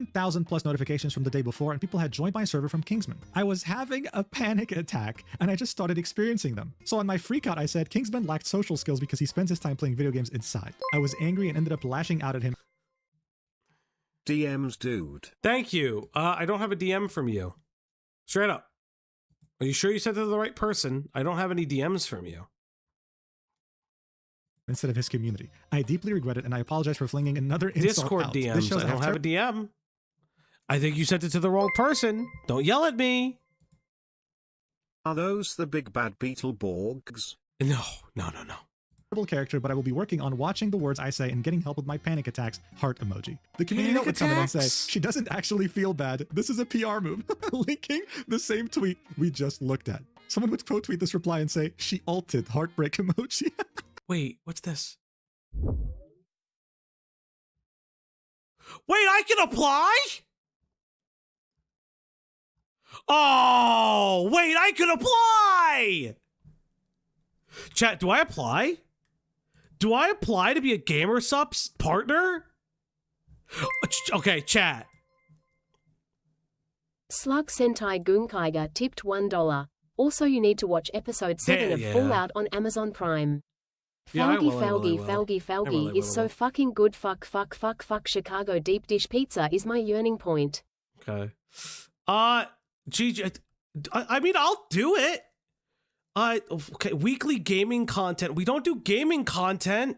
1,000 plus notifications from the day before, and people had joined my server from Kingsman. I was having a panic attack, and I just started experiencing them. So on my freakout, I said Kingsman lacked social skills because he spends his time playing video games inside. I was angry and ended up lashing out at him. DMs, dude. Thank you. I don't have a DM from you. Straight up. Are you sure you sent it to the right person? I don't have any DMs from you. Instead of his community. I deeply regret it, and I apologize for flinging another insult Discord out. DMs. I don't have a DM. I think you sent it to the wrong person. Don't yell at me. Are those the big bad Beetleborgs? No. Terrible character, but I will be working on watching the words I say and getting help with my panic attacks. Heart emoji. The community note would come in and say, "She doesn't actually feel bad. This is a PR move." Linking the same tweet we just looked at. Someone would quote tweet this reply and say, "She ulted heartbreak emoji." Wait, what's this? Wait, I can apply? Oh, wait, I can apply! Chat, do I apply? Do I apply to be a GamerSupps partner? Okay, chat. Slug Sentai Gunkaiga tipped $1. Also, you need to watch episode 7 of Fallout on Amazon Prime. Falgi is so fucking good. Fuck. Chicago deep dish pizza is my yearning point. Okay. Gigi, I mean, I'll do it. Okay, weekly gaming content. We don't do gaming content,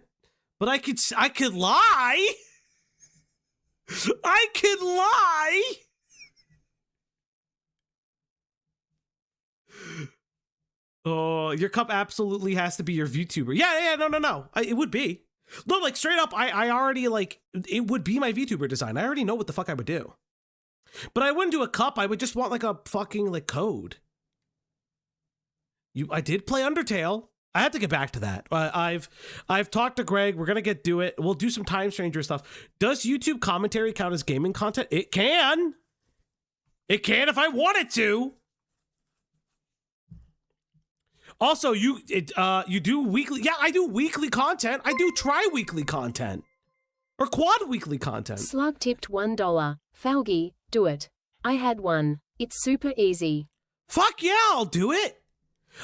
but I could lie. I could lie. Oh, your cup absolutely has to be your VTuber. Yeah, no. It would be. No, like straight up, I already like, it would be my VTuber design. I already know what the fuck I would do. But I wouldn't do a cup. I would just want like a fucking like code. I did play Undertale. I had to get back to that. I've talked to Greg. We're gonna do it. We'll do some Time Stranger stuff. Does YouTube commentary count as gaming content? It can. It can if I wanted to. Also, you do weekly. Yeah, I do weekly content. I do tri-weekly content. Or quad weekly content. Slug tipped $1. Falgi, do it. I had one. It's super easy. Fuck yeah, I'll do it.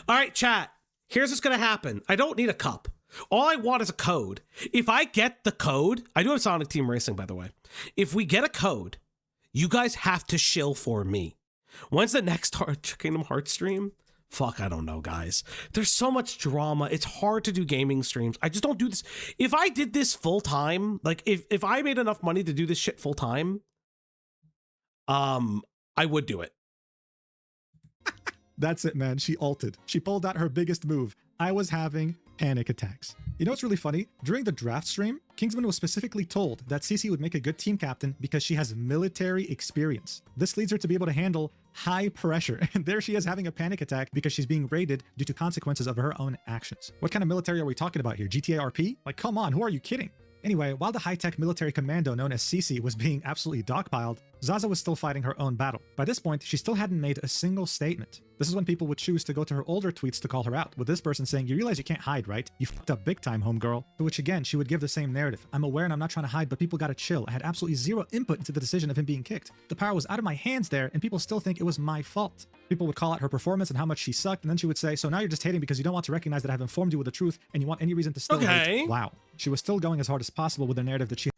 All right, chat. Here's what's going to happen. I don't need a cup. All I want is a code. If I get the code, I do have Sonic Team Racing, by the way. If we get a code, you guys have to shill for me. When's the next Kingdom Hearts stream? Fuck, I don't know, guys. There's so much drama. It's hard to do gaming streams. I just don't do this. If I did this full time, like if I made enough money to do this shit full time, I would do it. That's it, man. She ulted. She pulled out her biggest move. I was having panic attacks. You know what's really funny? During the draft stream, Kingsman was specifically told that Cece would make a good team captain because she has military experience. This leads her to be able to handle high pressure. And there she is having a panic attack because she's being raided due to consequences of her own actions. What kind of military are we talking about here? GTA RP? Like, come on, who are you kidding? Anyway, while the high-tech military commando known as Cece was being absolutely dogpiled, Zaza was still fighting her own battle. By this point, she still hadn't made a single statement. This is when people would choose to go to her older tweets to call her out, with this person saying, "You realize you can't hide, right? You fucked up big time, homegirl." To which again, she would give the same narrative. "I'm aware and I'm not trying to hide, but people gotta chill. I had absolutely zero input into the decision of him being kicked. The power was out of my hands there, and people still think it was my fault." People would call out her performance and how much she sucked, and then she would say, "So now you're just hating because you don't want to recognize that I've informed you with the truth, and you want any reason to still hate." Wow. She was still going as hard as possible with the narrative that she...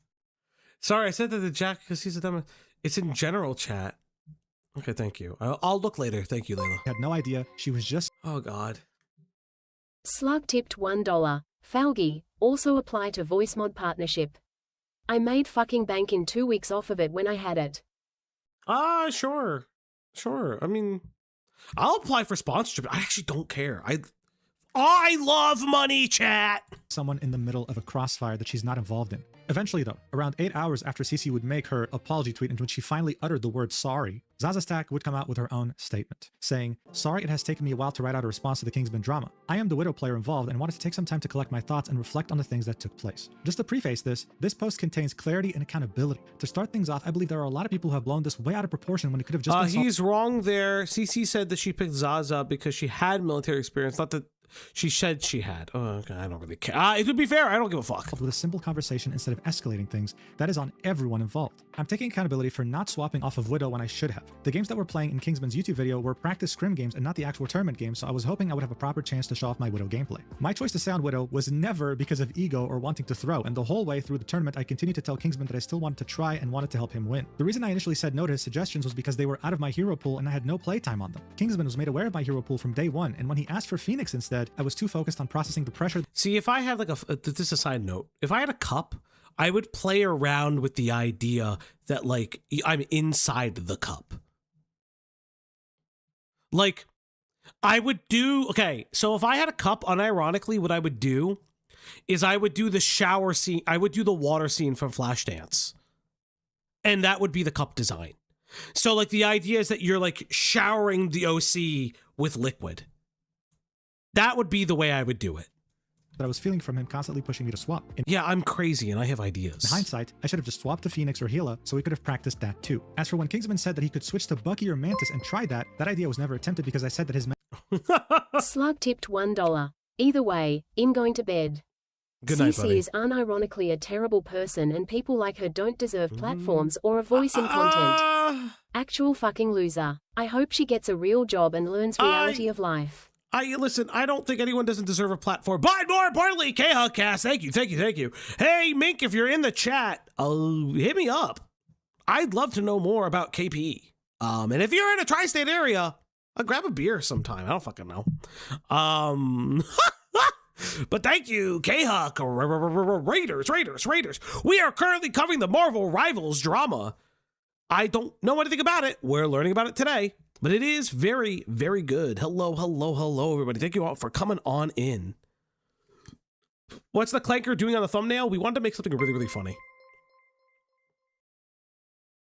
Sorry, I said that to Jack because he's a dumb... It's in general chat. Okay, thank you. I'll look later. Thank you, Layla. Had no idea. She was just... Oh, God. Slug tipped $1. Falgi, also apply to voice mod partnership. I made fucking bank in 2 weeks off of it when I had it. Sure. Sure. I mean, I'll apply for sponsorship. I actually don't care. I love money, chat. Someone in the middle of a crossfire that she's not involved in. Eventually, though, around 8 hours after Cece would make her apology tweet in which she finally uttered the word sorry, Zaza Stack would come out with her own statement, saying, "Sorry it has taken me a while to write out a response to the Kingsman drama. I am the Widow player involved and wanted to take some time to collect my thoughts and reflect on the things that took place. Just to preface this post contains clarity and accountability. To start things off, I believe there are a lot of people who have blown this way out of proportion when it could have just been..." He's wrong there. CC said that she picked Zaza because she had military experience, not that she said she had. Oh, okay, I don't really care. To be fair, I don't give a fuck. With a simple conversation instead of escalating things, that is on everyone involved. I'm taking accountability for not swapping off of Widow when I should have. The games that we're playing in Kingsman's YouTube video were practice scrim games and not the actual tournament games, so I was hoping I would have a proper chance to show off my Widow gameplay. My choice to stay on Widow was never because of ego or wanting to throw, and the whole way through the tournament I continued to tell Kingsman that I still wanted to try and wanted to help him win. The reason I initially said no to his suggestions was because they were out of my hero pool and I had no playtime on them. Kingsman was made aware of my hero pool from day one, and when he asked for Phoenix instead, I was too focused on processing the pressure. See, if I had like this is a side note, if I had a cup, I would play around with the idea that like I'm inside the cup. Like I would do, okay, so if I had a cup, unironically, what I would do is I would do the shower scene, I would do the water scene from Flashdance. And that would be the cup design. So like the idea is that you're like showering the OC with liquid. That would be the way I would do it. That I was feeling from him constantly pushing me to swap. Yeah, I'm crazy and I have ideas. In hindsight, I should have just swapped to Phoenix or Gila so we could have practiced that too. As for when Kingsman said that he could switch to Bucky or Mantis and try that idea was never attempted because I said that his... Slug tipped $1. Either way, I'm going to bed. Good night, buddy. Cece is unironically a terrible person and people like her don't deserve platforms or a voice in content. Actual fucking loser. I hope she gets a real job and learns reality of life. Listen, I don't think anyone doesn't deserve a platform, but more importantly, K-Huckcast, thank you. Hey, Mink, if you're in the chat, hit me up. I'd love to know more about KP. And if you're in a tri-state area, I'll grab a beer sometime. I don't fucking know. But thank you, K-Huck, Raiders. We are currently covering the Marvel Rivals drama. I don't know anything about it. We're learning about it today, but it is very, very good. Hello, everybody. Thank you all for coming on in. What's the Clanker doing on the thumbnail? We wanted to make something really, really funny.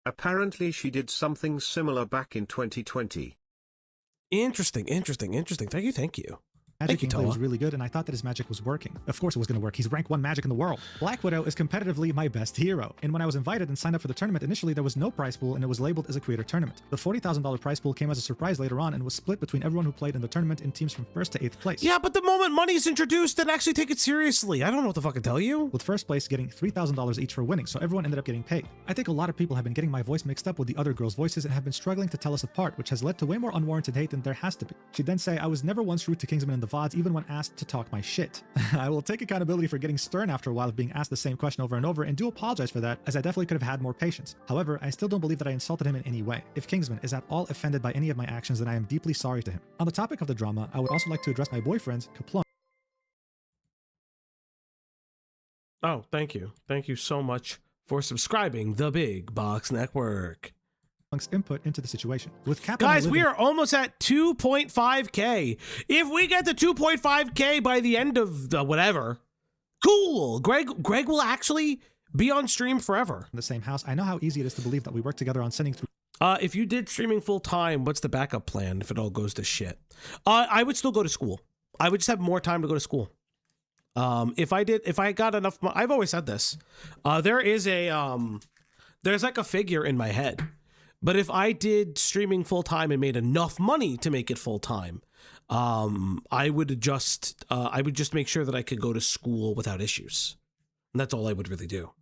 Apparently she did something similar back in 2020. Interesting. Thank you. Magic gameplay was really good, and I thought that his magic was working. Of course it was going to work. He's rank 1 magic in the world. Black Widow is competitively my best hero, and when I was invited and signed up for the tournament, initially there was no prize pool and it was labeled as a creator tournament. The $40,000 prize pool came as a surprise later on and was split between everyone who played in the tournament in teams from 1st to 8th place. Yeah, but the moment money's introduced, then actually take it seriously. I don't know what to fucking tell you. With 1st place getting $3,000 each for winning, so everyone ended up getting paid. I think a lot of people have been getting my voice mixed up with the other girls' voices and have been struggling to tell us apart, which has led to way more unwarranted hate than there has to be. She'd then say, I was never once rude to Kingsman in the VODs, even when asked to talk my shit. I will take accountability for getting stern after a while of being asked the same question over and over, and do apologize for that, as I definitely could have had more patience. However, I still don't believe that I insulted him in any way. If Kingsman is at all offended by any of my actions, then I am deeply sorry to him. On the topic of the drama, I would also like to address my boyfriend's Kaplunk. Oh, thank you. Thank you so much for subscribing the Big Box Network. Input into the situation. With Guys, we are almost at 2.5K. If we get to 2.5K by the end of the whatever, cool. Greg will actually be on stream forever. In the same house, I know how easy it is to believe that we work together on sending through. If you did streaming full time, what's the backup plan if it all goes to shit? I would still go to school. I would just have more time to go to school. If I got enough, I've always said this. There's like a figure in my head. But if I did streaming full time and made enough money to make it full time, I would just make sure that I could go to school without issues. And that's all I would really do.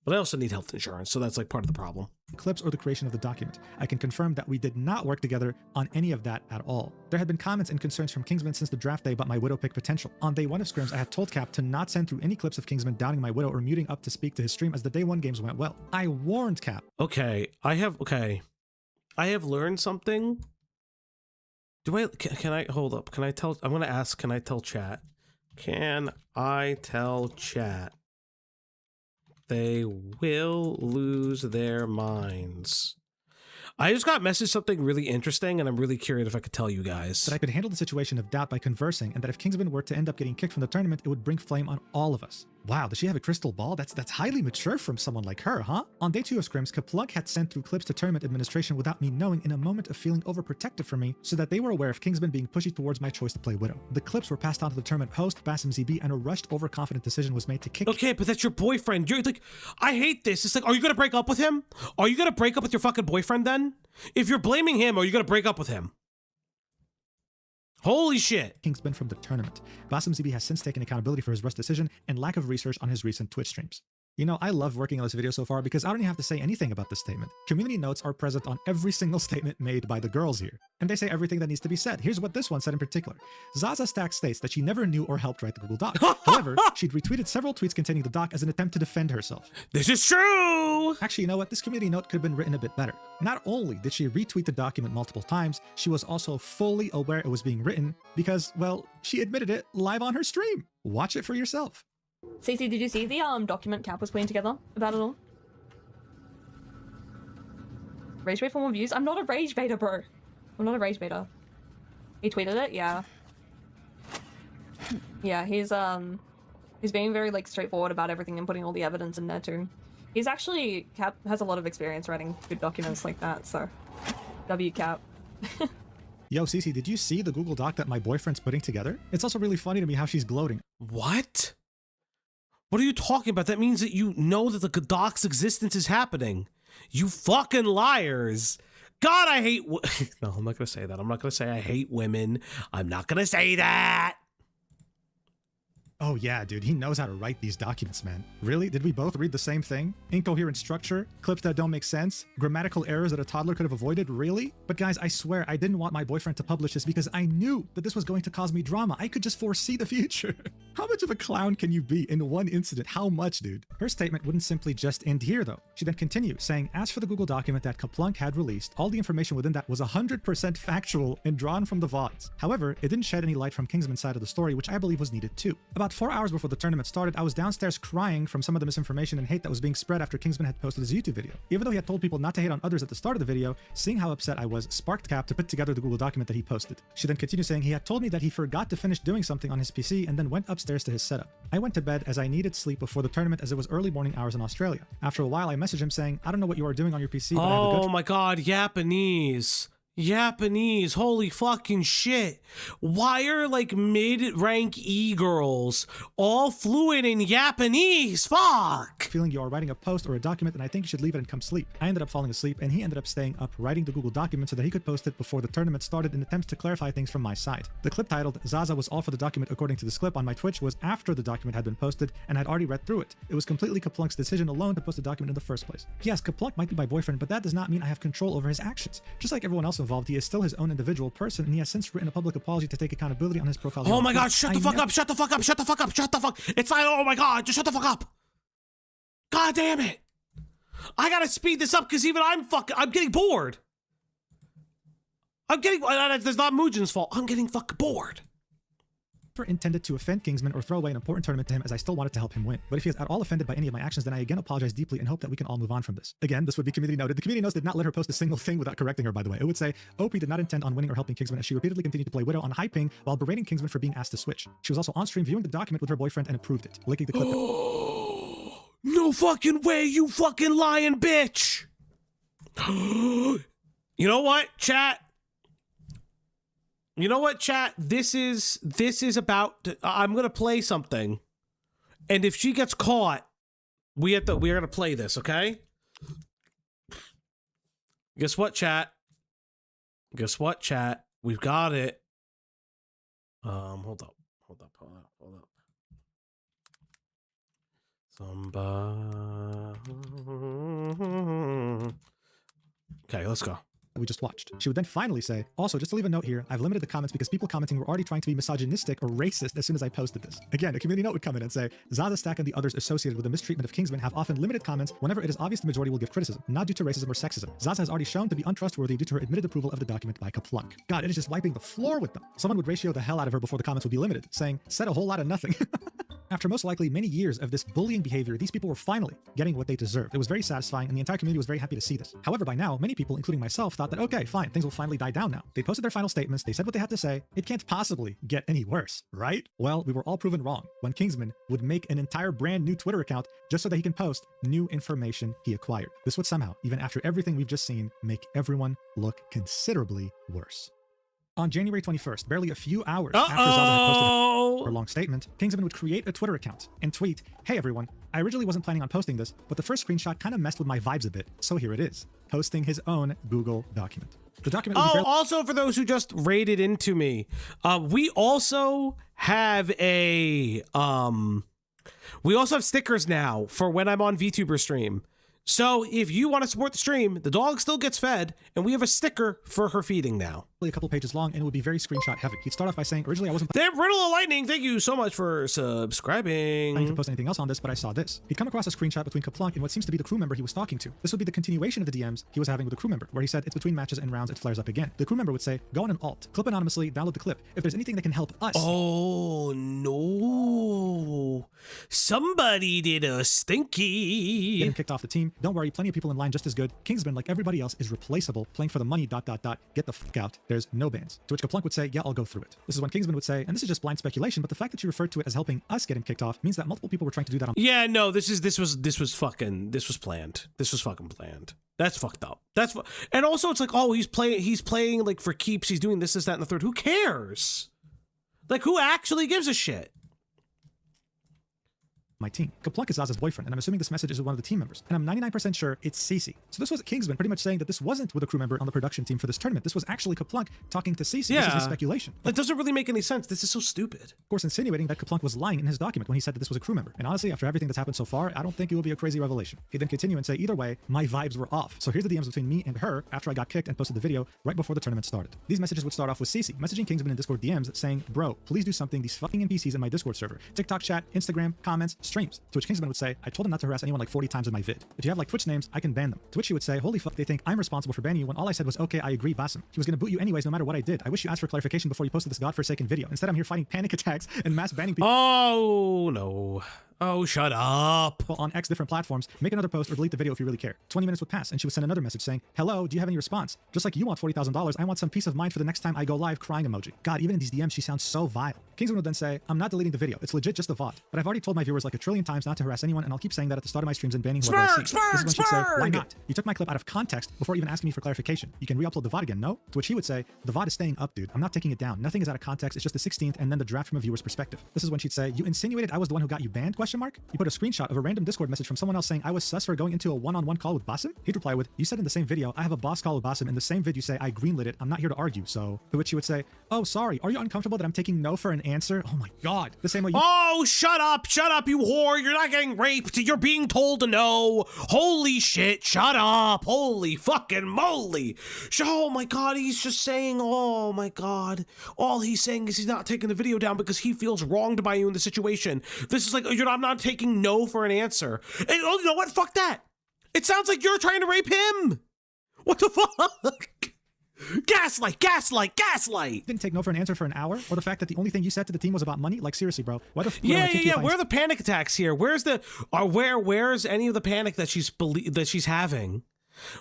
But I also need health insurance, so that's like part of the problem. Clips or the creation of the document. I can confirm that we did not work together on any of that at all. There had been comments and concerns from Kingsman since the draft day about my Widow pick potential. On day 1 of scrims, I had told Cap to not send through any clips of Kingsman doubting my Widow or muting up to speak to his stream as the day 1 games went well. I warned Cap. Okay, I have learned something. Can I hold up? Can I tell? I'm gonna ask. Can I tell chat? Can I tell chat? They will lose their minds. I just got messaged something really interesting, and I'm really curious if I could tell you guys. That I could handle the situation of doubt by conversing, and that if Kingsman were to end up getting kicked from the tournament, it would bring flame on all of us. Wow, does she have a crystal ball? That's highly mature from someone like her, huh? On day 2 of scrims, Kaplunk had sent through clips to tournament administration without me knowing, in a moment of feeling overprotective for me, so that they were aware of Kingsman being pushy towards my choice to play Widow. The clips were passed on to the tournament host, Basim ZB, and a rushed, overconfident decision was made to kick. Okay, but that's your boyfriend. You're like, I hate this. It's like, are you gonna break up with him? Are you gonna break up with your fucking boyfriend then? If you're blaming him, are you gonna break up with him? Holy shit. Kingsman from the tournament. Basim ZB has since taken accountability for his rush decision and lack of research on his recent Twitch streams. You know, I love working on this video so far because I don't even have to say anything about this statement. Community notes are present on every single statement made by the girls here. And they say everything that needs to be said. Here's what this one said in particular. Zaza Stack states that she never knew or helped write the Google Doc. However, she'd retweeted several tweets containing the doc as an attempt to defend herself. This is true! Actually, you know what? This community note could have been written a bit better. Not only did she retweet the document multiple times, she was also fully aware it was being written because, well, she admitted it live on her stream. Watch it for yourself. Cece, did you see the document Cap was putting together about it all? Rage bait for more views? I'm not a rage baiter, bro. I'm not a rage baiter. He tweeted it, yeah. Yeah, he's being very like straightforward about everything and putting all the evidence in there too. He's actually, Cap has a lot of experience writing good documents like that, so W Cap. Yo, Cece, did you see the Google Doc that my boyfriend's putting together? It's also really funny to me how she's gloating. What? What are you talking about? That means that you know that the doc's existence is happening. You fucking liars. God, I hate... No, I'm not going to say that. I'm not going to say I hate women. I'm not going to say that. Oh yeah, dude, he knows how to write these documents, man. Really? Did we both read the same thing? Incoherent structure, clips that don't make sense, grammatical errors that a toddler could have avoided, really? But guys, I swear, I didn't want my boyfriend to publish this because I knew that this was going to cause me drama. I could just foresee the future. How much of a clown can you be in one incident? How much, dude? Her statement wouldn't simply just end here, though. She then continued, saying, as for the Google document that Kaplunk had released, all the information within that was 100% factual and drawn from the VODs. However, it didn't shed any light from Kingsman's side of the story, which I believe was needed too. About 4 hours before the tournament started, I was downstairs crying from some of the misinformation and hate that was being spread after Kingsman had posted his YouTube video. Even though he had told people not to hate on others at the start of the video, seeing how upset I was sparked Cap to put together the Google document that he posted. She then continued saying he had told me that he forgot to finish doing something on his PC and then went upstairs to his setup. I went to bed as I needed sleep before the tournament as it was early morning hours in Australia. After a while, I messaged him saying, I don't know what you are doing on your PC, but I have a good... Oh my god, Japanese. Japanese, holy fucking shit. Why are like mid-rank e-girls all fluent in Japanese? Fuck! Feeling you are writing a post or a document and I think you should leave it and come sleep. I ended up falling asleep and he ended up staying up writing the Google document so that he could post it before the tournament started in attempts to clarify things from my side. The clip titled Zaza was all for the document according to this clip on my Twitch was after the document had been posted and I'd already read through it. It was completely Kaplunk's decision alone to post the document in the first place. Yes, Kaplunk might be my boyfriend, but that does not mean I have control over his actions. Just like everyone else involved, he is still his own individual person, and he has since written a public apology to take accountability on his profile. Oh my god, shut the fuck up, shut the fuck up, shut the fuck up, shut the fuck. It's like, oh my god, just shut the fuck up. God damn it. I gotta speed this up because even I'm getting bored. There's not Mujin's fault. I'm getting fucking bored. Never intended to offend Kingsman or throw away an important tournament to him as I still wanted to help him win. But if he is at all offended by any of my actions, then I again apologize deeply and hope that we can all move on from this. Again, this would be community noted. The community notes did not let her post a single thing without correcting her, by the way. It would say, OP did not intend on winning or helping Kingsman as she repeatedly continued to play Widow on high ping while berating Kingsman for being asked to switch. She was also on stream viewing the document with her boyfriend and approved it, linking the clip. No fucking way, you fucking lying bitch. You know what, chat? You know what, chat? This is about I'm gonna play something, and if she gets caught, we're gonna play this, okay? Guess what, chat? Guess what, chat? We've got it. Hold up. Okay, let's go. We just watched. She would then finally say, also, just to leave a note here, I've limited the comments because people commenting were already trying to be misogynistic or racist as soon as I posted this. Again, a community note would come in and say, Zaza Stack and the others associated with the mistreatment of Kingsman have often limited comments whenever it is obvious the majority will give criticism, not due to racism or sexism. Zaza has already shown to be untrustworthy due to her admitted approval of the document by Kaplunk. God, it is just wiping the floor with them. Someone would ratio the hell out of her before the comments would be limited, saying, said a whole lot of nothing. After most likely many years of this bullying behavior, these people were finally getting what they deserved. It was very satisfying, and the entire community was very happy to see this. However, by now, many people, including myself, thought that, okay, fine, things will finally die down now. They posted their final statements, they said what they had to say. It can't possibly get any worse, right? Well, we were all proven wrong when Kingsman would make an entire brand new Twitter account just so that he can post new information he acquired. This would somehow, even after everything we've just seen, make everyone look considerably worse. On January 21st, barely a few hours after Zaza had posted her long statement, Kingsman would create a Twitter account and tweet, hey everyone, I originally wasn't planning on posting this, but the first screenshot kind of messed with my vibes a bit, so here it is, posting his own Google document. The document would be also for those who just raided into me, we also have stickers now for when I'm on VTuber stream. So if you want to support the stream, the dog still gets fed, and we have a sticker for her feeding now. A couple pages long, and it would be very screenshot heavy. He'd start off by saying, originally I wasn't Riddle of Lightning, thank you so much for subscribing. planning to post anything else on this, but I saw this. He'd come across a screenshot between Kaplunk and what seems to be the crew member he was talking to. This would be the continuation of the DMs he was having with the crew member, where he said, it's between matches and rounds, it flares up again. The crew member would say, go on an alt, clip anonymously, download the clip. If there's anything that can help us. Oh no. Somebody did a stinky. Getting kicked off the team. Don't worry, plenty of people in line just as good. Kingsman, like everybody else, is replaceable, playing for the money, ... Get the fuck out. There's no bans. To which Kaplunk would say, yeah, I'll go through it. This is when Kingsman would say, and this is just blind speculation, but the fact that you referred to it as helping us get him kicked off means that multiple people were trying to do that on. Yeah, no, this was planned. This was fucking planned. That's fucked up. And also it's like, oh, he's playing like for keeps, he's doing this, that, and the third. Who cares? Like, who actually gives a shit? my team. Kaplunk is Zaza's boyfriend, and I'm assuming this message is with one of the team members. And I'm 99% sure it's Cece. So this was Kingsman pretty much saying that this wasn't with a crew member on the production team for this tournament. This was actually Kaplunk talking to Cece. Yeah. This is his speculation. That doesn't really make any sense. This is so stupid. Of course, insinuating that Kaplunk was lying in his document when he said that this was a crew member. And honestly, after everything that's happened so far, I don't think it will be a crazy revelation. He'd then continue and say, either way, my vibes were off. So here's the DMs between me and her after I got kicked and posted the video right before the tournament started. These messages would start off with Cece messaging Kingsman in Discord DMs saying, bro, please do something, these fucking NPCs in my Discord server. TikTok chat, Instagram, comments, streams. To which Kingsman would say, I told him not to harass anyone like 40 times in my vid. If you have like Twitch names, I can ban them. To which he would say, holy fuck, they think I'm responsible for banning you when all I said was, okay, I agree, Basim. He was gonna boot you anyways no matter what I did. I wish you asked for clarification before you posted this godforsaken video. Instead, I'm here fighting panic attacks and mass banning people. Oh, no. Oh, shut up. On X different platforms, make another post or delete the video if you really care. 20 minutes would pass and she would send another message saying, hello, do you have any response? Just like you want $40,000, I want some peace of mind for the next time I go live, crying emoji. God, even in these DMs, she sounds so vile. Kingsman would then say, I'm not deleting the video. It's legit just a VOD. But I've already told my viewers like a trillion times not to harass anyone, and I'll keep saying that at the start of my streams and banning whoever I see. This is when she'd say, why not? You took my clip out of context before even asking me for clarification. You can re-upload the VOD again, no? To which he would say, the VOD is staying up, dude. I'm not taking it down. Nothing is out of context. It's just the 16th and then the draft from a viewer's perspective. This is when she'd say, you insinuated I was the one who got you banned, question mark? You put a screenshot of a random Discord message from someone else saying I was sus for going into a one-on-one call with Basim? He'd reply with, you said in the same video, I have a boss call with Basim. In the same vid you say, I greenlit it. I'm not here to argue, so. To which she would say, oh, sorry. Are you uncomfortable that I'm taking no for an answer? Oh my God. The same way you— Oh, shut up, you whore. You're not getting raped. You're being told to no. Holy shit, shut up. Holy fucking moly. Oh my God, he's just saying, oh my God. All he's saying is he's not taking the video down because he feels wronged by you in the situation. This is like, I'm not taking no for an answer. And, oh, you know what? Fuck that. It sounds like you're trying to rape him. What the fuck? Gaslight. Didn't take no for an answer for an hour? Or the fact that the only thing you said to the team was about money? Like, seriously, bro. Why the fuck? Yeah. Where are the panic attacks here? Where's any of the panic that she's having?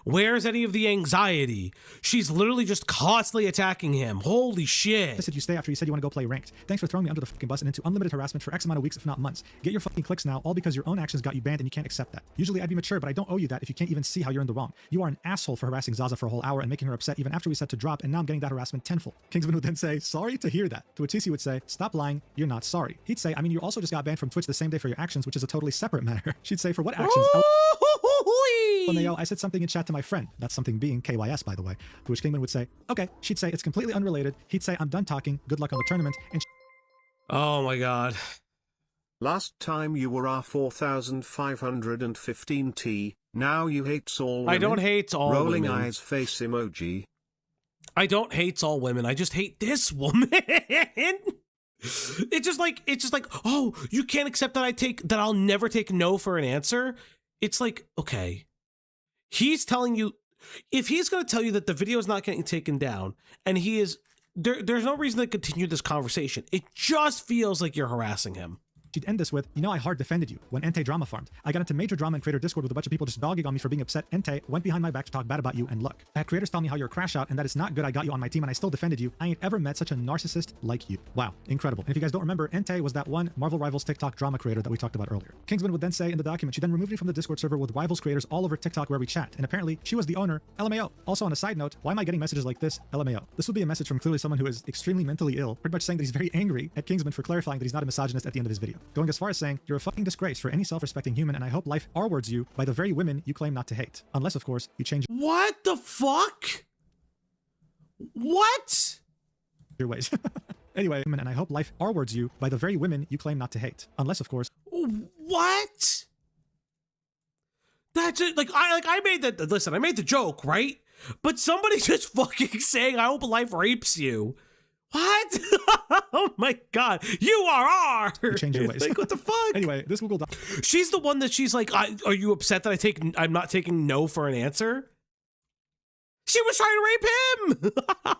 Where's any of the anxiety? She's literally just constantly attacking him. Holy shit. I said you stay after you said you want to go play ranked. Thanks for throwing me under the fucking bus and into unlimited harassment for X amount of weeks, if not months. Get your fucking clicks now, all because your own actions got you banned and you can't accept that. Usually I'd be mature, but I don't owe you that if you can't even see how you're in the wrong. You are an asshole for harassing Zaza for a whole hour and making her upset even after we said to drop, and now I'm getting that harassment tenfold. Kingsman would then say, sorry to hear that. To which TC would say, stop lying, you're not sorry. He'd say, I mean, you also just got banned from Twitch the same day for your actions, which is a totally separate matter. She'd say, for what actions? I said something in chat to my friend. That's something being KYS, by the way. To which Kingman would say, okay. She'd say, it's completely unrelated. He'd say, I'm done talking. Good luck on the tournament. And oh my God. Last time you were R4515T. Now you hates all women. I don't hate all Rolling women. eyes face emoji. I don't hate all women. I just hate this woman. It's just like, oh, you can't accept that I'll never take no for an answer. It's like, okay. He's telling you, if he's going to tell you that the video is not getting taken down, and he is, there's no reason to continue this conversation. It just feels like you're harassing him. she'd end this with, you know, I hard defended you when Entei drama farmed. I got into major drama in creator Discord with a bunch of people just dogging on me for being upset. Entei went behind my back to talk bad about you, and look. I had creators tell me how you're a crash out and that it's not good I got you on my team and I still defended you. I ain't ever met such a narcissist like you. Wow, incredible. And if you guys don't remember, Entei was that one Marvel Rivals TikTok drama creator that we talked about earlier. Kingsman would then say in the document, she then removed me from the Discord server with Rivals creators all over TikTok where we chat, and apparently she was the owner, LMAO. Also on a side note, why am I getting messages like this, LMAO? This would be a message from clearly someone who is extremely mentally ill, pretty much saying that he's very angry at Kingsman for clarifying that he's not a misogynist at the end of his video. Going as far as saying, you're a fucking disgrace for any self-respecting human, and I hope life R-words you by the very women you claim not to hate. Unless, of course, you change— What the fuck? What? Your ways. Anyway, and I hope life R-words you by the very women you claim not to hate. Unless, of course— What? That's it. I made the— listen, I made the joke, right? But somebody just fucking saying, I hope life rapes you. What? Oh my god. You are R! Change your ways. Like, what the fuck? Anyway, this Google Doc— She's the one that she's like, are you upset that I'm not taking no for an answer? She was trying to rape him!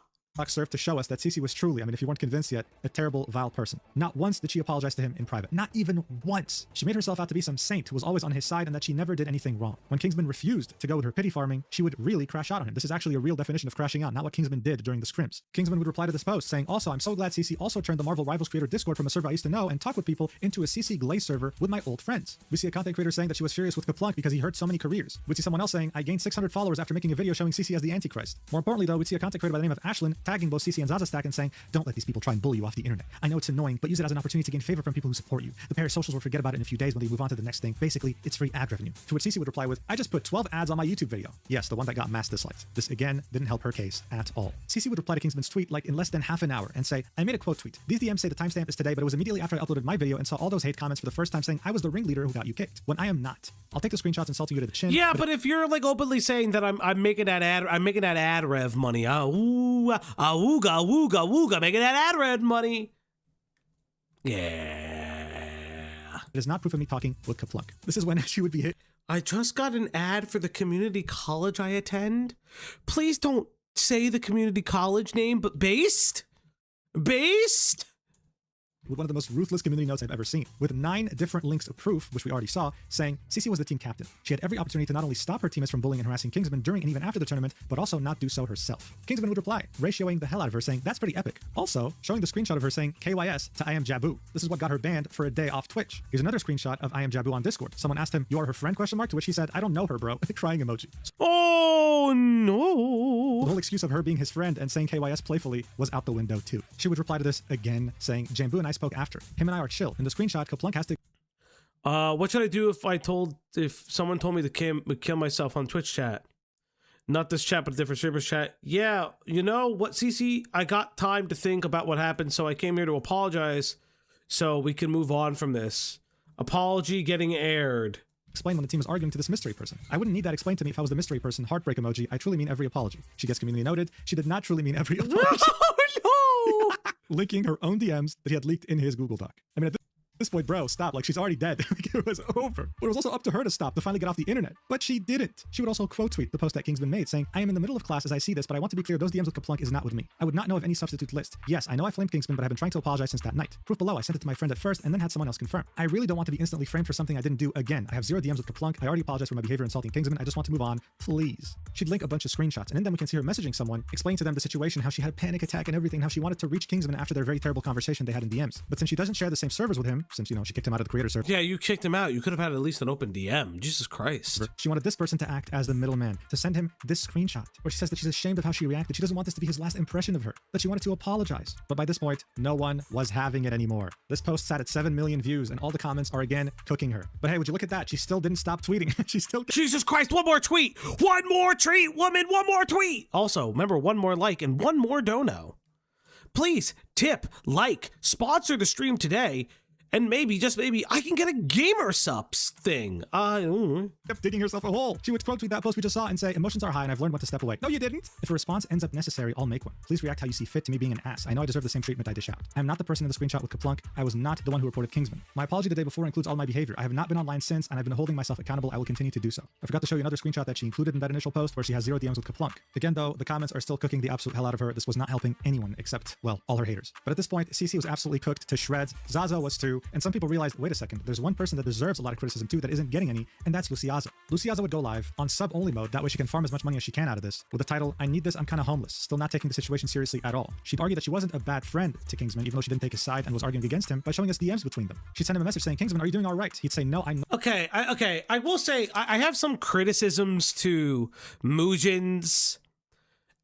served to show us that Cece was truly, I mean, if you weren't convinced yet, a terrible, vile person. Not once did she apologize to him in private. Not even once. She made herself out to be some saint who was always on his side and that she never did anything wrong. When Kingsman refused to go with her pity farming, she would really crash out on him. This is actually a real definition of crashing out, not what Kingsman did during the scrims. Kingsman would reply to this post saying, also, I'm so glad Cece also turned the Marvel Rivals creator Discord from a server I used to know and talk with people into a Cece Glaze server with my old friends. We see a content creator saying that she was furious with Kaplunk because he hurt so many careers. We'd see someone else saying, I gained 600 followers after making a video showing Cece as the Antichrist. More importantly though, we'd see a content creator by the name of Ashlyn tagging both CC and Zaza stack and saying, don't let these people try and bully you off the internet. I know it's annoying, but use it as an opportunity to gain favor from people who support you. The pair's socials will forget about it in a few days when they move on to the next thing. Basically, it's free ad revenue. To which CC would reply with, I just put 12 ads on my YouTube video. Yes, the one that got mass dislikes. This again didn't help her case at all. CC would reply to Kingsman's tweet like in less than half an hour and say, I made a quote tweet. These DMs say the timestamp is today, but it was immediately after I uploaded my video and saw all those hate comments for the first time saying I was the ringleader who got you kicked, when I am not. I'll take the screenshots insulting you to the chin. Yeah, but if you're like openly saying that I'm making that ad rev money, ooga wooga, making that ad rev money. Yeah. It is not proof of me talking with Kaplunk. This is when she would be hit. I just got an ad for the community college I attend. Please don't say the community college name, but based? With one of the most ruthless community notes I've ever seen, with 9 different links of proof, which we already saw, saying CC was the team captain. She had every opportunity to not only stop her teammates from bullying and harassing Kingsman during and even after the tournament, but also not do so herself. Kingsman would reply, ratioing the hell out of her, saying, that's pretty epic. Also, showing the screenshot of her saying KYS to I am Jabu. This is what got her banned for a day off Twitch. Here's another screenshot of I am Jabu on Discord. Someone asked him, you are her friend, ? To which he said, I don't know her, bro. Crying emoji. Oh no. The whole excuse of her being his friend and saying KYS playfully was out the window too. She would reply to this again, saying, Jambu and I spoke after. Him and I are chill. In the screenshot, Kaplunk has to... What should I do if someone told me to kill myself on Twitch chat? Not this chat, but a different streamer's chat. Yeah, you know what, CC? I got time to think about what happened, so I came here to apologize so we can move on from this. Apology getting aired. Explain when the team is arguing to this mystery person. I wouldn't need that explained to me if I was the mystery person. Heartbreak emoji. I truly mean every apology. She gets community noted. She did not truly mean every apology. No! Linking her own DMs that he had leaked in his Google Doc. I mean, at this point, bro, stop. Like, she's already dead. Like, it was over. But it was also up to her to stop, to finally get off the internet. But she didn't. She would also quote tweet the post that Kingsman made, saying, I am in the middle of class as I see this, but I want to be clear, those DMs with Kaplunk is not with me. I would not know of any substitute list. Yes, I know I flamed Kingsman, but I've been trying to apologize since that night. Proof below, I sent it to my friend at first and then had someone else confirm. I really don't want to be instantly framed for something I didn't do again. I have 0 DMs with Kaplunk. I already apologized for my behavior insulting Kingsman. I just want to move on. Please. She'd link a bunch of screenshots, and in them we can see her messaging someone, explaining to them the situation, how she had a panic attack and everything, how she wanted to reach Kingsman after their very terrible conversation they had in DMs. But since she doesn't share the same servers with him, since, you know, she kicked him out of the creator server. Yeah, you kicked him out. You could have had at least an open DM. Jesus Christ. She wanted this person to act as the middleman, to send him this screenshot, where she says that she's ashamed of how she reacted. She doesn't want this to be his last impression of her, that she wanted to apologize. But by this point, no one was having it anymore. This post sat at 7 million views, and all the comments are again cooking her. But hey, would you look at that? She still didn't stop tweeting. She still... Jesus Christ, one more tweet! One more tweet, woman, one more tweet! Also, remember, one more like and one more dono. Please, tip, like, sponsor the stream today, and maybe, just maybe, I can get a gamer subs thing. Kept digging herself a hole. She would quote tweet that post we just saw and say, emotions are high and I've learned when to step away. No, you didn't. If a response ends up necessary, I'll make one. Please react how you see fit to me being an ass. I know I deserve the same treatment I dish out. I'm not the person in the screenshot with Kaplunk. I was not the one who reported Kingsman. My apology the day before includes all my behavior. I have not been online since, and I've been holding myself accountable. I will continue to do so. I forgot to show you another screenshot that she included in that initial post where she has 0 DMs with Kaplunk. Again, though, the comments are still cooking the absolute hell out of her. This was not helping anyone except, well, all her haters. But at this point, CC was absolutely cooked to shreds. Zaza was too, and some people realized, wait a second, there's one person that deserves a lot of criticism too that isn't getting any, and that's Luciaza. Luciaza would go live on sub-only mode, that way she can farm as much money as she can out of this, with the title, I need this, I'm kinda homeless, still not taking the situation seriously at all. She'd argue that she wasn't a bad friend to Kingsman, even though she didn't take his side and was arguing against him, by showing us DMs between them. She'd send him a message saying, Kingsman, are you doing alright? He'd say, no, I'm not. Okay, I will say, I have some criticisms to Muujin's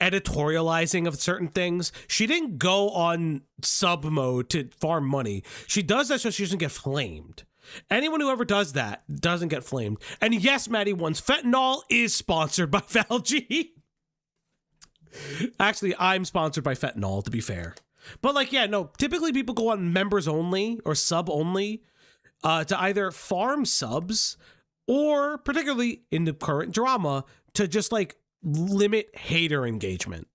editorializing of certain things. She didn't go on sub mode to farm money. She does that so she doesn't get flamed. Anyone who ever does that doesn't get flamed. And yes, Maddie Ones, fentanyl is sponsored by Valg. Actually, I'm sponsored by fentanyl, to be fair. But like, yeah, no, typically people go on members only or sub only to either farm subs or, particularly in the current drama, to just like limit hater engagement.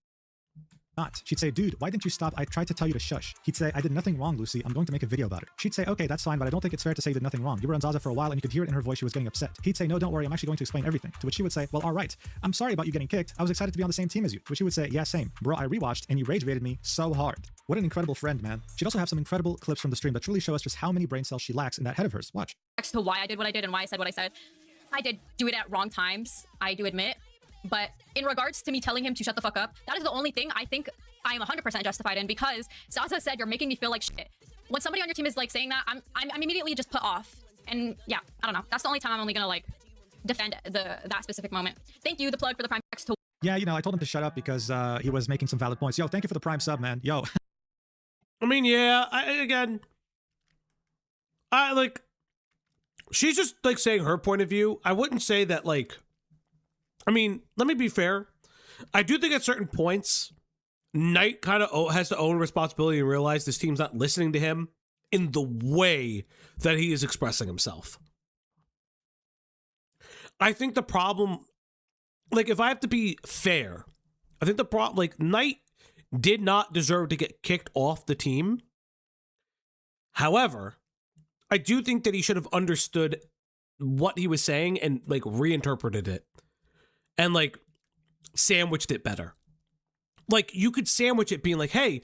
Not. She'd say, dude, why didn't you stop? I tried to tell you to shush. He'd say, I did nothing wrong, Lucy. I'm going to make a video about it. She'd say, okay, that's fine, but I don't think it's fair to say you did nothing wrong. You were on Zaza for a while and you could hear it in her voice. She was getting upset. He'd say, no, don't worry. I'm actually going to explain everything. To which she would say, well, all right. I'm sorry about you getting kicked. I was excited to be on the same team as you. To which she would say, yeah, same. Bro, I rewatched and you rage baited me so hard. What an incredible friend, man. She'd also have some incredible clips from the stream that truly show us just how many brain cells she lacks in that head of hers. Watch. As to why I did what I did and why I said what I said. I did do it at wrong times. I do admit. But in regards to me telling him to shut the fuck up, that is the only thing I think I am 100% justified in, because Zaza said you're making me feel like shit. When somebody on your team is like saying that, I'm immediately just put off. And yeah, I don't know. That's the only time I'm only gonna like defend that specific moment. Thank you, the plug for the prime text to Yeah, you know, I told him to shut up because he was making some valid points. Yo, thank you for the Prime sub, man. Yo. I mean, yeah, I like, she's just like saying her point of view. I wouldn't say that like, I mean, let me be fair. I do think at certain points, Knight kind of has to own responsibility and realize this team's not listening to him in the way that he is expressing himself. I think the problem, like, if I have to be fair, I think the problem, like, Knight did not deserve to get kicked off the team. However, I do think that he should have understood what he was saying and, like, reinterpreted it and, like, sandwiched it better. Like, you could sandwich it being like, hey,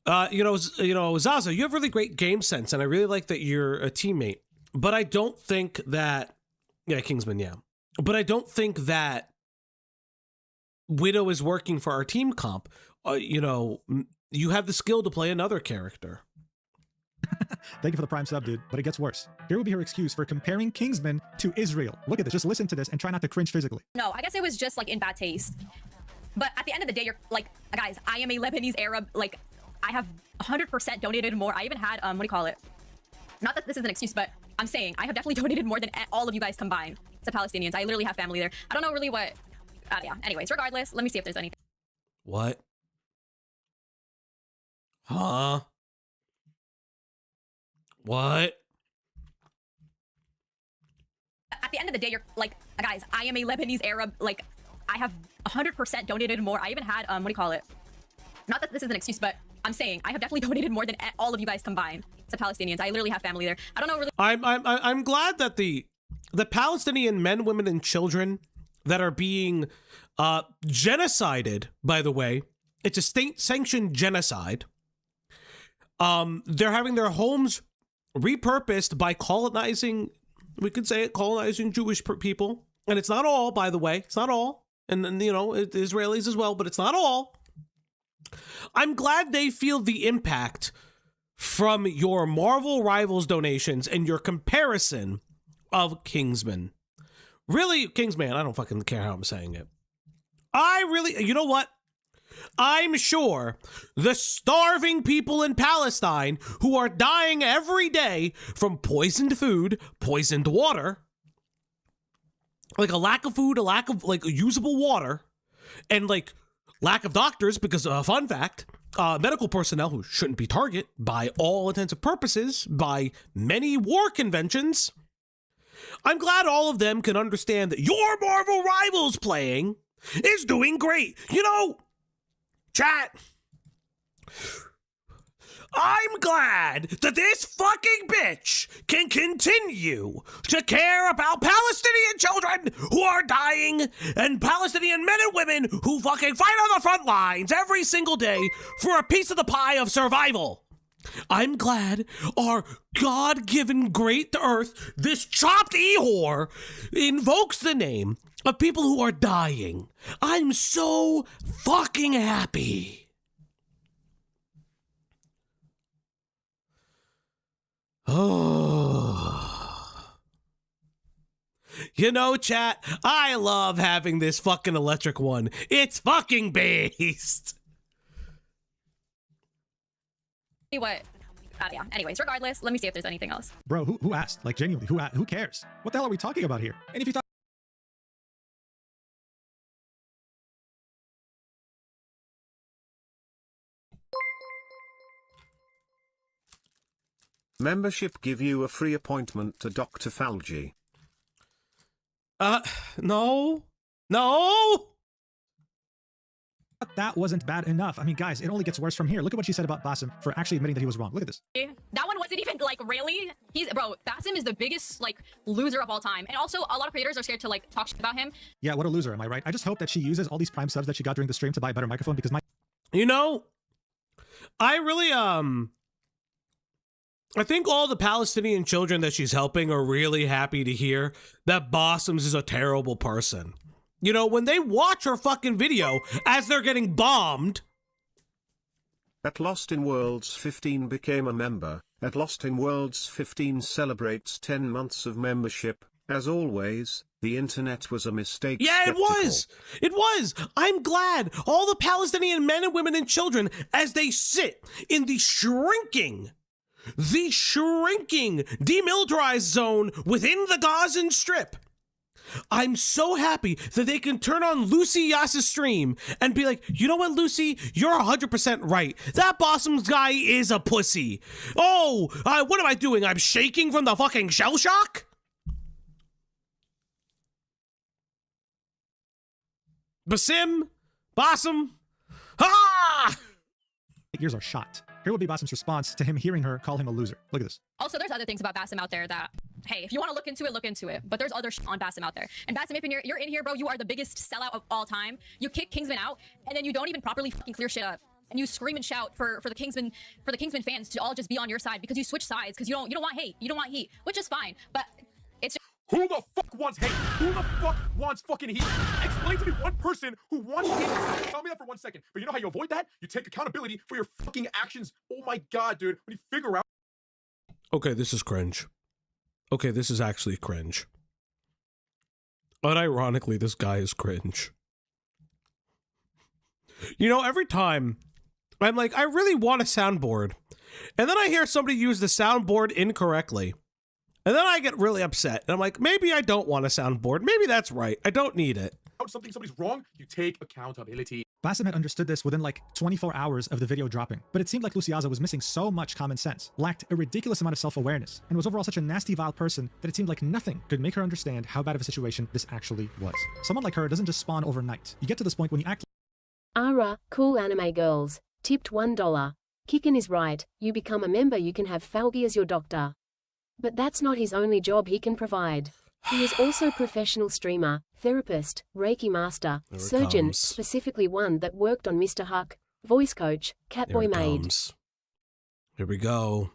Zaza, you have really great game sense, and I really like that you're a teammate. But I don't think that, yeah, Kingsman, yeah. But I don't think that Widow is working for our team comp. You have the skill to play another character. Thank you for the Prime sub, dude. But it gets worse. Here will be her excuse for comparing Kingsman to Israel. Look at this. Just listen to this and try not to cringe physically. No, I guess it was just like in bad taste. But at the end of the day, you're like, guys, I am a Lebanese Arab. Like, I have 100% donated more. I even had, what do you call it? Not that this is an excuse, but I'm saying I have definitely donated more than all of you guys combined to Palestinians. I literally have family there. I don't know really what, yeah. Anyways, regardless, let me see if there's anything. What? Huh? What? At the end of the day, you're like, guys, I am a Lebanese Arab. Like, I have 100% donated more. I even had, what do you call it? Not that this is an excuse, but I'm saying I have definitely donated more than all of you guys combined to Palestinians. I literally have family there. I don't know really. I'm glad that the Palestinian men, women, and children that are being genocided, by the way, it's a state-sanctioned genocide. They're having their homes repurposed by colonizing, we could say it, colonizing Jewish people. And it's not all, by the way. It's not all. And Israelis as well, but it's not all. I'm glad they feel the impact from your Marvel Rivals donations and your comparison of Kingsman. Really, Kingsman, I don't fucking care how I'm saying it. You know what? I'm sure the starving people in Palestine who are dying every day from poisoned food, poisoned water, like a lack of food, a lack of like usable water, and like lack of doctors, because fun fact, medical personnel who shouldn't be target by all intents and purposes by many war conventions. I'm glad all of them can understand that your Marvel Rivals playing is doing great. You know, chat, I'm glad that this fucking bitch can continue to care about Palestinian children who are dying and Palestinian men and women who fucking fight on the front lines every single day for a piece of the pie of survival. I'm glad our God-given great earth, this chopped e-whore, invokes the name of people who are dying. I'm so fucking happy. Oh. You know, chat, I love having this fucking electric one. It's fucking based. What? Yeah. Anyways, regardless, let me see if there's anything else. Bro, who asked? Like, genuinely, who cares? What the hell are we talking about here? And if you thought Membership give you a free appointment to Dr. Falgi. No. That wasn't bad enough. I mean, guys, it only gets worse from here. Look at what she said about Basim for actually admitting that he was wrong. Look at this. That one wasn't even like really. Bro, Basim is the biggest like loser of all time. And also a lot of creators are scared to like talk shit about him. Yeah, what a loser, am I right? I just hope that she uses all these Prime subs that she got during the stream to buy a better microphone, because my... You know, I really, I think all the Palestinian children that she's helping are really happy to hear that Bossoms is a terrible person. You know, when they watch her fucking video as they're getting bombed. At Lost in Worlds 15 became a member. At Lost in Worlds 15 celebrates 10 months of membership. As always, the internet was a mistake. Yeah, skeptical. it was. It was. I'm glad all the Palestinian men and women and children, as they sit in the shrinking demilitarized zone within the Gazan Strip. I'm so happy that they can turn on Lucy Yas's stream and be like, you know what, Lucy? You're 100% right. That Bossom guy is a pussy. Oh, what am I doing? I'm shaking from the fucking shell shock? Basim? Bossom? Ah! Ears are shot. Here will be Bassem's response to him hearing her call him a loser. Look at this. Also, there's other things about Bassem out there that, hey, if you want to look into it. But there's other shit on Bassem out there. And Bassem, if you're in here, bro, you are the biggest sellout of all time. You kick Kingsman out, and then you don't even properly fucking clear shit up. And you scream and shout for the Kingsman fans to all just be on your side because you switch sides because you don't want hate. You don't want heat, which is fine. But it's just... Who the fuck wants hate? Who the fuck wants fucking heat? Explain to me one person who wants hate. Tell me that for 1 second. But you know how you avoid that? You take accountability for your fucking actions. Oh my god, dude. When you figure out... Okay, this is cringe. Okay, this is actually cringe. Unironically, this guy is cringe. You know, every time I'm like, I really want a soundboard. And then I hear somebody use the soundboard incorrectly. And then I get really upset. And I'm like, maybe I don't want a soundboard. Maybe that's right. I don't need it. Somebody's wrong, you take accountability. Bassem had understood this within like 24 hours of the video dropping, but it seemed like Luciaza was missing so much common sense, lacked a ridiculous amount of self-awareness, and was overall such a nasty, vile person that it seemed like nothing could make her understand how bad of a situation this actually was. Someone like her doesn't just spawn overnight. You get to this point when you act Ara, cool anime girls, tipped $1. Kicken is right, you become a member, you can have Falgi as your doctor. But that's not his only job he can provide. He is also professional streamer, therapist, Reiki master, surgeon, specifically one that worked on Mr. Huck, voice coach, Catboy maid. Here we go.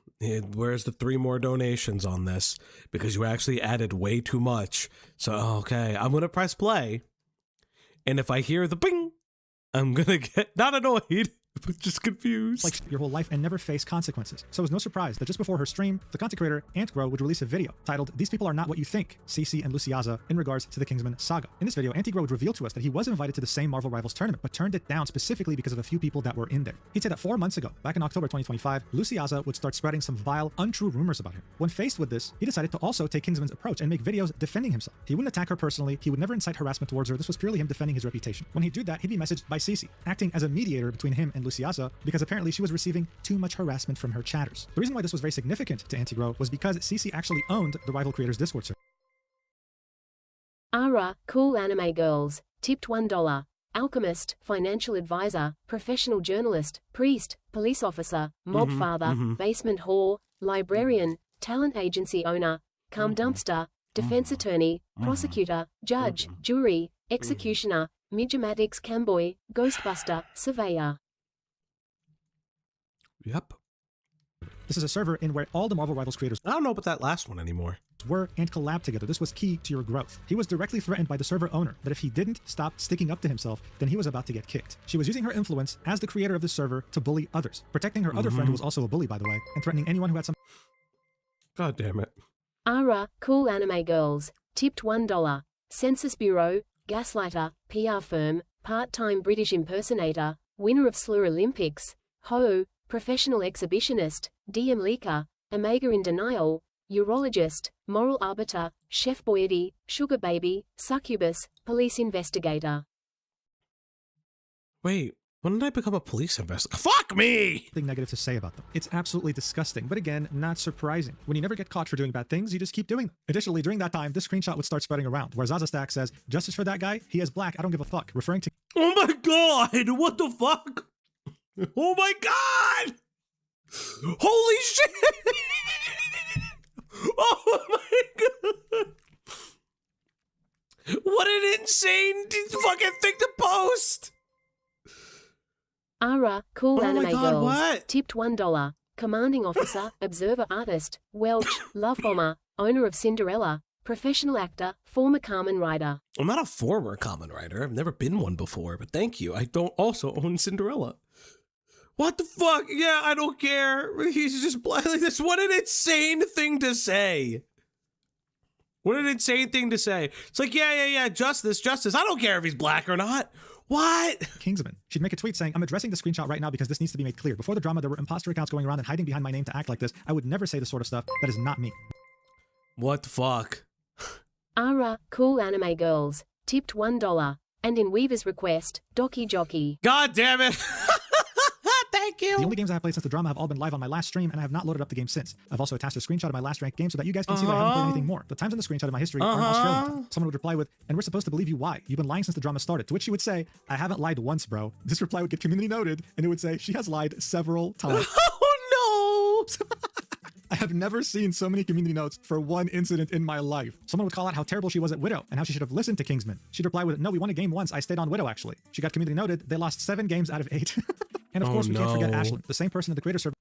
Where's the 3 more donations on this? Because you actually added way too much. So, okay, I'm going to press play. And if I hear the bing, I'm going to get not annoyed, but just confused. Like your whole life and never face consequences. So it was no surprise that just before her stream, the content creator Antgro would release a video titled "These People Are Not What You Think," Cece and Luciaza in regards to the Kingsman saga. In this video, Antgro would reveal to us that he was invited to the same Marvel Rivals tournament, but turned it down specifically because of a few people that were in there. He'd say that 4 months ago, back in October 2025, Luciaza would start spreading some vile, untrue rumors about him. When faced with this, he decided to also take Kingsman's approach and make videos defending himself. He wouldn't attack her personally, he would never incite harassment towards her, this was purely him defending his reputation. When he'd do that, he'd be messaged by Cece, acting as a mediator between him and Luciaza because apparently she was receiving too much harassment from her chatters. The reason why this was very significant to Antigro was because Cece actually owned the rival creators Discord server. Ara, cool anime girls, tipped $1. Alchemist, financial advisor, professional journalist, priest, police officer, mob father, basement whore, librarian, talent agency owner, cum dumpster, defense attorney, prosecutor, judge, jury, executioner, midgematics camboy, ghostbuster, surveyor. Yep. This is a server in where all the Marvel Rivals creators I don't know about that last one anymore. Were and collab together. This was key to your growth. He was directly threatened by the server owner that if he didn't stop sticking up to himself, then he was about to get kicked. She was using her influence as the creator of the server to bully others, protecting her other friend who was also a bully, by the way, and threatening anyone who had some... God damn it. Ara, cool anime girls, tipped $1. Census Bureau, gaslighter, PR firm, part-time British impersonator, winner of Slur Olympics, ho, professional exhibitionist, DM leaker, Omega in denial, urologist, moral arbiter, chef boyardee, sugar baby, succubus, police investigator. Wait, when did I become a police investigator? Fuck me! Nothing negative to say about them. It's absolutely disgusting, but again, not surprising. When you never get caught for doing bad things, you just keep doing them. Additionally, during that time, this screenshot would start spreading around, where Zaza Stack says, "Justice for that guy? He is black, I don't give a fuck," referring to... Oh my god! What the fuck? Oh my god! Holy shit! Oh my god! What an insane fucking thing to post! Ara, cool Oh my anime God, girls, what? tipped $1. Commanding officer, observer artist, Welch, love bomber, owner of Cinderella, professional actor, former Kamen Rider. I'm not a former Kamen Rider. I've never been one before, but thank you. I don't also own Cinderella. What the fuck? Yeah, I don't care. He's just black. Like this. What an insane thing to say. What an insane thing to say. It's like, yeah, justice. I don't care if he's black or not. What? Kingsman. She'd make a tweet saying, I'm addressing the screenshot right now because this needs to be made clear. Before the drama, there were imposter accounts going around and hiding behind my name to act like this. I would never say this sort of stuff. That is not me. What the fuck? Ara, cool anime girls, tipped $1. And in Weaver's request, Doki Jockey. God damn it. Thank you. The only games I have played since the drama have all been live on my last stream, and I have not loaded up the game since. I've also attached a screenshot of my last ranked game so that you guys can see that I haven't played anything more. The times in the screenshot of my history are in Australian time. Someone would reply with, and we're supposed to believe you, why? You've been lying since the drama started. To which she would say, I haven't lied once, bro. This reply would get community noted, and it would say, she has lied several times. Oh no! I have never seen so many community notes for one incident in my life. Someone would call out how terrible she was at Widow and how she should have listened to Kingsman. She'd reply with, no, we won a game once. I stayed on Widow, actually. She got community noted. They lost 7 games out of 8. And of course, we can't forget Ashlyn, the same person at the creator server.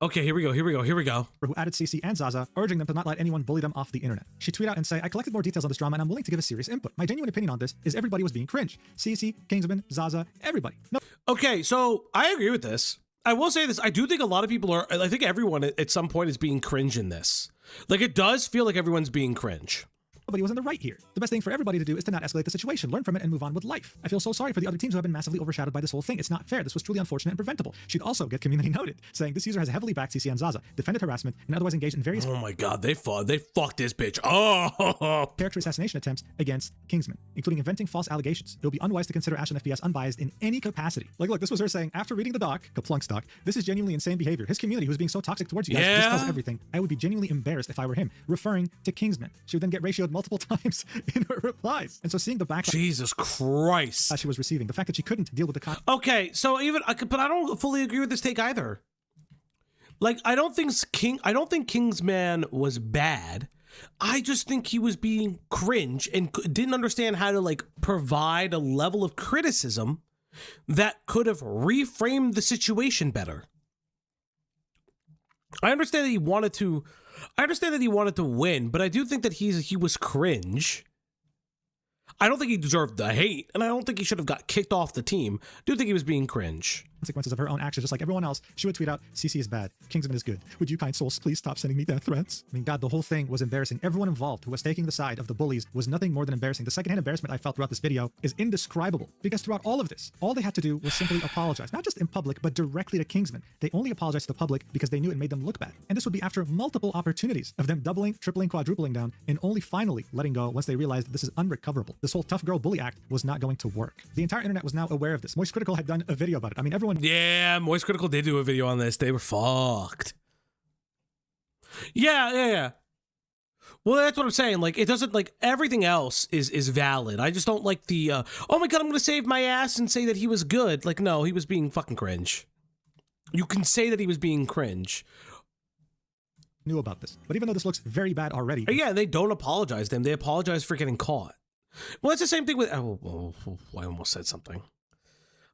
Okay, here we go. Who added CC and Zaza, urging them to not let anyone bully them off the internet. She tweeted out and say, I collected more details on this drama and I'm willing to give a serious input. My genuine opinion on this is everybody was being cringe. CC, Kingsman, Zaza, everybody. No. Okay, so I agree with this. I will say this. I do think a lot of people are, I think everyone at some point is being cringe in this. Like, it does feel like everyone's being cringe. Nobody was in the right here. The best thing for everybody to do is to not escalate the situation, learn from it, and move on with life. I feel so sorry for the other teams who have been massively overshadowed by this whole thing. It's not fair. This was truly unfortunate and preventable. She'd also get community noted, saying this user has heavily backed CC and Zaza, defended harassment, and otherwise engaged in various— Oh my god, they fucked this bitch. Oh! Character assassination attempts against Kingsman, including inventing false allegations. It would be unwise to consider Ashlyn FPS unbiased in any capacity. Like, look, this was her saying, after reading the doc, Kaplunk stock, this is genuinely insane behavior. His community, who's being so toxic towards you guys, just cause everything. I would be genuinely embarrassed if I were him, referring to Kingsman. She would then get ratioed multiple times in her replies. And so seeing the backlash Jesus Christ she was receiving, the fact that she couldn't deal with the Okay, so but I don't fully agree with this take either. Like, I don't think Kingsman was bad. I just think he was being cringe and didn't understand how to like provide a level of criticism that could have reframed the situation better. I understand that he wanted to win, but I do think that he was cringe. I don't think he deserved the hate, and I don't think he should have got kicked off the team. I do think he was being cringe. Consequences of her own actions, just like everyone else. She would tweet out, CC is bad, Kingsman is good. Would you kind souls please stop sending me death threats? I mean, God, the whole thing was embarrassing. Everyone involved who was taking the side of the bullies was nothing more than embarrassing. The secondhand embarrassment I felt throughout this video is indescribable, because throughout all of this, all they had to do was simply apologize, not just in public, but directly to Kingsman. They only apologized to the public because they knew it made them look bad. And this would be after multiple opportunities of them doubling, tripling, quadrupling down, and only finally letting go once they realized that this is unrecoverable. This whole tough girl bully act was not going to work. The entire internet was now aware of this. Moist Critical had done a video about it. I mean, everyone— Yeah, Moist Critical did do a video on this. They were fucked. Yeah. Well, that's what I'm saying. Like, it doesn't, like, everything else is valid. I just don't like the, oh my god, I'm gonna save my ass and say that he was good. Like, no, he was being fucking cringe. You can say that he was being cringe. Knew about this. But even though this looks very bad already— Yeah, they don't apologize to him. They apologize for getting caught. Well, it's the same thing with— Oh, I almost said something.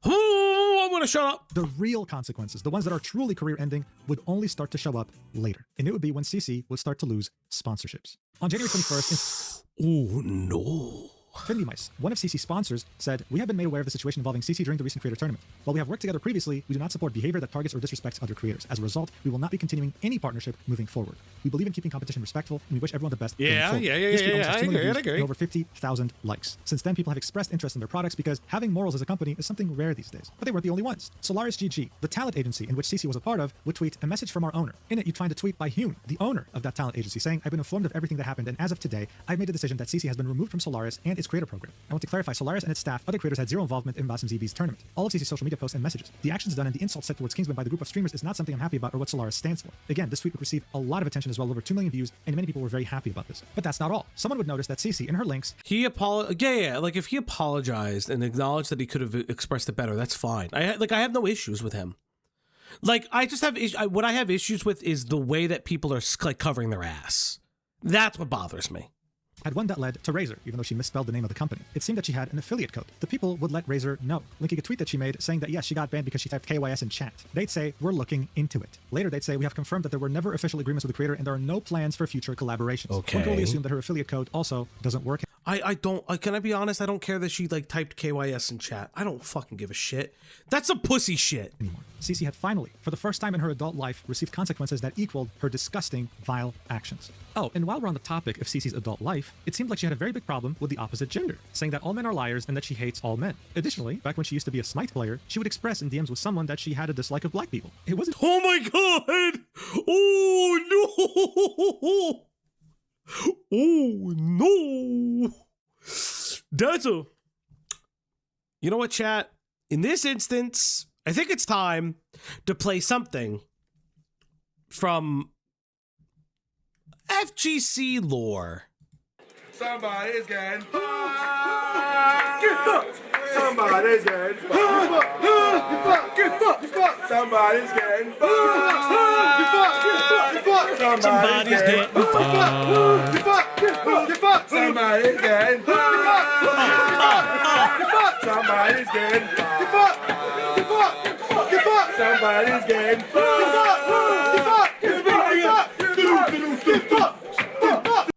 Oh, I'm gonna shut up. The real consequences, the ones that are truly career-ending, would only start to show up later. And it would be when CC would start to lose sponsorships. On January 21st— Oh, no. Findy Mice, one of CC's sponsors, said, we have been made aware of the situation involving CC during the recent creator tournament. While we have worked together previously, we do not support behavior that targets or disrespects other creators. As a result, we will not be continuing any partnership moving forward. We believe in keeping competition respectful, and we wish everyone the best. Yeah. I agree. Over 50,000 likes. Since then, people have expressed interest in their products because having morals as a company is something rare these days. But they weren't the only ones. Solaris GG, the talent agency in which CC was a part of, would tweet a message from our owner. In it, you'd find a tweet by Hune, the owner of that talent agency, saying, I've been informed of everything that happened, and as of today, I've made a decision that CC has been removed from Solaris and its creator program. I want to clarify, Solaris and its staff, other creators, had zero involvement in Basim ZB's tournament. All of CC's social media posts and messages, the actions done and the insults said towards Kingsman by the group of streamers is not something I'm happy about or what Solaris stands for. Again, this tweet would receive a lot of attention as well, over 2 million views, and many people were very happy about this. But that's not all. Someone would notice that CC, in her links— like if he apologized and acknowledged that he could have expressed it better, that's fine. I have no issues with him. Like, I just have what I have issues with is the way that people are like covering their ass. That's what bothers me. Had one that led to Razor, even though she misspelled the name of the company. It seemed that she had an affiliate code. The people would let Razor know, linking a tweet that she made saying that yes, she got banned because she typed KYS in chat. They'd say, we're looking into it. Later, they'd say, we have confirmed that there were never official agreements with the creator and there are no plans for future collaborations. Okay. One can only assume that her affiliate code also doesn't work. Can I be honest? I don't care that she like typed KYS in chat. I don't fucking give a shit. That's some pussy shit. Anymore. Cece had finally, for the first time in her adult life, received consequences that equaled her disgusting, vile actions. Oh, and while we're on the topic of Cece's adult life, it seemed like she had a very big problem with the opposite gender, saying that all men are liars and that she hates all men. Additionally, back when she used to be a Smite player, she would express in DMs with someone that she had a dislike of black people. It wasn't— Oh my god! Oh no! Oh no! That's a... You know what, chat? In this instance, I think it's time to play something from FGC lore. Somebody's getting fucked. Get fucked. Somebody's getting fucked. Get fucked. Get fucked. Get fucked. Somebody's getting fucked. Get fucked. Get fucked. Get fucked. Somebody's getting fucked. Get fucked. Get fucked. Get fucked. Somebody's getting fucked. Get fucked. Somebody's getting fucked. Get fucked. Get fucked. Get fucked. Somebody's getting fucked. Get fucked. Get fucked. Get fucked. Get fucked.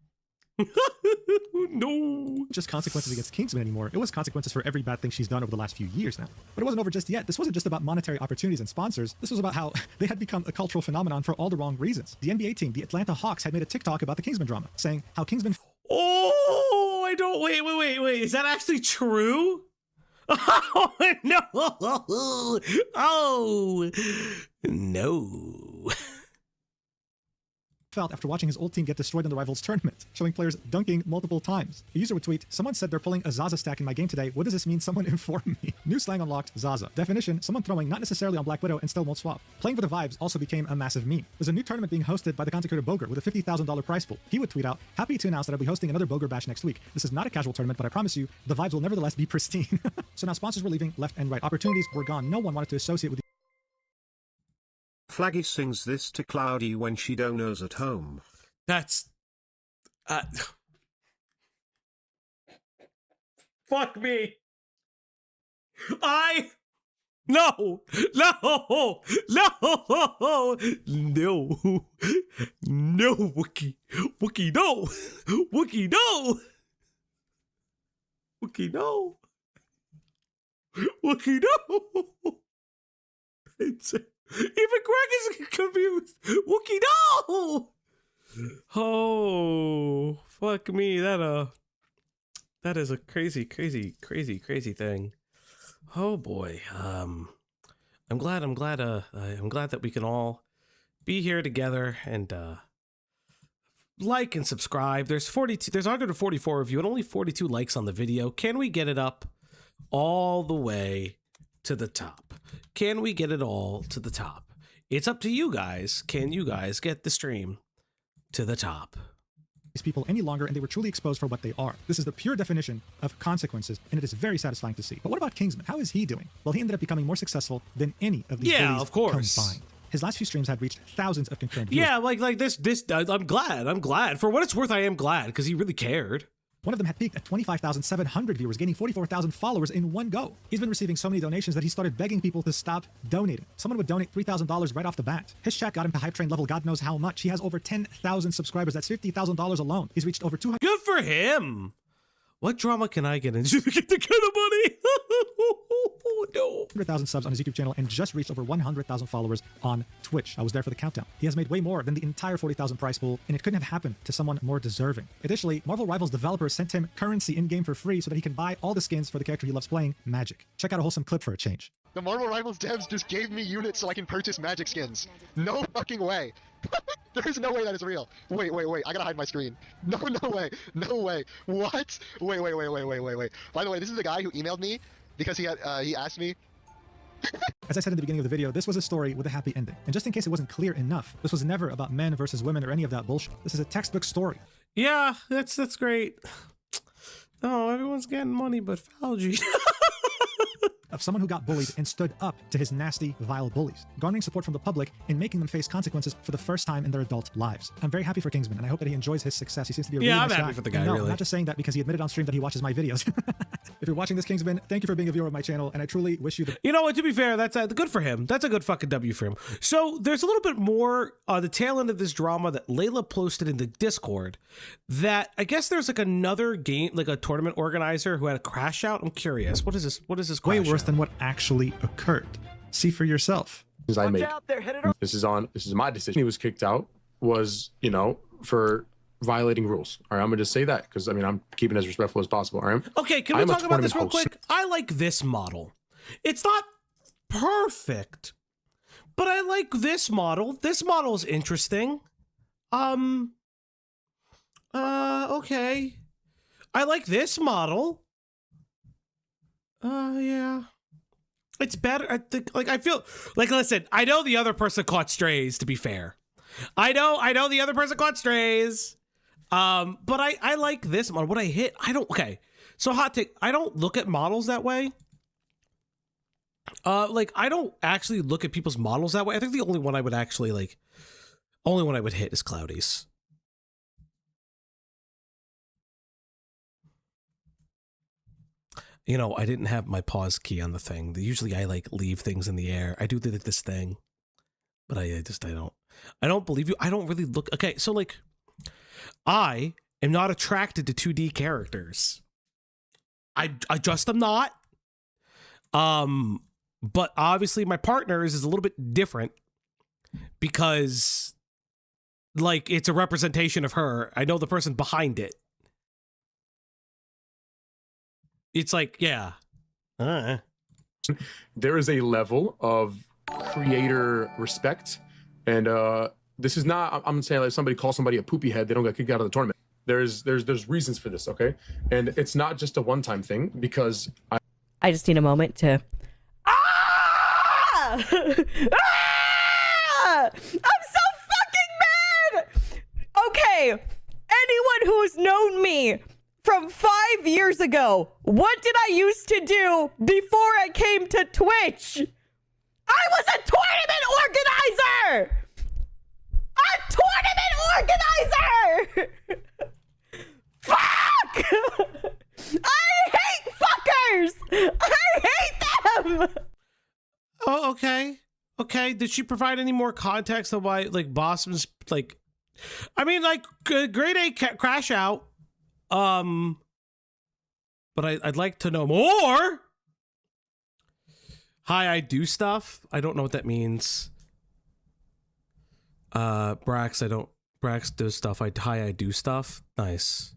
No. Just consequences against Kingsman anymore. It was consequences for every bad thing she's done over the last few years now. But it wasn't over just yet. This wasn't just about monetary opportunities and sponsors. This was about how they had become a cultural phenomenon for all the wrong reasons. The NBA team, the Atlanta Hawks, had made a TikTok about the Kingsman drama, saying how Kingsman— Oh, I don't... Wait. Is that actually true? Oh, no. Oh, no. felt after watching his old team get destroyed in the Rivals tournament, showing players dunking multiple times. A user would tweet, "Someone said they're pulling a Zaza stack in my game today. What does this mean? Someone inform me." New slang unlocked, Zaza. Definition, someone throwing not necessarily on Black Widow and still won't swap. Playing for the vibes also became a massive meme. There's a new tournament being hosted by the content creator Boger with a $50,000 prize pool. He would tweet out, "Happy to announce that I'll be hosting another Boger bash next week. This is not a casual tournament, but I promise you, the vibes will nevertheless be pristine." So now sponsors were leaving left and right. Opportunities were gone. No one wanted to associate with Flaggy sings this to Cloudy when she donos at home. That's... Fuck me. No, Wookie, no, Wookie, no, It's, even Greg is confused. Wookie, no. Oh, fuck me. That is a crazy thing. Oh boy. I'm glad that we can all be here together and like and subscribe. There's 144 of you and only 42 likes on the video. Can we get it up all the way to the top? Can we get it all to the top? It's up to you guys. Can you guys get the stream to the top? These people any longer, and they were truly exposed for what they are. This is the pure definition of consequences, and it is very satisfying to see. But what about Kingsman? How is he doing? Well, he ended up becoming more successful than any of these bullies of course combined. His last few streams had reached thousands of concurrent views. Yeah, like this. I'm glad. For what it's worth, I am glad because he really cared. One of them had peaked at 25,700 viewers, gaining 44,000 followers in one go. He's been receiving so many donations that he started begging people to stop donating. Someone would donate $3,000 right off the bat. His chat got him to hype train level God knows how much. He has over 10,000 subscribers. That's $50,000 alone. He's reached over 200. Good for him. What drama can I get into to get the kind of money? No. 100,000 subs on his YouTube channel and just reached over 100,000 followers on Twitch. I was there for the countdown. He has made way more than the entire 40,000 prize pool, and it couldn't have happened to someone more deserving. Additionally, Marvel Rivals developers sent him currency in-game for free so that he can buy all the skins for the character he loves playing, Magic. Check out a wholesome clip for a change. The Marvel Rivals devs just gave me units so I can purchase Magic skins. No fucking way. There's no way that is real. Wait. I gotta hide my screen. No way. What? Wait. By the way, this is the guy who emailed me because he asked me. As I said in the beginning of the video, this was a story with a happy ending. And just in case it wasn't clear enough, this was never about men versus women or any of that bullshit. This is a textbook story. Yeah, that's great. Oh, everyone's getting money but Falgy. Of someone who got bullied and stood up to his nasty, vile bullies, garnering support from the public and making them face consequences for the first time in their adult lives. I'm very happy for Kingsman, and I hope that he enjoys his success. He seems to be a really nice guy. I'm happy for the guy, no, really. I'm not just saying that because he admitted on stream that he watches my videos. If you're watching this, Kingsman, thank you for being a viewer of my channel, and I truly wish you the... You know what, to be fair, that's good for him. That's a good fucking W for him. So there's a little bit more the tail end of this drama that Layla posted in the Discord that I guess there's like another game, like a tournament organizer who had a crash out. I'm curious. What is this? What is this crash Way worse out? than what actually occurred. See for yourself. I made. This is my decision. He was kicked out was, you know, for violating rules. All right, I'm gonna just say that because I mean I'm keeping it as respectful as possible. All right. Okay, can we talk about this real quick? I like this model. It's not perfect, but I like this model. This model is interesting. Okay. I like this model. Yeah. It's better. I think, like, I feel like, listen, I know the other person caught strays, to be fair. I know the other person caught strays. But I like this model. What I hit, okay. So hot take, I don't look at models that way. Like, I don't actually look at people's models that way. I think the only one I would actually, like, only one I would hit is Cloudy's. You know, I didn't have my pause key on the thing. Usually I like leave things in the air. I do like this thing, but I don't believe you. I don't really look. Okay. So like I am not attracted to 2D characters. I just am not. But obviously my partner's is a little bit different because like it's a representation of her. I know the person behind it. It's like, yeah. There is a level of creator respect. And this is not, I'm saying like somebody calls somebody a poopy head, they don't get kicked out of the tournament. There's reasons for this, okay? And it's not just a one-time thing because I just need a moment to... I'm so fucking mad! Okay, anyone who's known me from 5 years ago, what did I used to do before I came to Twitch? I was a tournament organizer! A tournament organizer! Fuck! I hate fuckers! I hate them! Oh, okay. Okay, did she provide any more context of why, like, Boston's, like... I mean, like, grade A crash out. But I'd like to know more. Hi, I do stuff. I don't know what that means. Brax does stuff. Hi, I do stuff. Nice.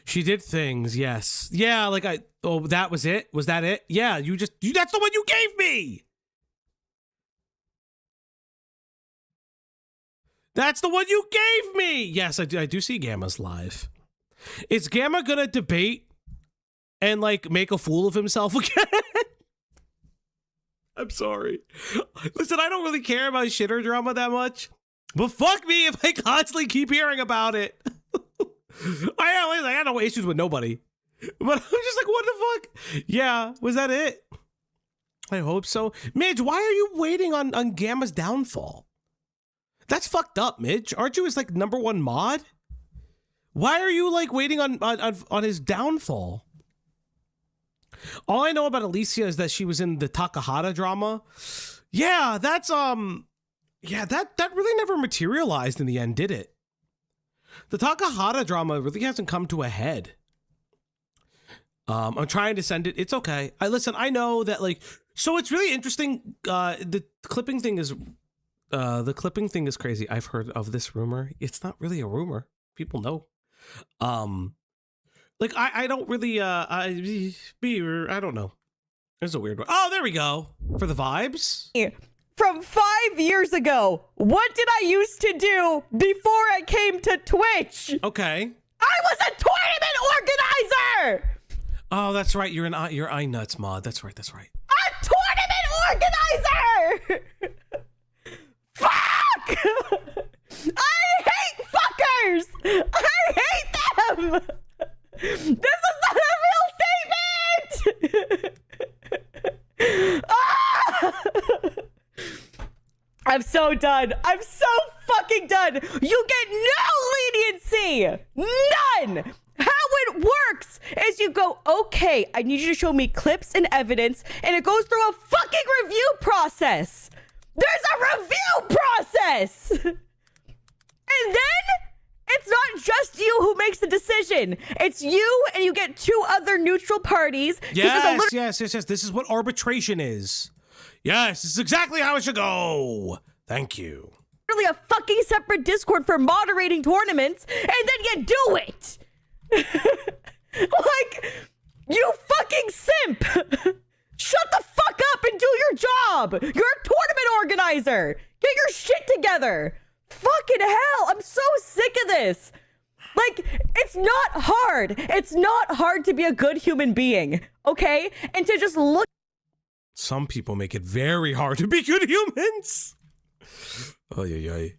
She did things. Yes. Yeah. Like oh, that was it. Was that it? Yeah. That's the one you gave me. That's the one you gave me. Yes, I do see Gamma's live. Is Gamma gonna debate and like make a fool of himself again? I'm sorry. Listen, I don't really care about shitter drama that much, but fuck me if I constantly keep hearing about it. I got no issues with nobody, but I'm just like, what the fuck? Yeah, was that it? I hope so. Midge, why are you waiting on Gamma's downfall? That's fucked up, Midge. Aren't you his like #1 mod? Why are you like waiting on his downfall? All I know about Alicia is that she was in the Takahata drama. Yeah, that's yeah, that really never materialized in the end, did it? The Takahata drama really hasn't come to a head. I'm trying to send it. It's okay. Listen, I know that like, so it's really interesting. The clipping thing is crazy. I've heard of this rumor. It's not really a rumor. People know. Like I don't really I don't know. There's a weird one. Oh, there we go. For the vibes. From 5 years ago, what did I used to do before I came to Twitch? Okay. I was a tournament organizer! Oh, that's right. You're iNuts mod. That's right. A tournament organizer! Fuck! I hate fuckers! I hate them! This is not a real statement! I'm so done. I'm so fucking done. You get no leniency. None. How it works is you go, okay, I need you to show me clips and evidence, and it goes through a fucking review process. There's a review process. And then it's not just you who makes the decision. It's you, and you get 2 other neutral parties. Yes. This is what arbitration is. Yes, this is exactly how it should go. Thank you. Really a fucking separate Discord for moderating tournaments, and then you do it. Like, you fucking simp. Shut the fuck up and do your job. You're a tournament organizer. Get your shit together. Fucking hell, I'm so sick of this. Like, it's not hard. It's not hard to be a good human being, okay? And to just look. Some people make it very hard to be good humans. Oh, yeah.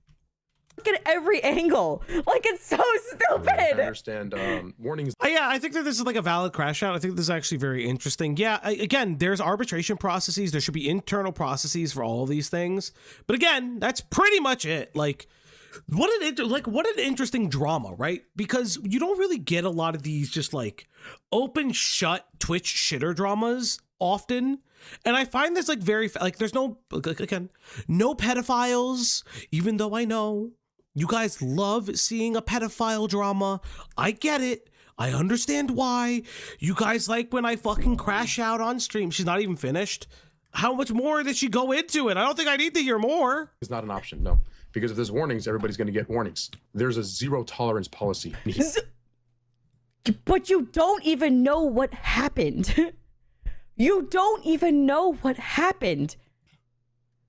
Look at every angle. Like, it's so stupid. I understand warnings. Yeah, I think that this is like a valid crash out. I think this is actually very interesting. Yeah, again, there's arbitration processes. There should be internal processes for all of these things. But again, that's pretty much it. Like, what an interesting drama, right? Because you don't really get a lot of these just like open shut Twitch shitter dramas often. And I find this like very, like, there's no, again, no pedophiles, even though I know you guys love seeing a pedophile drama. I get it. I understand why. You guys like when I fucking crash out on stream. She's not even finished. How much more did she go into it? I don't think I need to hear more. It's not an option, no. Because if there's warnings, everybody's going to get warnings. There's a zero tolerance policy. But you don't even know what happened. You don't even know what happened.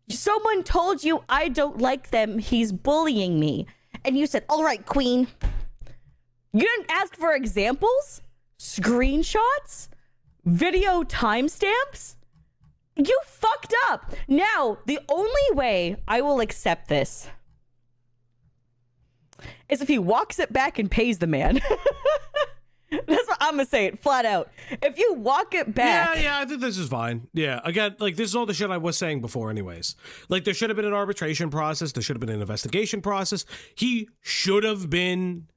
Someone told you, I don't like them, he's bullying me. And you said, all right, queen. You didn't ask for examples? Screenshots? Video timestamps? You fucked up. Now, the only way I will accept this is if he walks it back and pays the man. That's what I'm gonna say it flat out. If you walk it back. Yeah, I think this is fine. Yeah, again, like, this is all the shit I was saying before anyways. Like, there should have been an arbitration process. There should have been an investigation process. He should have been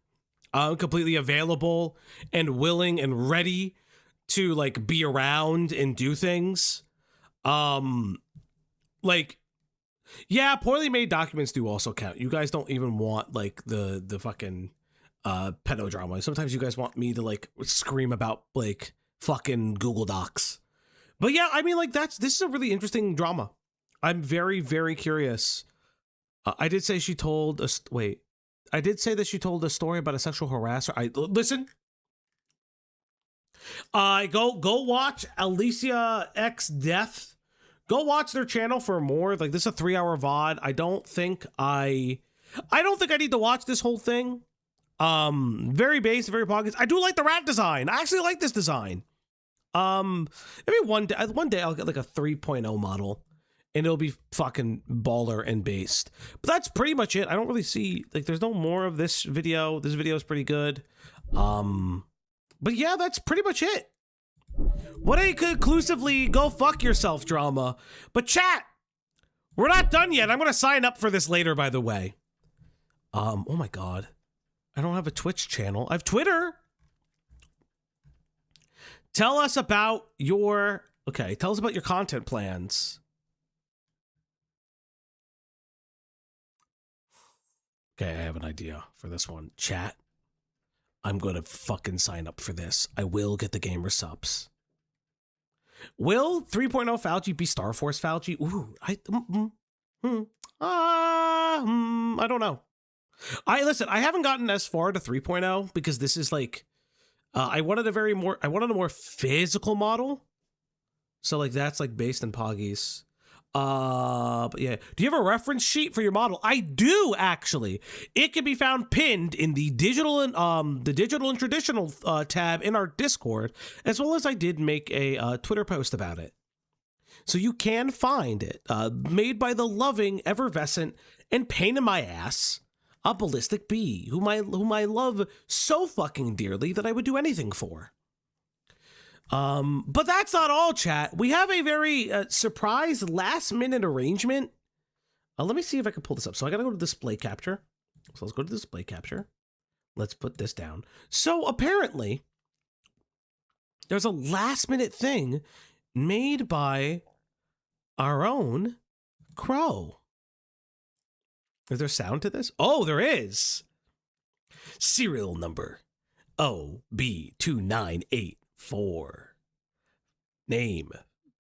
completely available and willing and ready to, like, be around and do things. Like, yeah, poorly made documents do also count. You guys don't even want, like, the fucking pedo drama. Sometimes you guys want me to like scream about like fucking Google Docs. But yeah, I mean, like, this is a really interesting drama. I'm very, very curious. I did say she told us. Wait, I did say that she told a story about a sexual harasser. Listen. Go watch Alicia X Death. Go watch their channel for more. Like, this is a 3-hour VOD. I don't think I need to watch this whole thing. Very basic, very pockets. I do like the rat design. I actually like this design. Maybe one day I'll get like a 3.0 model and it'll be fucking baller and based. But that's pretty much it. I don't really see, like, there's no more of this video. This video is pretty good. But yeah, that's pretty much it. What a conclusively go fuck yourself drama. But chat, we're not done yet. I'm gonna sign up for this later, by the way. Oh my god. I don't have a Twitch channel. I have Twitter. Tell us about your content plans. Okay, I have an idea for this one. Chat, I'm going to fucking sign up for this. I will get the gamer subs. Will 3.0 Fauci be Star Force Fauci? Ooh, I don't know. I haven't gotten as far to 3.0 because this is like, I wanted a more physical model. So like, that's like based in Poggies. But yeah, do you have a reference sheet for your model? I do, actually. It can be found pinned in the digital and traditional tab in our Discord, as well as I did make a Twitter post about it. So you can find it, made by the loving, effervescent, and pain in my ass, a ballistic bee, whom I love so fucking dearly that I would do anything for. But that's not all, chat. We have a very surprise last-minute arrangement. Let me see if I can pull this up. So I gotta go to display capture. So let's go to display capture. Let's put this down. So apparently, There's a last minute thing made by our own Crow. Is there sound to this? Oh, there is. Serial number OB2984. Name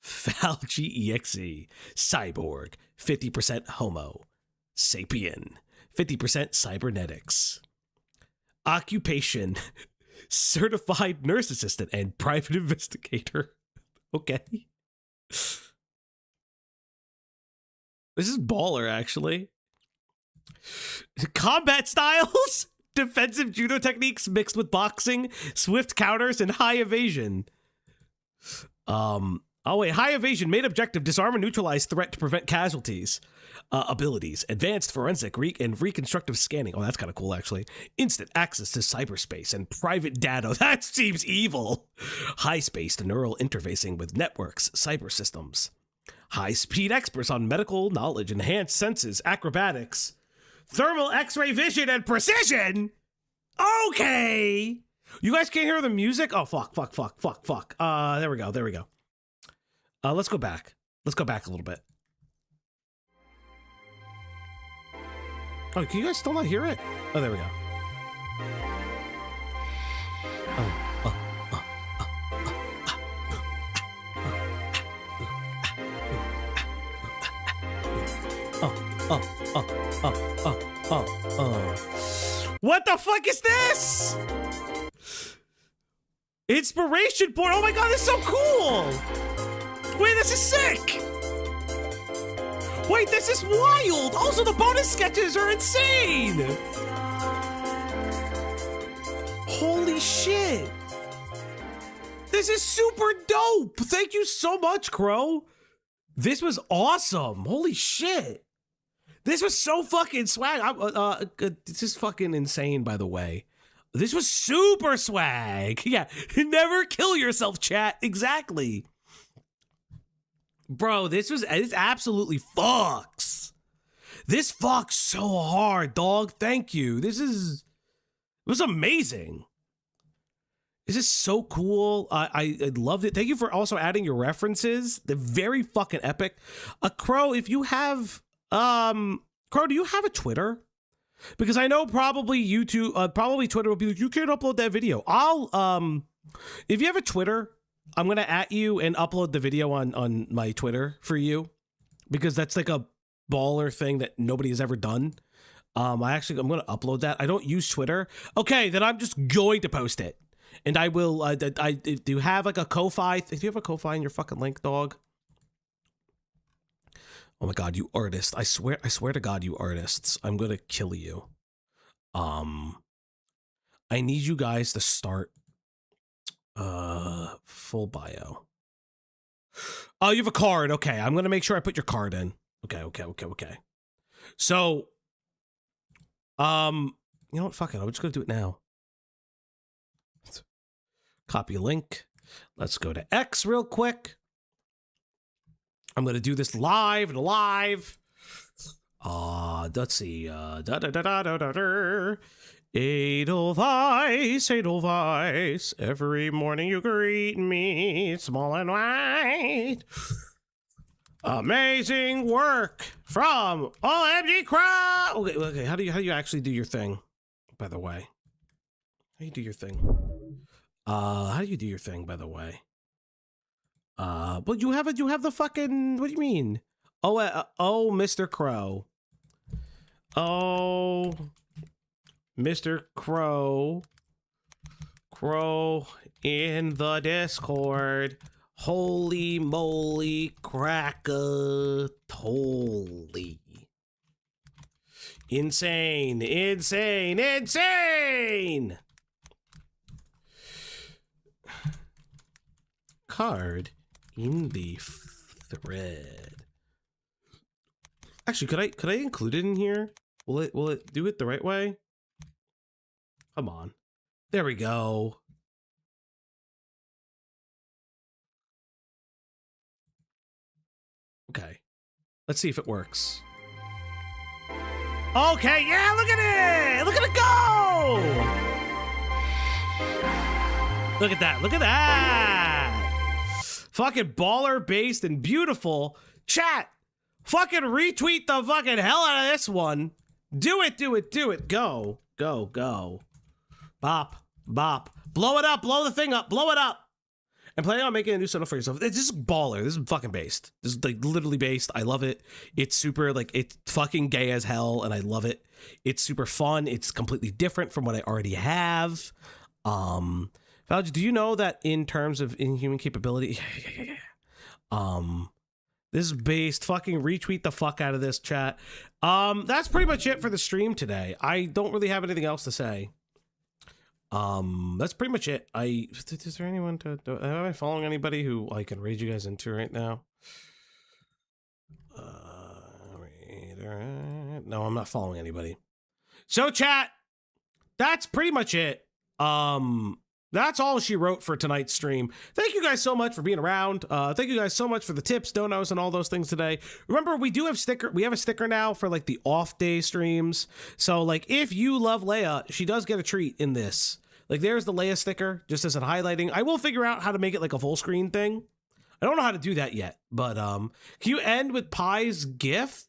Falgi EXE. Cyborg. 50% Homo. Sapien. 50% Cybernetics. Occupation. Certified nurse assistant and private investigator. Okay. This is baller, actually. Combat styles. Defensive judo techniques mixed with boxing, swift counters, and high evasion. Oh wait, high evasion, main objective, disarm and neutralize threat to prevent casualties. Abilities, advanced forensic and reconstructive scanning. Oh, that's kind of cool, actually. Instant access to cyberspace and private data. That seems evil. High-spaced neural interfacing with networks, cyber systems. High-speed experts on medical knowledge, enhanced senses, acrobatics. Thermal X-ray vision and precision? Okay. You guys can't hear the music? Oh, fuck. There we go. Let's go back. Let's go back a little bit. Oh, can you guys still not hear it? Oh, there we go. What the fuck is this? Inspiration board. Oh my god, this is so cool. Wait, this is sick. Wait, this is wild. Also, the bonus sketches are insane. Holy shit. This is super dope. Thank you so much, Crow. This was awesome. Holy shit. This was so fucking swag. This is fucking insane, by the way. This was super swag. Yeah, never kill yourself, chat. Exactly. Bro, this absolutely fucks. This fucks so hard, dog. Thank you. It was amazing. This is so cool. I loved it. Thank you for also adding your references. They're very fucking epic. Crow, if you have, Crow, do you have a Twitter? Because I know probably YouTube, probably Twitter will be like, you can't upload that video. If you have a Twitter, I'm going to @ you and upload the video on my Twitter for you, because that's like a baller thing that nobody has ever done. I'm going to upload that. I don't use Twitter. Okay, then I'm just going to post it. And I will, do you have like a Ko-Fi? Do you have a Ko-Fi in your fucking link, dog? Oh my god, you artist. I swear to god, you artists. I'm going to kill you. I need you guys to start full bio. Oh, you have a card. Okay, I'm gonna make sure I put your card in. Okay. So, you know what? Fuck it. I'm just gonna do it now. Copy link. Let's go to X real quick. I'm gonna do this live. Let's see. Edelweiss, every morning you greet me, small and white. Amazing work from OMG Crow. Okay. How do you actually do your thing? By the way, how do you do your thing? How do you do your thing? By the way, but you have the fucking. What do you mean? Oh, Mr. Crow. Oh. Mr. Crow in the Discord. Holy moly cracker. Holy. Insane. Card in the thread. Actually, could I include it in here? Will it do it the right way? Come on. There we go. Okay. Let's see if it works. Okay, yeah, look at it! Look at it go! Look at that. Fucking baller based and beautiful. Chat, fucking retweet the fucking hell out of this one. Do it, do it, do it. Go, go, go. Bop, bop. Blow it up, blow the thing up, blow it up. And planning on making a new setup for yourself. It's just baller. This is fucking based. This is like literally based. I love it. It's super like, it's fucking gay as hell and I love it. It's super fun. It's completely different from what I already have. Valj, do you know that in terms of inhuman capability, this is based, fucking retweet the fuck out of this, chat. That's pretty much it for the stream today. I don't really have anything else to say. That's pretty much it. Is there anyone am I following anybody who I can raid you guys into right now? No, I'm not following anybody. So chat, that's pretty much it. That's all she wrote for tonight's stream. Thank you guys so much for being around. Thank you guys so much for the tips, donos, and all those things today. Remember, we have a sticker now for like the off day streams. So like if you love Leia, she does get a treat in this. Like there's the Leia sticker, just as a highlighting. I will figure out how to make it like a full screen thing. I don't know how to do that yet, but can you end with Pie's GIF?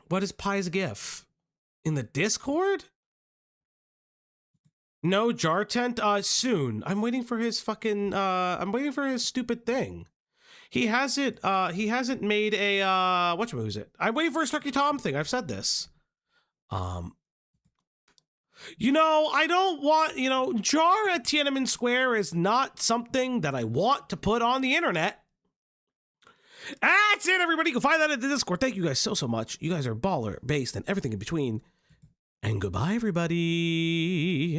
What is Pie's GIF? In the Discord? No jar tent? Soon. I'm waiting for his fucking, I'm waiting for his stupid thing. He hasn't made a, whatchamacallit? I'm waiting for his Turkey Tom thing. I've said this. You know, I don't want, jar at Tiananmen Square is not something that I want to put on the internet. That's it, everybody. You can find that at the Discord. Thank you guys so much. You guys are baller, based, and everything in between. And goodbye, everybody.